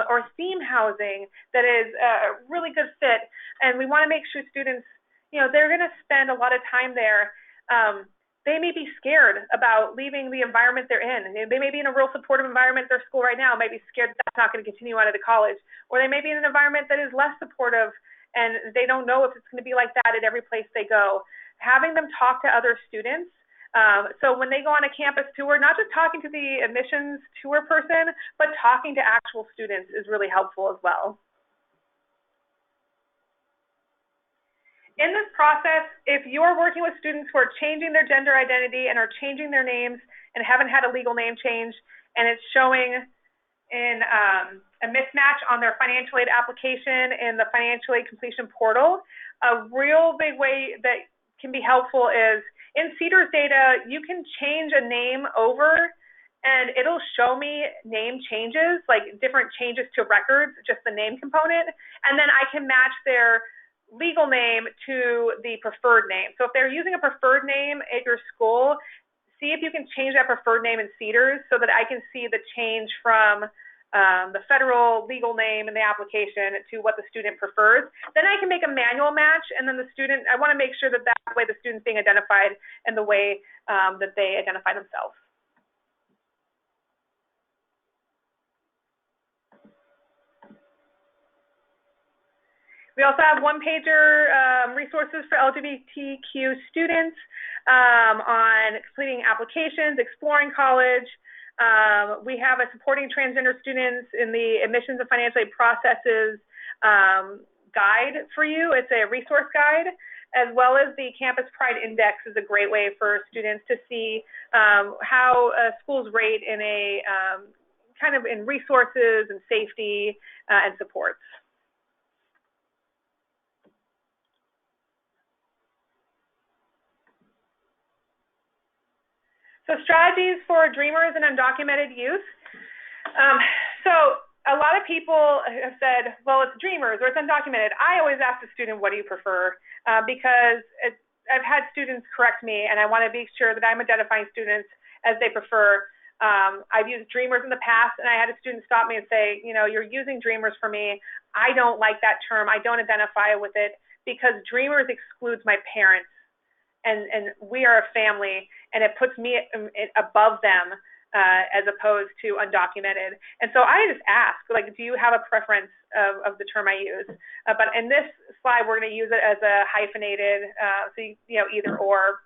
or theme housing that is a really good fit, and we want to make sure students, they're going to spend a lot of time there. They may be scared about leaving the environment they're in. They may be in a real supportive environment at their school right now, might be scared that that's not going to continue out of the college, or they may be in an environment that is less supportive and they don't know if it's going to be like that at every place they go. Having them talk to other students, so when they go on a campus tour, not just talking to the admissions tour person, but talking to actual students is really helpful as well. In this process, if you're working with students who are changing their gender identity and are changing their names and haven't had a legal name change, and it's showing in a mismatch on their financial aid application in the financial aid completion portal, a real big way that can be helpful is, in CEDAR's data, you can change a name over and it'll show me name changes, like different changes to records, just the name component, and then I can match their legal name to the preferred name. So if they're using a preferred name at your school, see if you can change that preferred name in CEDARS so that I can see the change from the federal legal name in the application to what the student prefers. Then I can make a manual match, and then the student, I want to make sure that that way the student's being identified in the way that they identify themselves. We also have one-pager resources for LGBTQ students on completing applications, exploring college. We have a supporting transgender students in the admissions and financial aid processes guide for you. It's a resource guide, as well as the Campus Pride Index is a great way for students to see how schools rate in a kind of in resources and safety and supports. So strategies for dreamers and undocumented youth. So a lot of people have said, well, it's dreamers or it's undocumented. I always ask the student, what do you prefer? Because I've had students correct me, and I want to be sure that I'm identifying students as they prefer. I've used dreamers in the past, and I had a student stop me and say, you know, you're using dreamers for me. I don't like that term. I don't identify with it because dreamers excludes my parents. And we are a family, and it puts me above them as opposed to undocumented. And so I just ask, like, do you have a preference of the term I use? But in this slide, we're going to use it as a hyphenated, so you know, either or.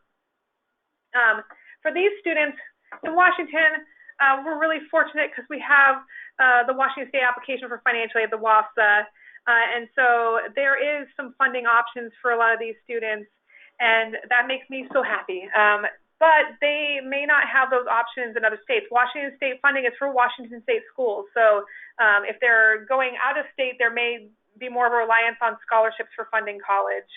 For these students in Washington, we're really fortunate because we have the Washington State application for financial aid, the WAFSA, and so there is some funding options for a lot of these students. And that makes me so happy. But they may not have those options in other states. Washington State funding is for Washington State schools. So if they're going out of state, there may be more of a reliance on scholarships for funding college.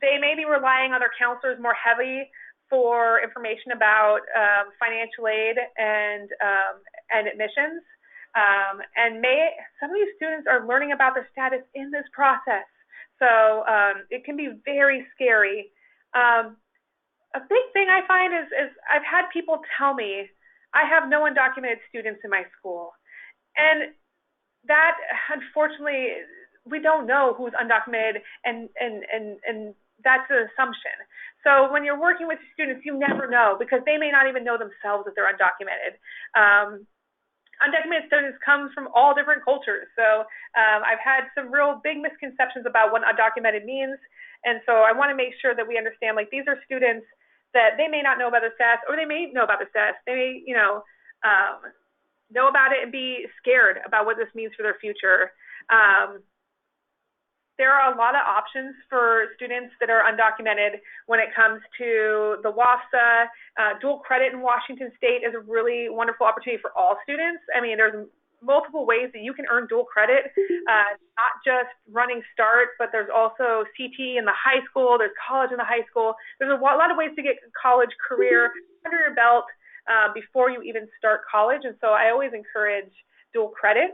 They may be relying on their counselors more heavily for information about financial aid and admissions. And some of these students are learning about their status in this process. So it can be very scary. A big thing I find is I've had people tell me, I have no undocumented students in my school. And that, unfortunately, we don't know who's undocumented, and that's an assumption. So when you're working with students, you never know, because they may not even know themselves that they're undocumented. Undocumented students comes from all different cultures. So I've had some real big misconceptions about what undocumented means. And so I want to make sure that we understand, like, these are students that they may not know about the status, or they may know about the status. They may, you know about it and be scared about what this means for their future. There are a lot of options for students that are undocumented when it comes to the WAFSA. Dual credit in Washington State is a really wonderful opportunity for all students. I mean, there's multiple ways that you can earn dual credit, not just running START, but there's also CT in the high school, there's college in the high school. There's a lot of ways to get a college career under your belt before you even start college. And so I always encourage dual credit.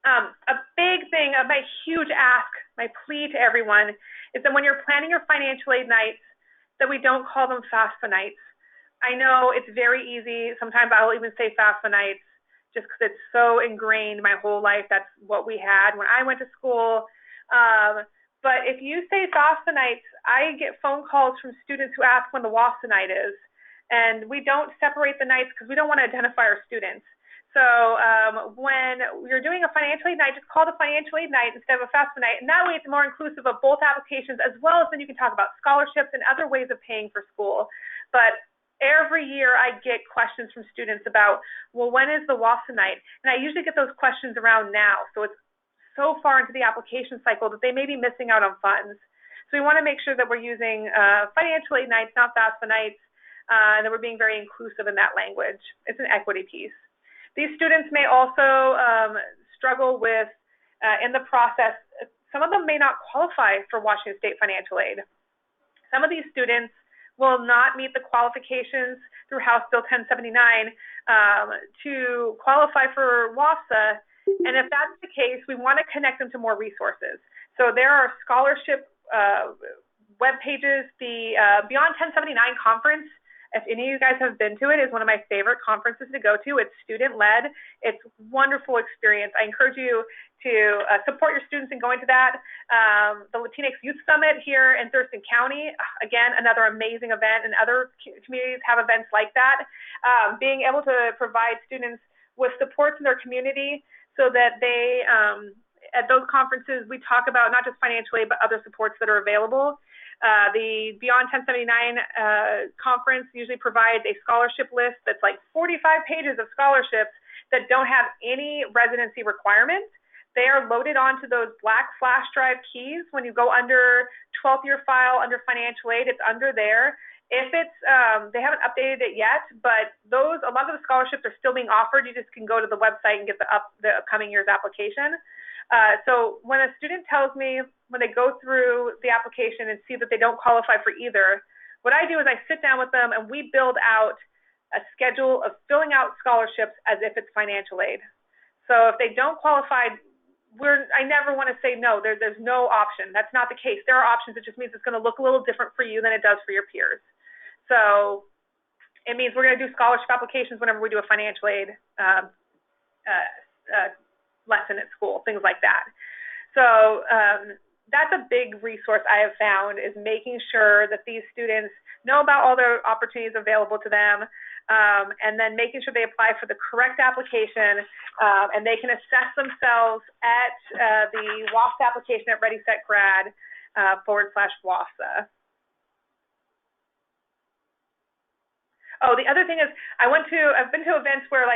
A big thing, my huge ask, my plea to everyone is that when you're planning your financial aid nights, that we don't call them FAFSA nights. I know it's very easy. Sometimes I'll even say FAFSA nights just because it's so ingrained my whole life. That's what we had when I went to school. But if you say FAFSA nights, I get phone calls from students who ask when the WAFSA night is. And we don't separate the nights because we don't want to identify our students. So when you're doing a financial aid night, just call it a financial aid night instead of a FAFSA night. And that way it's more inclusive of both applications, as well as then you can talk about scholarships and other ways of paying for school. But every year I get questions from students about, well, when is the WAFSA night? And I usually get those questions around now. So it's so far into the application cycle that they may be missing out on funds. So we want to make sure that we're using financial aid nights, not FAFSA nights, and that we're being very inclusive in that language. It's an equity piece. These students may also struggle with, in the process, some of them may not qualify for Washington State financial aid. Some of these students will not meet the qualifications through House Bill 1079 to qualify for WAFSA. And if that's the case, we want to connect them to more resources. So there are scholarship web pages. The Beyond 1079 conference, if any of you guys have been to it, is one of my favorite conferences to go to. It's student-led. It's a wonderful experience. I encourage you to support your students in going to that. The Latinx Youth Summit here in Thurston County, again, another amazing event, and other communities have events like that. Being able to provide students with supports in their community so that they, at those conferences, we talk about not just financial aid, but other supports that are available. The Beyond 1079 conference usually provides a scholarship list that's like 45 pages of scholarships that don't have any residency requirements. They are loaded onto those black flash drive keys. When you go under 12th year file, under financial aid, it's under there. If it's, they haven't updated it yet, but a lot of the scholarships are still being offered. You just can go to the website and get the upcoming year's application. So when a student tells me, when they go through the application and see that they don't qualify for either, what I do is I sit down with them and we build out a schedule of filling out scholarships as if it's financial aid. So if they don't qualify, I never want to say no, there's no option. That's not the case. There are options. It just means it's going to look a little different for you than it does for your peers. So it means we're going to do scholarship applications whenever we do a financial aid lesson at school, things like that. So that's a big resource I have found, is making sure that these students know about all the opportunities available to them, and then making sure they apply for the correct application, and they can assess themselves at the WAFSA application at Ready, Set, Grad /WAFSA. Oh, the other thing is I've been to events where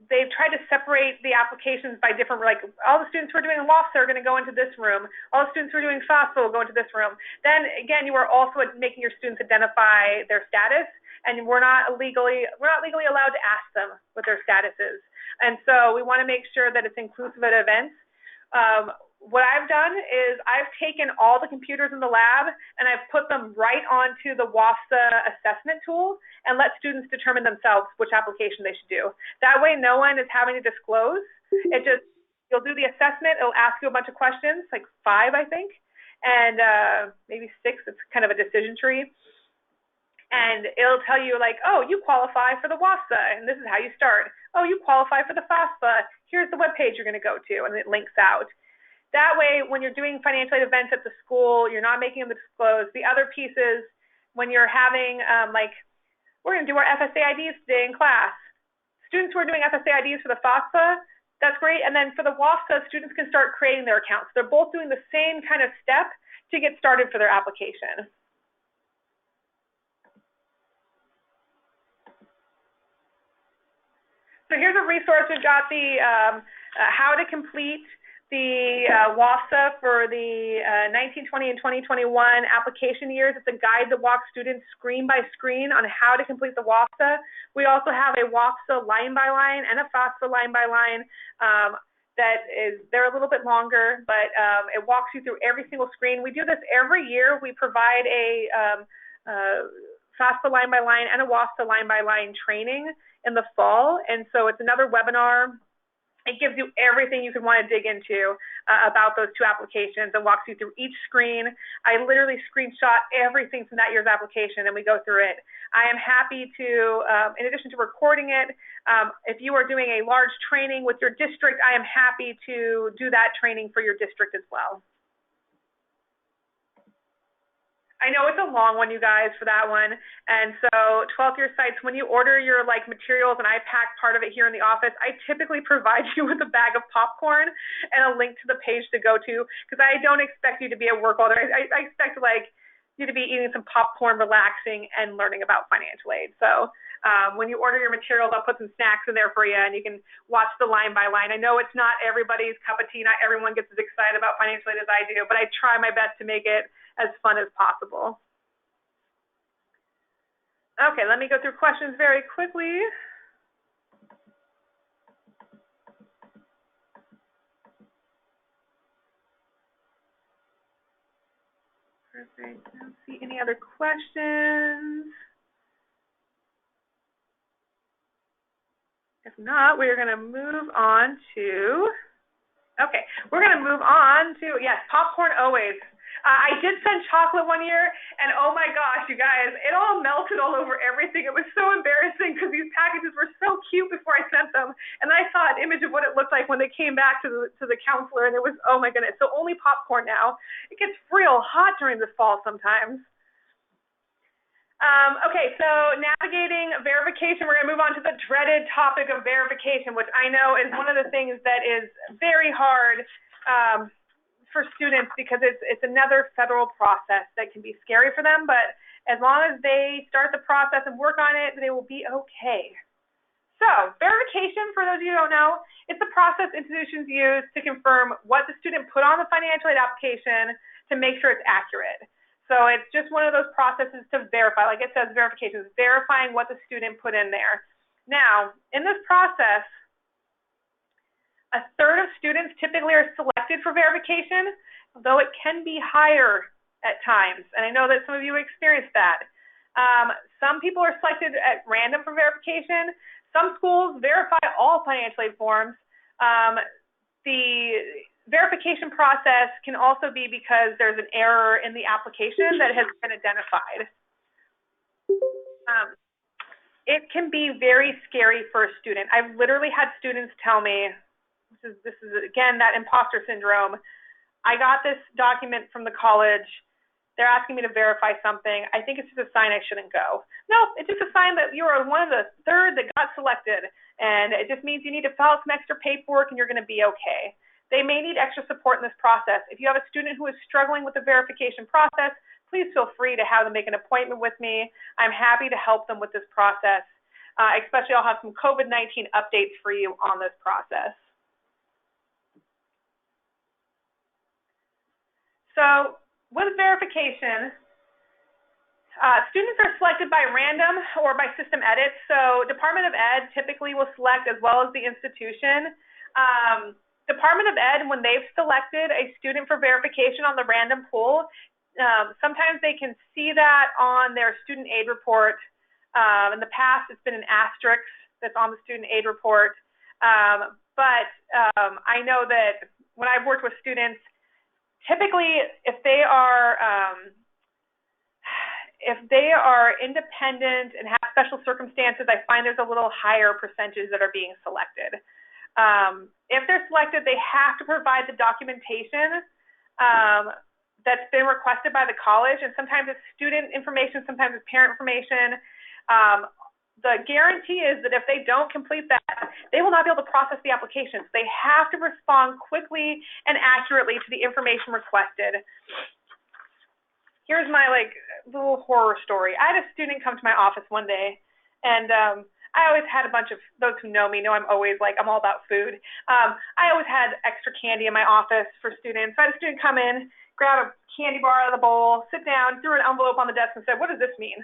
they've tried to separate the applications by different, like all the students who are doing WAFSA are going to go into this room. All the students who are doing FAFSA will go into this room. Then again, you are also making your students identify their status, and we're not legally allowed to ask them what their status is. And so we want to make sure that it's inclusive at events. What I've done is I've taken all the computers in the lab and I've put them right onto the WAFSA assessment tool and let students determine themselves which application they should do. That way no one is having to disclose. You'll do the assessment, it'll ask you a bunch of questions, like 5, I think, and maybe 6, it's kind of a decision tree. And it'll tell you like, oh, you qualify for the WAFSA, and this is how you start. Oh, you qualify for the FAFSA, here's the webpage you're going to go to, and it links out. That way, when you're doing financial aid events at the school, you're not making them disclose. The other piece is when you're having, we're going to do our FSA IDs today in class. Students who are doing FSA IDs for the FAFSA, that's great. And then for the WAFSA, students can start creating their accounts. They're both doing the same kind of step to get started for their application. So here's a resource. We've got the how to complete the WAFSA for the 1920 and 2021 application years. It's a guide that walks students screen by screen on how to complete the WAFSA. We also have a WAFSA line by line and a FAFSA line by line. They're a little bit longer, but it walks you through every single screen. We do this every year. We provide a FAFSA line by line and a WAFSA line by line training in the fall, and so it's another webinar. It gives you everything you could want to dig into about those 2 applications and walks you through each screen. I literally screenshot everything from that year's application and we go through it. I am happy to, in addition to recording it, if you are doing a large training with your district, I am happy to do that training for your district as well. I know it's a long one, you guys, for that one. And so 12th year sites, when you order your materials, and I pack part of it here in the office, I typically provide you with a bag of popcorn and a link to the page to go to, because I don't expect you to be at work all day. I expect you to be eating some popcorn, relaxing, and learning about financial aid. So when you order your materials, I'll put some snacks in there for you, and you can watch the line by line. I know it's not everybody's cup of tea. Not everyone gets as excited about financial aid as I do, but I try my best to make it as fun as possible. Okay, let me go through questions very quickly. Perfect. I don't see any other questions. If not, we're going to move on to, we're going to move on to, yes, popcorn always. I did send chocolate one year, and oh my gosh, you guys, it all melted all over everything. It was so embarrassing because these packages were so cute before I sent them, and then I saw an image of what it looked like when they came back to the counselor, and it was, oh my goodness. So only popcorn now. It gets real hot during the fall sometimes. Okay, so navigating verification, we're going to move on to the dreaded topic of verification, which I know is one of the things that is very hard for students because it's another federal process that can be scary for them, but as long as they start the process and work on it, they will be okay. So verification, for those of you who don't know, it's the process institutions use to confirm what the student put on the financial aid application to make sure it's accurate. So it's just one of those processes to verify. Like it says, verification is verifying what the student put in there. Now, in this process, a third of students typically are selected for verification, though it can be higher at times. And I know that some of you experienced that. Some people are selected at random for verification. Some schools verify all financial aid forms. The verification process can also be because there's an error in the application that has been identified. It can be very scary for a student. I've literally had students tell me, this is again, that imposter syndrome. I got this document from the college. They're asking me to verify something. I think it's just a sign I shouldn't go. No, it's just a sign that you are one of the third that got selected. And it just means you need to fill out some extra paperwork and you're going to be okay. They may need extra support in this process. If you have a student who is struggling with the verification process, please feel free to have them make an appointment with me. I'm happy to help them with this process. Especially I'll have some COVID-19 updates for you on this process. So with verification, students are selected by random or by system edits. So Department of Ed typically will select as well as the institution. Department of Ed, when they've selected a student for verification on the random pool, sometimes they can see that on their student aid report. In the past, it's been an asterisk that's on the student aid report. But I know that when I've worked with students, typically if they are independent and have special circumstances, I find there's a little higher percentage that are being selected. If they're selected, they have to provide the documentation that's been requested by the college, and sometimes it's student information, sometimes it's parent information. The guarantee is that if they don't complete that, they will not be able to process the applications. They have to respond quickly and accurately to the information requested. Here's my little horror story. I had a student come to my office one day, and I always had a bunch of, those who know me know I'm always I'm all about food. I always had extra candy in my office for students. So I had a student come in, grab a candy bar out of the bowl, sit down, threw an envelope on the desk and said, "What does this mean?"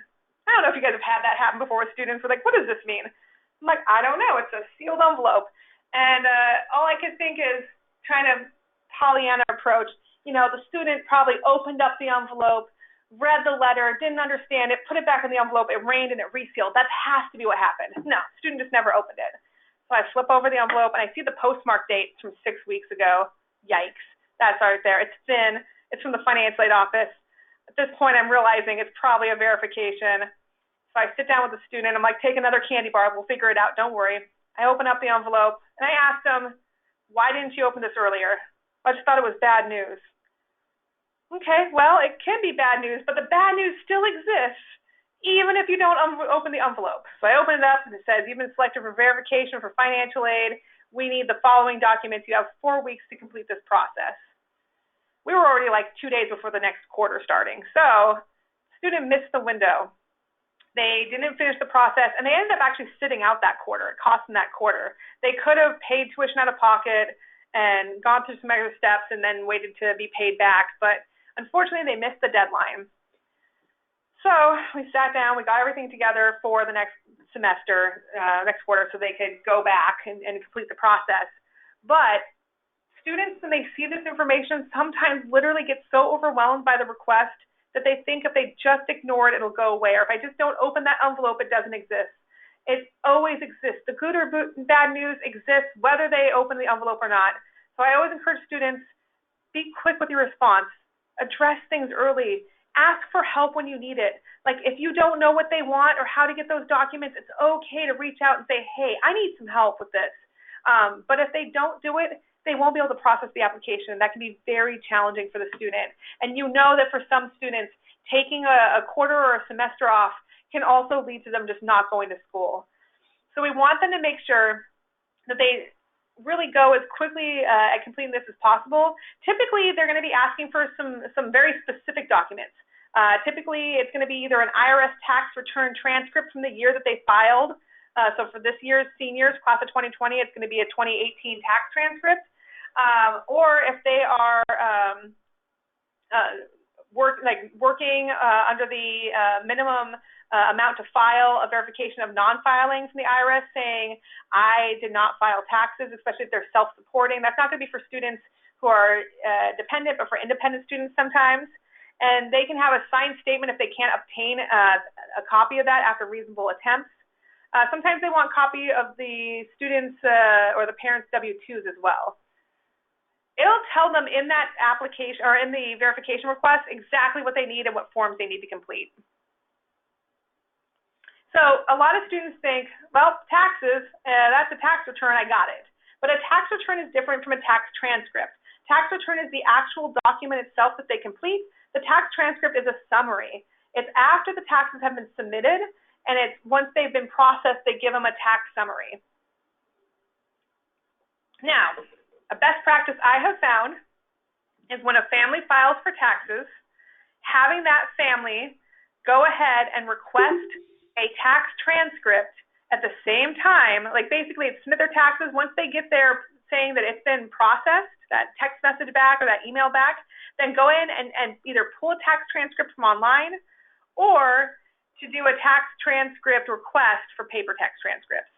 I don't know if you guys have had that happen before with students. We're like, "What does this mean?" I'm like, "I don't know. It's a sealed envelope." And all I could think is trying to Pollyanna approach. You know, the student probably opened up the envelope, read the letter, didn't understand it, put it back in the envelope, it rained and it resealed. That has to be what happened. No, the student just never opened it. So I flip over the envelope and I see the postmark date from 6 weeks ago. Yikes. That's right there. It's thin. It's from the financial aid office. At this point, I'm realizing it's probably a verification. So I sit down with the student. I'm like, "Take another candy bar. We'll figure it out. Don't worry." I open up the envelope and I asked him, "Why didn't you open this earlier?" "I just thought it was bad news." Okay, well, it can be bad news, but the bad news still exists, even if you don't open the envelope. So I open it up and it says, "You've been selected for verification for financial aid. We need the following documents. You have 4 weeks to complete this process." We were already 2 days before the next quarter starting. So the student missed the window. They didn't finish the process, and they ended up actually sitting out that quarter. It cost them that quarter. They could have paid tuition out of pocket and gone through some extra steps and then waited to be paid back, but unfortunately, they missed the deadline. So we sat down, we got everything together for the next semester, next quarter, so they could go back and complete the process. But students, when they see this information, sometimes literally get so overwhelmed by the request that they think if they just ignore it, it'll go away. Or if I just don't open that envelope, it doesn't exist. It always exists. The good or bad news exists whether they open the envelope or not. So I always encourage students, be quick with your response. Address things early. Ask for help when you need it. If you don't know what they want or how to get those documents, it's okay to reach out and say, "Hey, I need some help with this." But if they don't do it, they won't be able to process the application. That can be very challenging for the student. And you know that for some students, taking a quarter or a semester off can also lead to them just not going to school. So we want them to make sure that they really go as quickly at completing this as possible. Typically, they're going to be asking for some very specific documents. Typically, it's going to be either an IRS tax return transcript from the year that they filed. So for this year's seniors, class of 2020, it's going to be a 2018 tax transcript. Or if they are working under the minimum amount to file a verification of non-filing from the IRS saying, I did not file taxes, especially if they're self-supporting. That's not going to be for students who are dependent, but for independent students sometimes. And they can have a signed statement if they can't obtain a copy of that after reasonable attempts. Sometimes they want a copy of the students' or the parents' W-2s as well. It'll tell them in that application or in the verification request exactly what they need and what forms they need to complete. So a lot of students think, well, taxes, that's a tax return, I got it. But a tax return is different from a tax transcript. Tax return is the actual document itself that they complete. The tax transcript is a summary. It's after the taxes have been submitted, and it's once they've been processed, they give them a tax summary. Now, a best practice I have found is when a family files for taxes, having that family go ahead and request a tax transcript at the same time, like basically submit their taxes. Once they get there saying that it's been processed, that text message back or that email back, then go in and either pull a tax transcript from online or to do a tax transcript request for paper tax transcripts.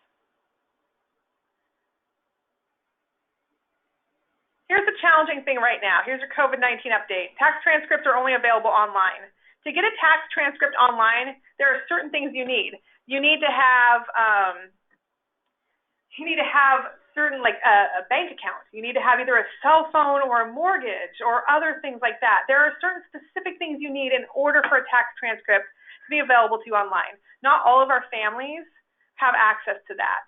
Here's the challenging thing right now. Here's your COVID-19 update. Tax transcripts are only available online. To get a tax transcript online, there are certain things you need. You need to have certain, like a bank account. You need to have either a cell phone or a mortgage or other things like that. There are certain specific things you need in order for a tax transcript to be available to you online. Not all of our families have access to that.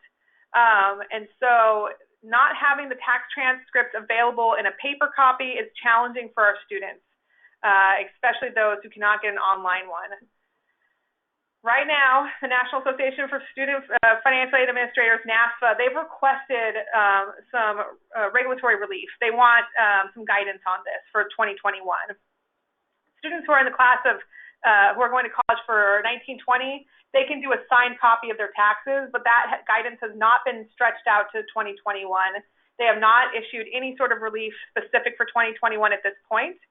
And so not having the tax transcript available in a paper copy is challenging for our students. Especially those who cannot get an online one. Right now, the National Association for Student Financial Aid Administrators, NASFA, they've requested some regulatory relief. They want some guidance on this for 2021. Students who are in the class of who are going to college for 1920, they can do a signed copy of their taxes, but that guidance has not been stretched out to 2021. They have not issued any sort of relief specific for 2021 at this point,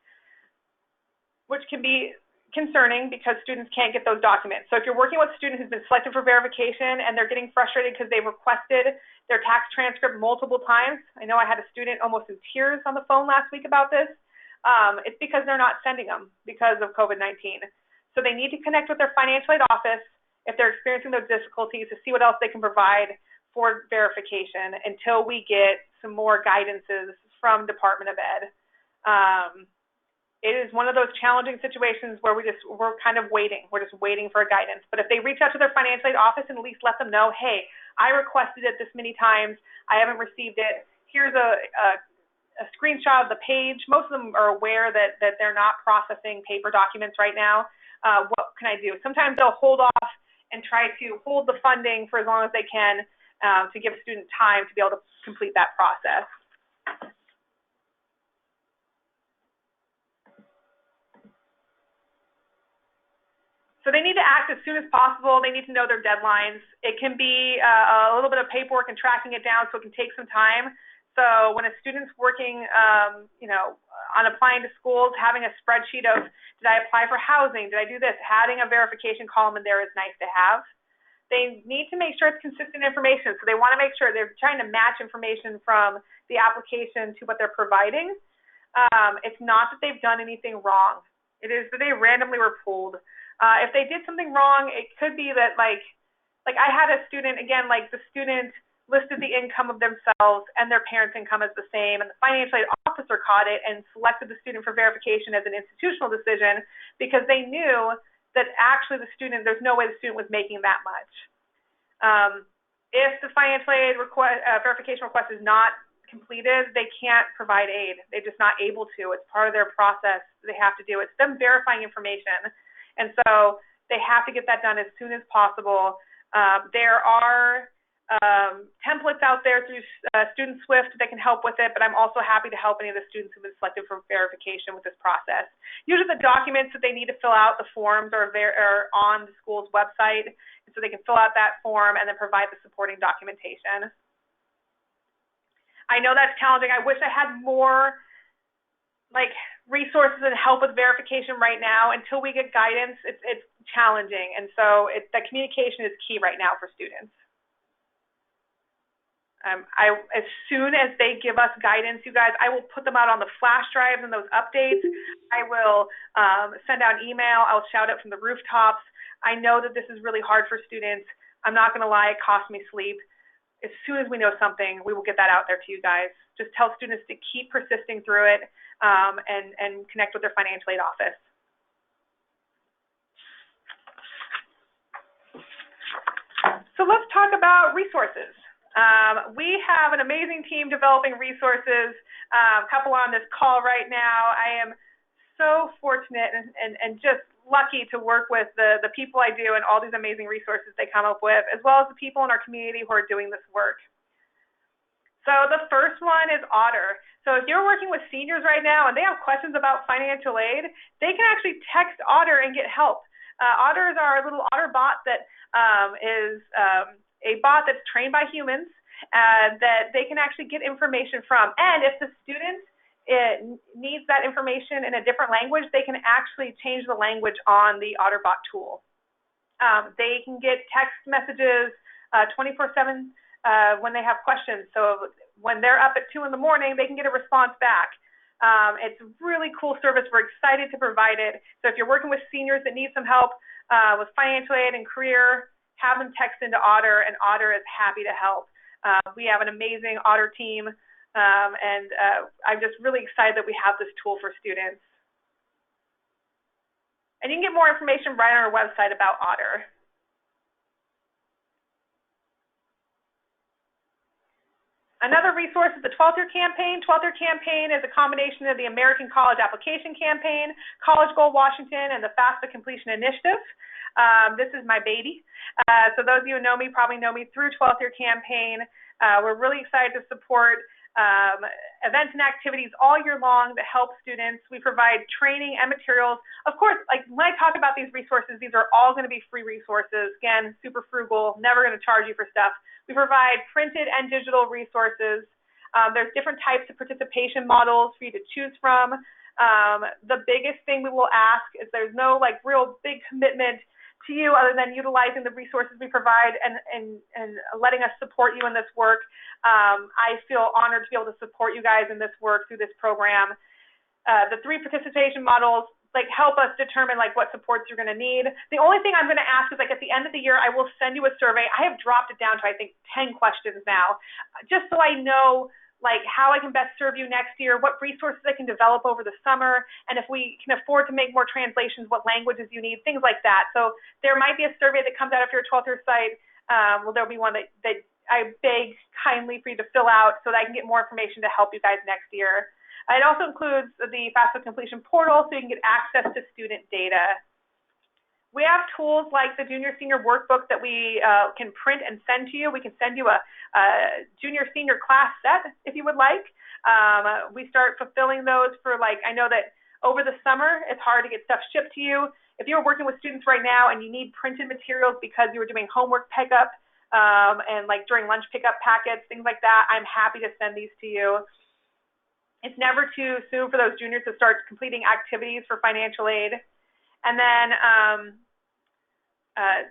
which can be concerning because students can't get those documents. So if you're working with a student who's been selected for verification and they're getting frustrated because they've requested their tax transcript multiple times, I know I had a student almost in tears on the phone last week about this, it's because they're not sending them because of COVID-19. So they need to connect with their financial aid office if they're experiencing those difficulties to see what else they can provide for verification until we get some more guidances from Department of Ed. It is one of those challenging situations where we're kind of waiting. We're just waiting for a guidance. But if they reach out to their financial aid office and at least let them know, hey, I requested it this many times, I haven't received it, here's a screenshot of the page. Most of them are aware that they're not processing paper documents right now. What can I do? Sometimes they'll hold off and try to hold the funding for as long as they can to give a student time to be able to complete that process. So they need to act as soon as possible. They need to know their deadlines. It can be a little bit of paperwork and tracking it down, so it can take some time. So when a student's working, on applying to schools, having a spreadsheet of, did I apply for housing? Did I do this? Having a verification column in there is nice to have. They need to make sure it's consistent information. So they want to make sure they're trying to match information from the application to what they're providing. It's not that they've done anything wrong. It is that they randomly were pulled. If they did something wrong, it could be that like I had a student, again, like the student listed the income of themselves and their parents' income as the same, and the financial aid officer caught it and selected the student for verification as an institutional decision because they knew that actually there's no way the student was making that much. If the financial aid verification request is not completed, they can't provide aid. They're just not able to. It's part of their process. They have to do it. It's them verifying information. And so they have to get that done as soon as possible. There are templates out there through Student Swift that can help with it, but I'm also happy to help any of the students who've been selected for verification with this process. Usually the documents that they need to fill out, the forms, are on the school's website, so they can fill out that form and then provide the supporting documentation. I know that's challenging. I wish I had more resources and help with verification right now. Until we get guidance, it's challenging, and so the communication is key right now for students. As soon as they give us guidance, you guys, I will put them out on the flash drives and those updates. I will send out an email. I'll shout it from the rooftops. I know that this is really hard for students. I'm not going to lie, it costs me sleep. As soon as we know something, we will get that out there to you guys. Just tell students to keep persisting through it and connect with their financial aid office. So let's talk about resources. We have an amazing team developing resources, a couple on this call right now. I am so fortunate and just lucky to work with the people I do and all these amazing resources they come up with, as well as the people in our community who are doing this work. So the first one is Otter. So if you're working with seniors right now and they have questions about financial aid, they can actually text Otter and get help. Otter is our little Otter bot that is a bot that's trained by humans that they can actually get information from. And if the student needs that information in a different language, they can actually change the language on the OtterBot tool. They can get text messages 24/7 when they have questions. So when they're up at 2 in the morning, they can get a response back. It's a really cool service. We're excited to provide it. So if you're working with seniors that need some help with financial aid and career, have them text into Otter, and Otter is happy to help. We have an amazing Otter team, and I'm just really excited that we have this tool for students. And you can get more information right on our website about Otter. Another resource is the 12th Year Campaign. 12th Year Campaign is a combination of the American College Application Campaign, College Goal Washington, and the FAFSA Completion Initiative. This is my baby. So those of you who know me probably know me through 12th Year Campaign. We're really excited to support events and activities all year long that help students. We provide training and materials. Of course, like when I talk about these resources, these are all going to be free resources. Again, super frugal, never going to charge you for stuff. We provide printed and digital resources. There's different types of participation models for you to choose from. The biggest thing we will ask is there's no like real big commitment to you other than utilizing the resources we provide and letting us support you in this work. I feel honored to be able to support you guys in this work through this program. The 3 participation models like help us determine like what supports you're going to need. The only thing I'm going to ask is like at the end of the year, I will send you a survey. I have dropped it down to I think 10 questions now, just so I know like how I can best serve you next year, what resources I can develop over the summer, and if we can afford to make more translations, what languages you need, things like that. So there might be a survey that comes out of your 12th Year site. Well, there'll be one that I beg kindly for you to fill out so that I can get more information to help you guys next year. It also includes the FAFSA completion portal so you can get access to student data. We have tools like the junior senior workbook that we can print and send to you. We can send you a junior senior class set if you would like. We start fulfilling those for like, I know that over the summer it's hard to get stuff shipped to you. If you're working with students right now and you need printed materials because you were doing homework pickup and like during lunch pickup packets, things like that, I'm happy to send these to you. It's never too soon for those juniors to start completing activities for financial aid. And then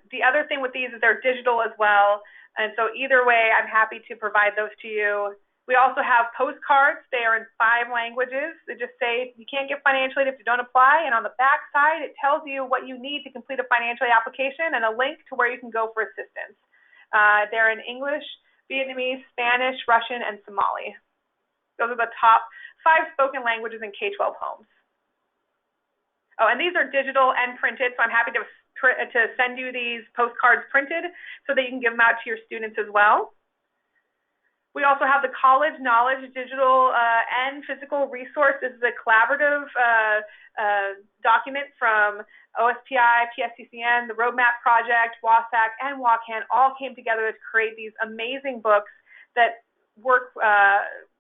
the other thing with these is they're digital as well. And so either way, I'm happy to provide those to you. We also have postcards. They are in 5 languages. They just say you can't get financial aid if you don't apply. And on the back side, it tells you what you need to complete a financial aid application and a link to where you can go for assistance. They're in English, Vietnamese, Spanish, Russian, and Somali. Those are the top 5 spoken languages in K-12 homes. Oh, and these are digital and printed, so I'm happy to send you these postcards printed so that you can give them out to your students as well. We also have the College Knowledge Digital and Physical Resource. This is a collaborative document from OSPI, PSCCN, the Roadmap Project, WASAC, and WACAN all came together to create these amazing books that work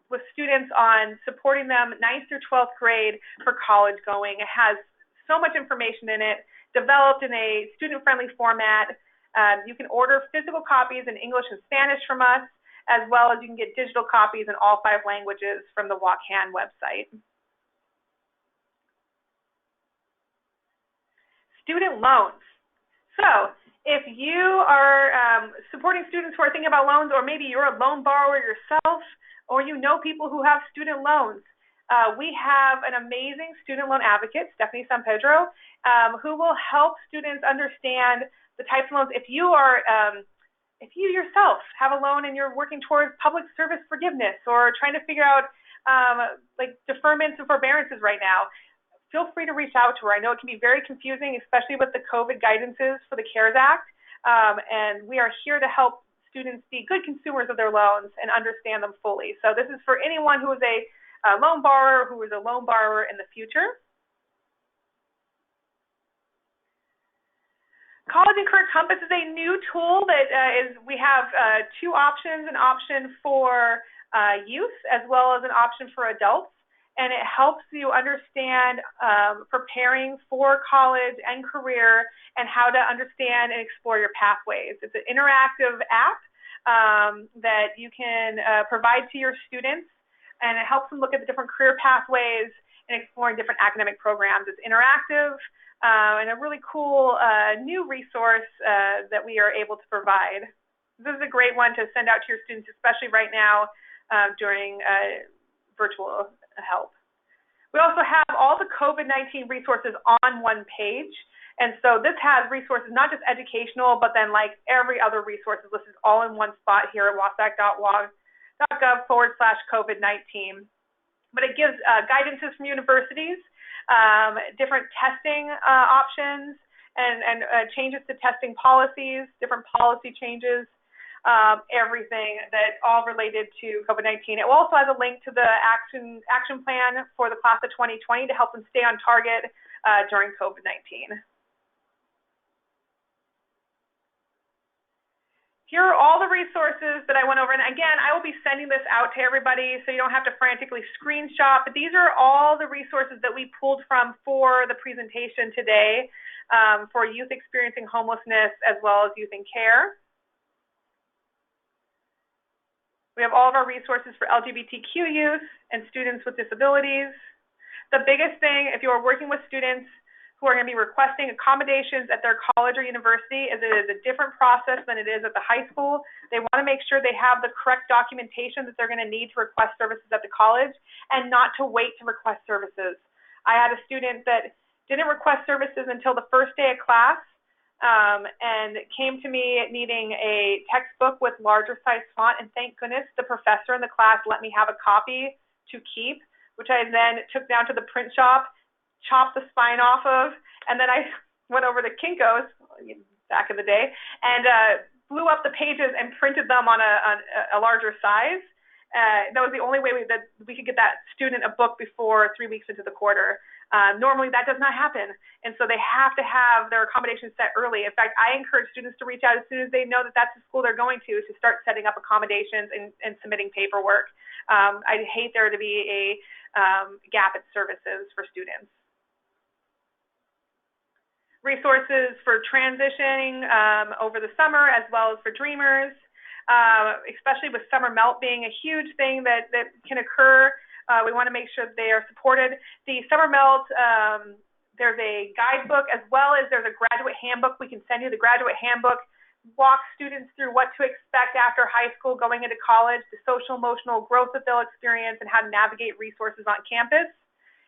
with students on supporting them 9th through 12th grade for college going. It has so much information in it, developed in a student-friendly format. You can order physical copies in English and Spanish from us, as well as you can get digital copies in all 5 languages from the WACAN website. student loans. So if you are supporting students who are thinking about loans, or maybe you're a loan borrower yourself, or you know people who have student loans, we have an amazing student loan advocate, Stephanie San Pedro, who will help students understand the types of loans. If you yourself have a loan and you're working towards public service forgiveness or trying to figure out like deferments and forbearances right now, feel free to reach out to her. I know it can be very confusing, especially with the COVID guidances for the CARES Act, and we are here to help students be good consumers of their loans and understand them fully. So this is for anyone who is a loan borrower, who is a loan borrower in the future. College and Career Compass is a new tool that we have two options, an option for youth as well as an option for adults. And it helps you understand preparing for college and career and how to understand and explore your pathways. It's an interactive app that you can provide to your students, and it helps them look at the different career pathways and exploring different academic programs. It's interactive and a really cool new resource that we are able to provide. This is a great one to send out to your students, especially right now during virtual help. We also have all the COVID-19 resources on one page. And so this has resources, not just educational, but then like every other resource is listed all in one spot here at wasc.gov/COVID-19. But it gives guidances from universities, different testing options, and changes to testing policies, different policy changes, everything that all related to COVID-19. It also has a link to the action plan for the class of 2020 to help them stay on target during COVID-19. Here are all the resources that I went over. And again, I will be sending this out to everybody so you don't have to frantically screenshot. But these are all the resources that we pulled from for the presentation today for youth experiencing homelessness as well as youth in care. We have all of our resources for LGBTQ youth and students with disabilities. The biggest thing, if you are working with students who are going to be requesting accommodations at their college or university, is it is a different process than it is at the high school. They want to make sure they have the correct documentation that they're going to need to request services at the college and not to wait to request services. I had a student that didn't request services until the first day of class, and came to me needing a textbook with larger size font, and thank goodness the professor in the class let me have a copy to keep, which I then took down to the print shop, chopped the spine off of, and then I went over to Kinko's back in the day and blew up the pages and printed them on a larger size. That was the only way that we could get that student a book before 3 weeks into the quarter. Normally that does not happen, and so they have to have their accommodations set early. In fact, I encourage students to reach out as soon as they know that that's the school they're going to start setting up accommodations and submitting paperwork. I'd hate there to be a gap in services for students. Resources for transitioning over the summer as well as for dreamers, especially with summer melt being a huge thing that can occur. We want to make sure that they are supported. The summer melt, there's a guidebook as well as there's a graduate handbook. We can send you the graduate handbook, walk students through what to expect after high school going into college, the social emotional growth that they'll experience, and how to navigate resources on campus.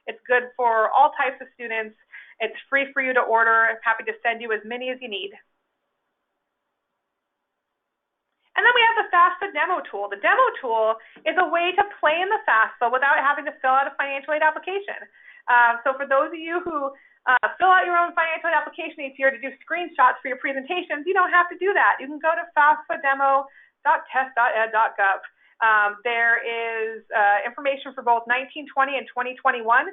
It's good for all types of students. It's free for you to order. I'm happy to send you as many as you need. And then we have the FAFSA demo tool. The demo tool is a way to play in the FAFSA without having to fill out a financial aid application. So for those of you who fill out your own financial aid application each year to do screenshots for your presentations, you don't have to do that. You can go to fafsademo.test.ed.gov. There is information for both 1920 and 2021.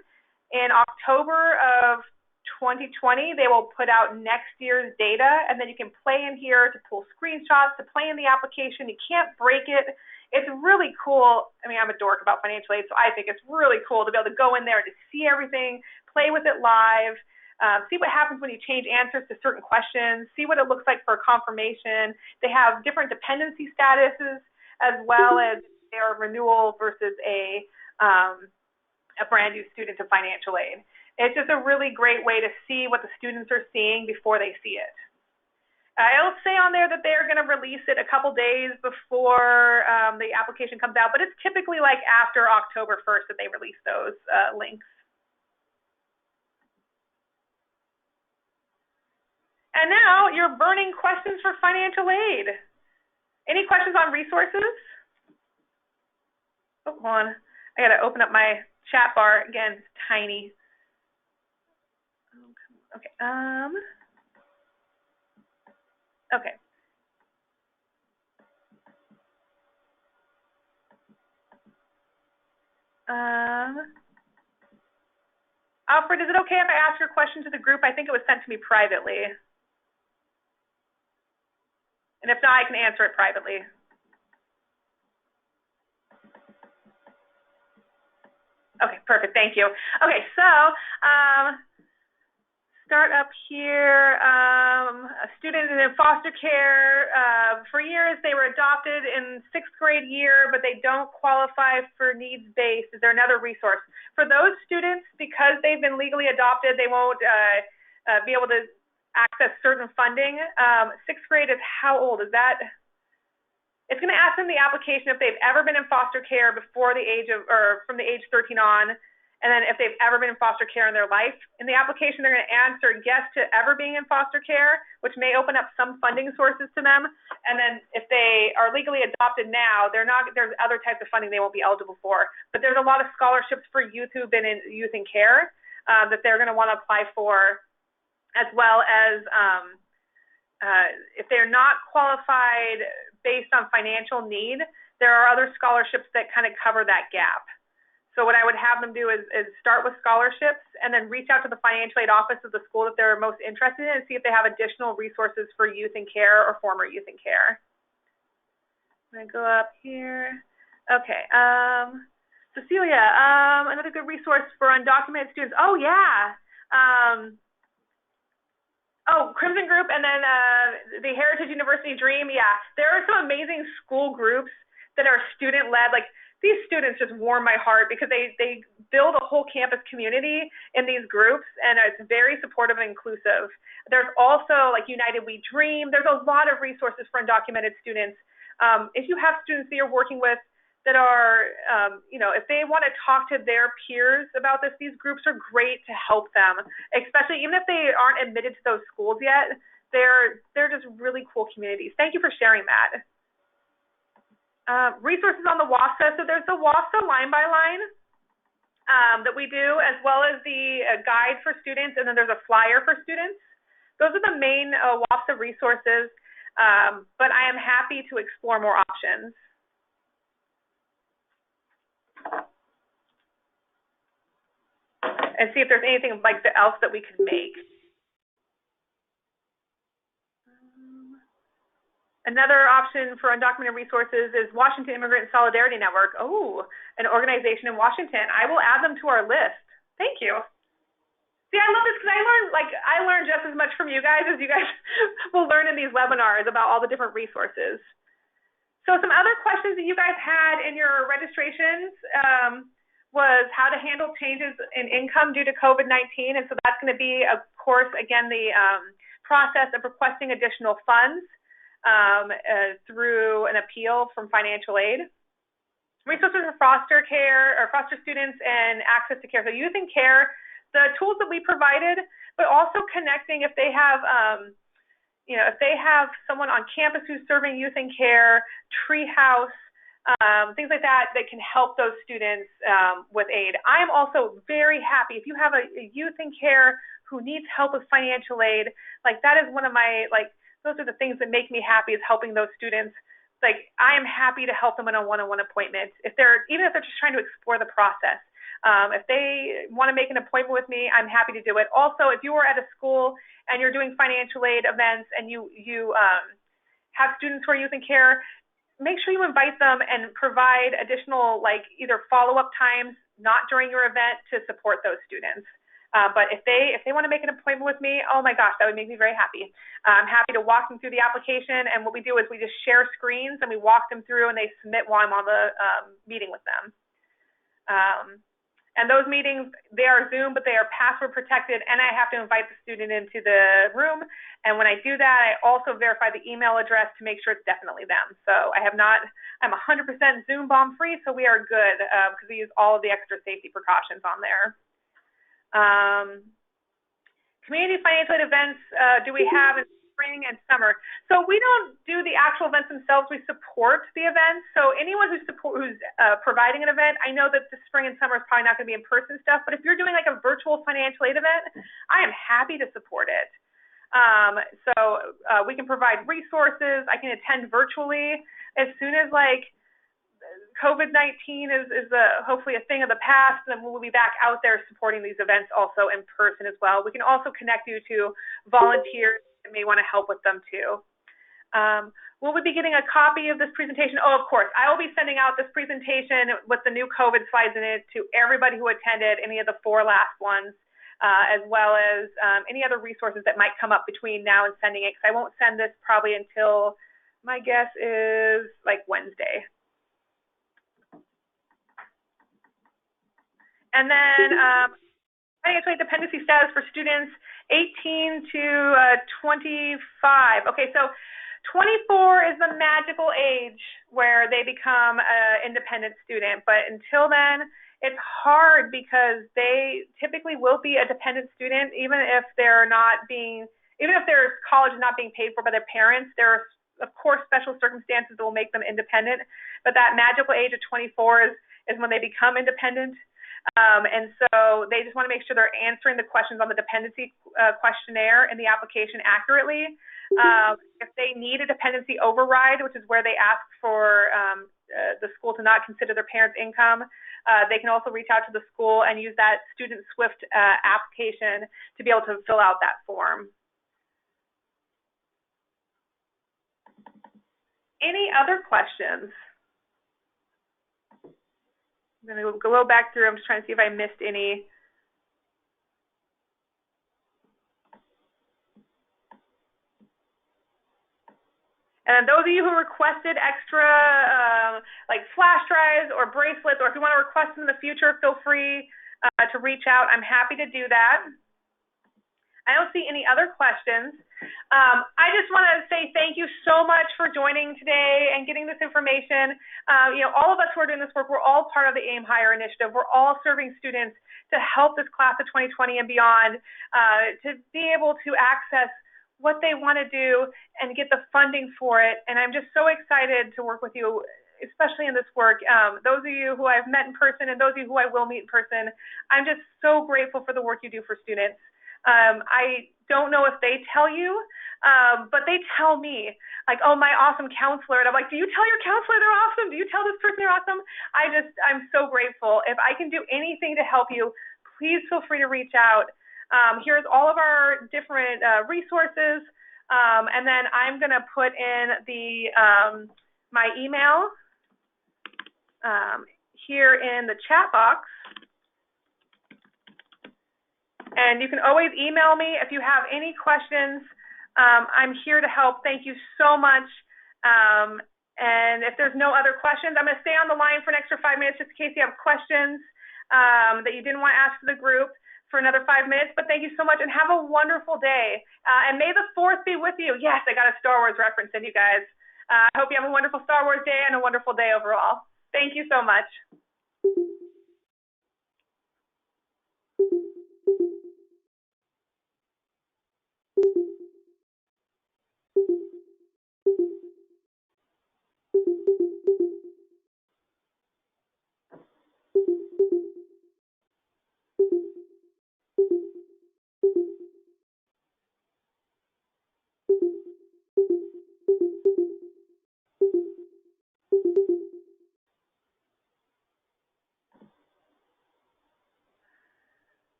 In October of 2020, they will put out next year's data, and then you can play in here to pull screenshots, to play in the application. You can't break it. It's really cool. I mean, I'm a dork about financial aid, so I think it's really cool to be able to go in there to see everything, play with it live, see what happens when you change answers to certain questions, see what it looks like for a confirmation. They have different dependency statuses as well as their renewal versus a brand new student to financial aid. It's just a really great way to see what the students are seeing before they see it. It'll say on there that they're going to release it a couple days before the application comes out, but it's typically like after October 1st that they release those links. And now your burning questions for financial aid. Any questions on resources? Oh, hold on. I got to open up my chat bar. Again, it's tiny. Okay. Okay. Alfred, is it okay if I ask your question to the group? I think it was sent to me privately. And if not, I can answer it privately. Okay, perfect. Thank you. Okay, so start up here. A student is in foster care. For years, they were adopted in 6th grade year, but they don't qualify for needs-based. Is there another resource? For those students, because they've been legally adopted, they won't be able to access certain funding. 6th grade is how old? Is that? It's going to ask them the application if they've ever been in foster care before the age of, or from the age 13 on, and then if they've ever been in foster care in their life. In the application, they're going to answer yes to ever being in foster care, which may open up some funding sources to them. And then if they are legally adopted now, there's other types of funding they won't be eligible for. But there's a lot of scholarships for youth who've been in youth in care that they're going to want to apply for, as well as if they're not qualified based on financial need, there are other scholarships that kind of cover that gap. So what I would have them do is start with scholarships and then reach out to the financial aid office of the school that they're most interested in and see if they have additional resources for youth in care or former youth in care. I'm going to go up here. Okay. Cecilia, another good resource for undocumented students. Oh, yeah. Crimson Group and then the Heritage University Dream. Yeah, there are some amazing school groups that are student-led. Like, these students just warm my heart because they build a whole campus community in these groups, and it's very supportive and inclusive. There's also, like, United We Dream. There's a lot of resources for undocumented students. If you have students that you're working with that are, if they want to talk to their peers about this, these groups are great to help them, especially even if they aren't admitted to those schools yet. They're just really cool communities. Thank you for sharing that. Resources on the WAFSA. So there's the WAFSA line by line that we do, as well as the guide for students, and then there's a flyer for students. Those are the main WAFSA resources, but I am happy to explore more options. And see if there's anything like else that we could make. Another option for undocumented resources is Washington Immigrant Solidarity Network. Oh, an organization in Washington. I will add them to our list. Thank you. See, I love this because I learn just as much from you guys as you guys will learn in these webinars about all the different resources. So some other questions that you guys had in your registrations was how to handle changes in income due to COVID-19. And so that's going to be, of course, again, the process of requesting additional funds through an appeal from financial aid. Resources for foster care or foster students and access to care. So youth in care, the tools that we provided, but also connecting if they have, if they have someone on campus who's serving youth in care, Treehouse, things like that can help those students with aid. I am also very happy if you have a youth in care who needs help with financial aid. Like, that is one of my, those are the things that make me happy, is helping those students. Like, I am happy to help them in a one-on-one appointment. Even if they're just trying to explore the process. If they want to make an appointment with me, I'm happy to do it. Also, if you are at a school and you're doing financial aid events and you have students who are youth in care, make sure you invite them and provide additional, either follow-up times, not during your event, to support those students. But if they want to make an appointment with me, oh my gosh, that would make me very happy. I'm happy to walk them through the application, and what we do is we just share screens and we walk them through, and they submit while I'm on the meeting with them. And those meetings, they are Zoom, but they are password protected, and I have to invite the student into the room. And when I do that, I also verify the email address to make sure it's definitely them. So I'm 100% Zoom bomb free, so we are good because we use all of the extra safety precautions on there. Community financial aid events, do we have in spring and summer? So we don't do the actual events themselves. We support the events. So anyone who's providing an event, I know that the spring and summer is probably not going to be in-person stuff, but if you're doing like a virtual financial aid event, I am happy to support it. We can provide resources. I can attend virtually as soon as like COVID-19 is hopefully a thing of the past, and we'll be back out there supporting these events also in person as well. We can also connect you to volunteers that may want to help with them too. Will we be getting a copy of this presentation? Oh, of course. I will be sending out this presentation with the new COVID slides in it to everybody who attended any of the 4 last ones, as well as any other resources that might come up between now and sending it, because I won't send this probably until, my guess is like Wednesday. And then financial aid dependency status for students 18 to 25. Okay, so 24 is the magical age where they become an independent student, but until then, it's hard because they typically will be a dependent student, even if their college is not being paid for by their parents. There are, of course, special circumstances that will make them independent, but that magical age of 24 is when they become independent. And so they just want to make sure they're answering the questions on the dependency questionnaire in the application accurately. If they need a dependency override, which is where they ask for the school to not consider their parents' income, they can also reach out to the school and use that Student Swift application to be able to fill out that form. Any other questions? I'm going to go back through. I'm just trying to see if I missed any. And those of you who requested extra like flash drives or bracelets, or if you want to request them in the future, feel free to reach out. I'm happy to do that. I don't see any other questions. I just want to say thank you so much for joining today and getting this information. All of us who are doing this work, we're all part of the AIM Higher initiative. We're all serving students to help this class of 2020 and beyond to be able to access what they want to do and get the funding for it. And I'm just so excited to work with you, especially in this work. Those of you who I've met in person and those of you who I will meet in person, I'm just so grateful for the work you do for students. I don't know if they tell you, but they tell me, like, oh, my awesome counselor. And I'm like, do you tell your counselor they're awesome? Do you tell this person they're awesome? I'm so grateful. If I can do anything to help you, please feel free to reach out. Here's all of our different resources. And then I'm going to put in my email here in the chat box. And you can always email me if you have any questions. I'm here to help. Thank you so much. And if there's no other questions, I'm going to stay on the line for an extra 5 minutes just in case you have questions that you didn't want to ask to the group for another 5 minutes. But thank you so much and have a wonderful day. And may the 4th be with you. Yes, I got a Star Wars reference in you guys. I hope you have a wonderful Star Wars day and a wonderful day overall. Thank you so much.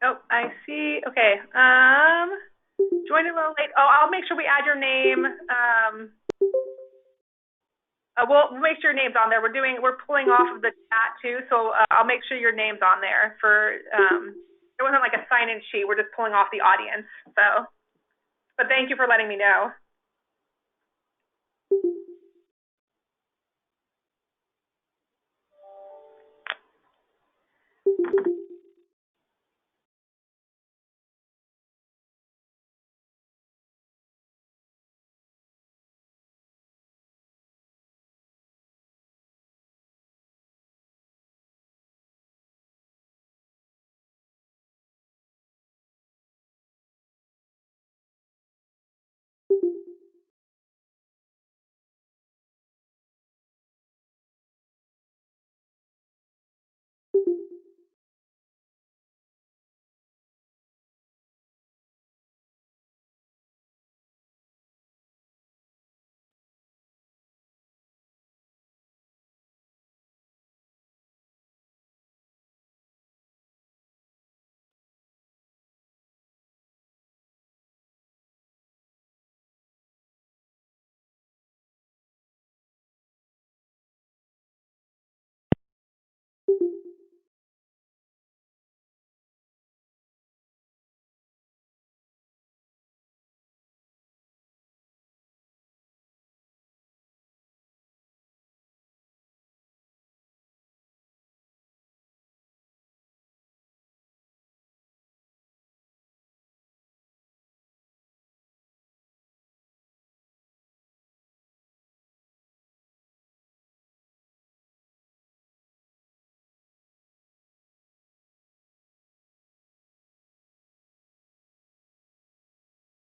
Oh, I see. Okay. Joined a little late. Oh, I'll make sure we add your name. We'll make sure your name's on there. We're pulling off of the chat too, so I'll make sure your name's on there. It wasn't like a sign-in sheet. We're just pulling off the audience. So, but thank you for letting me know.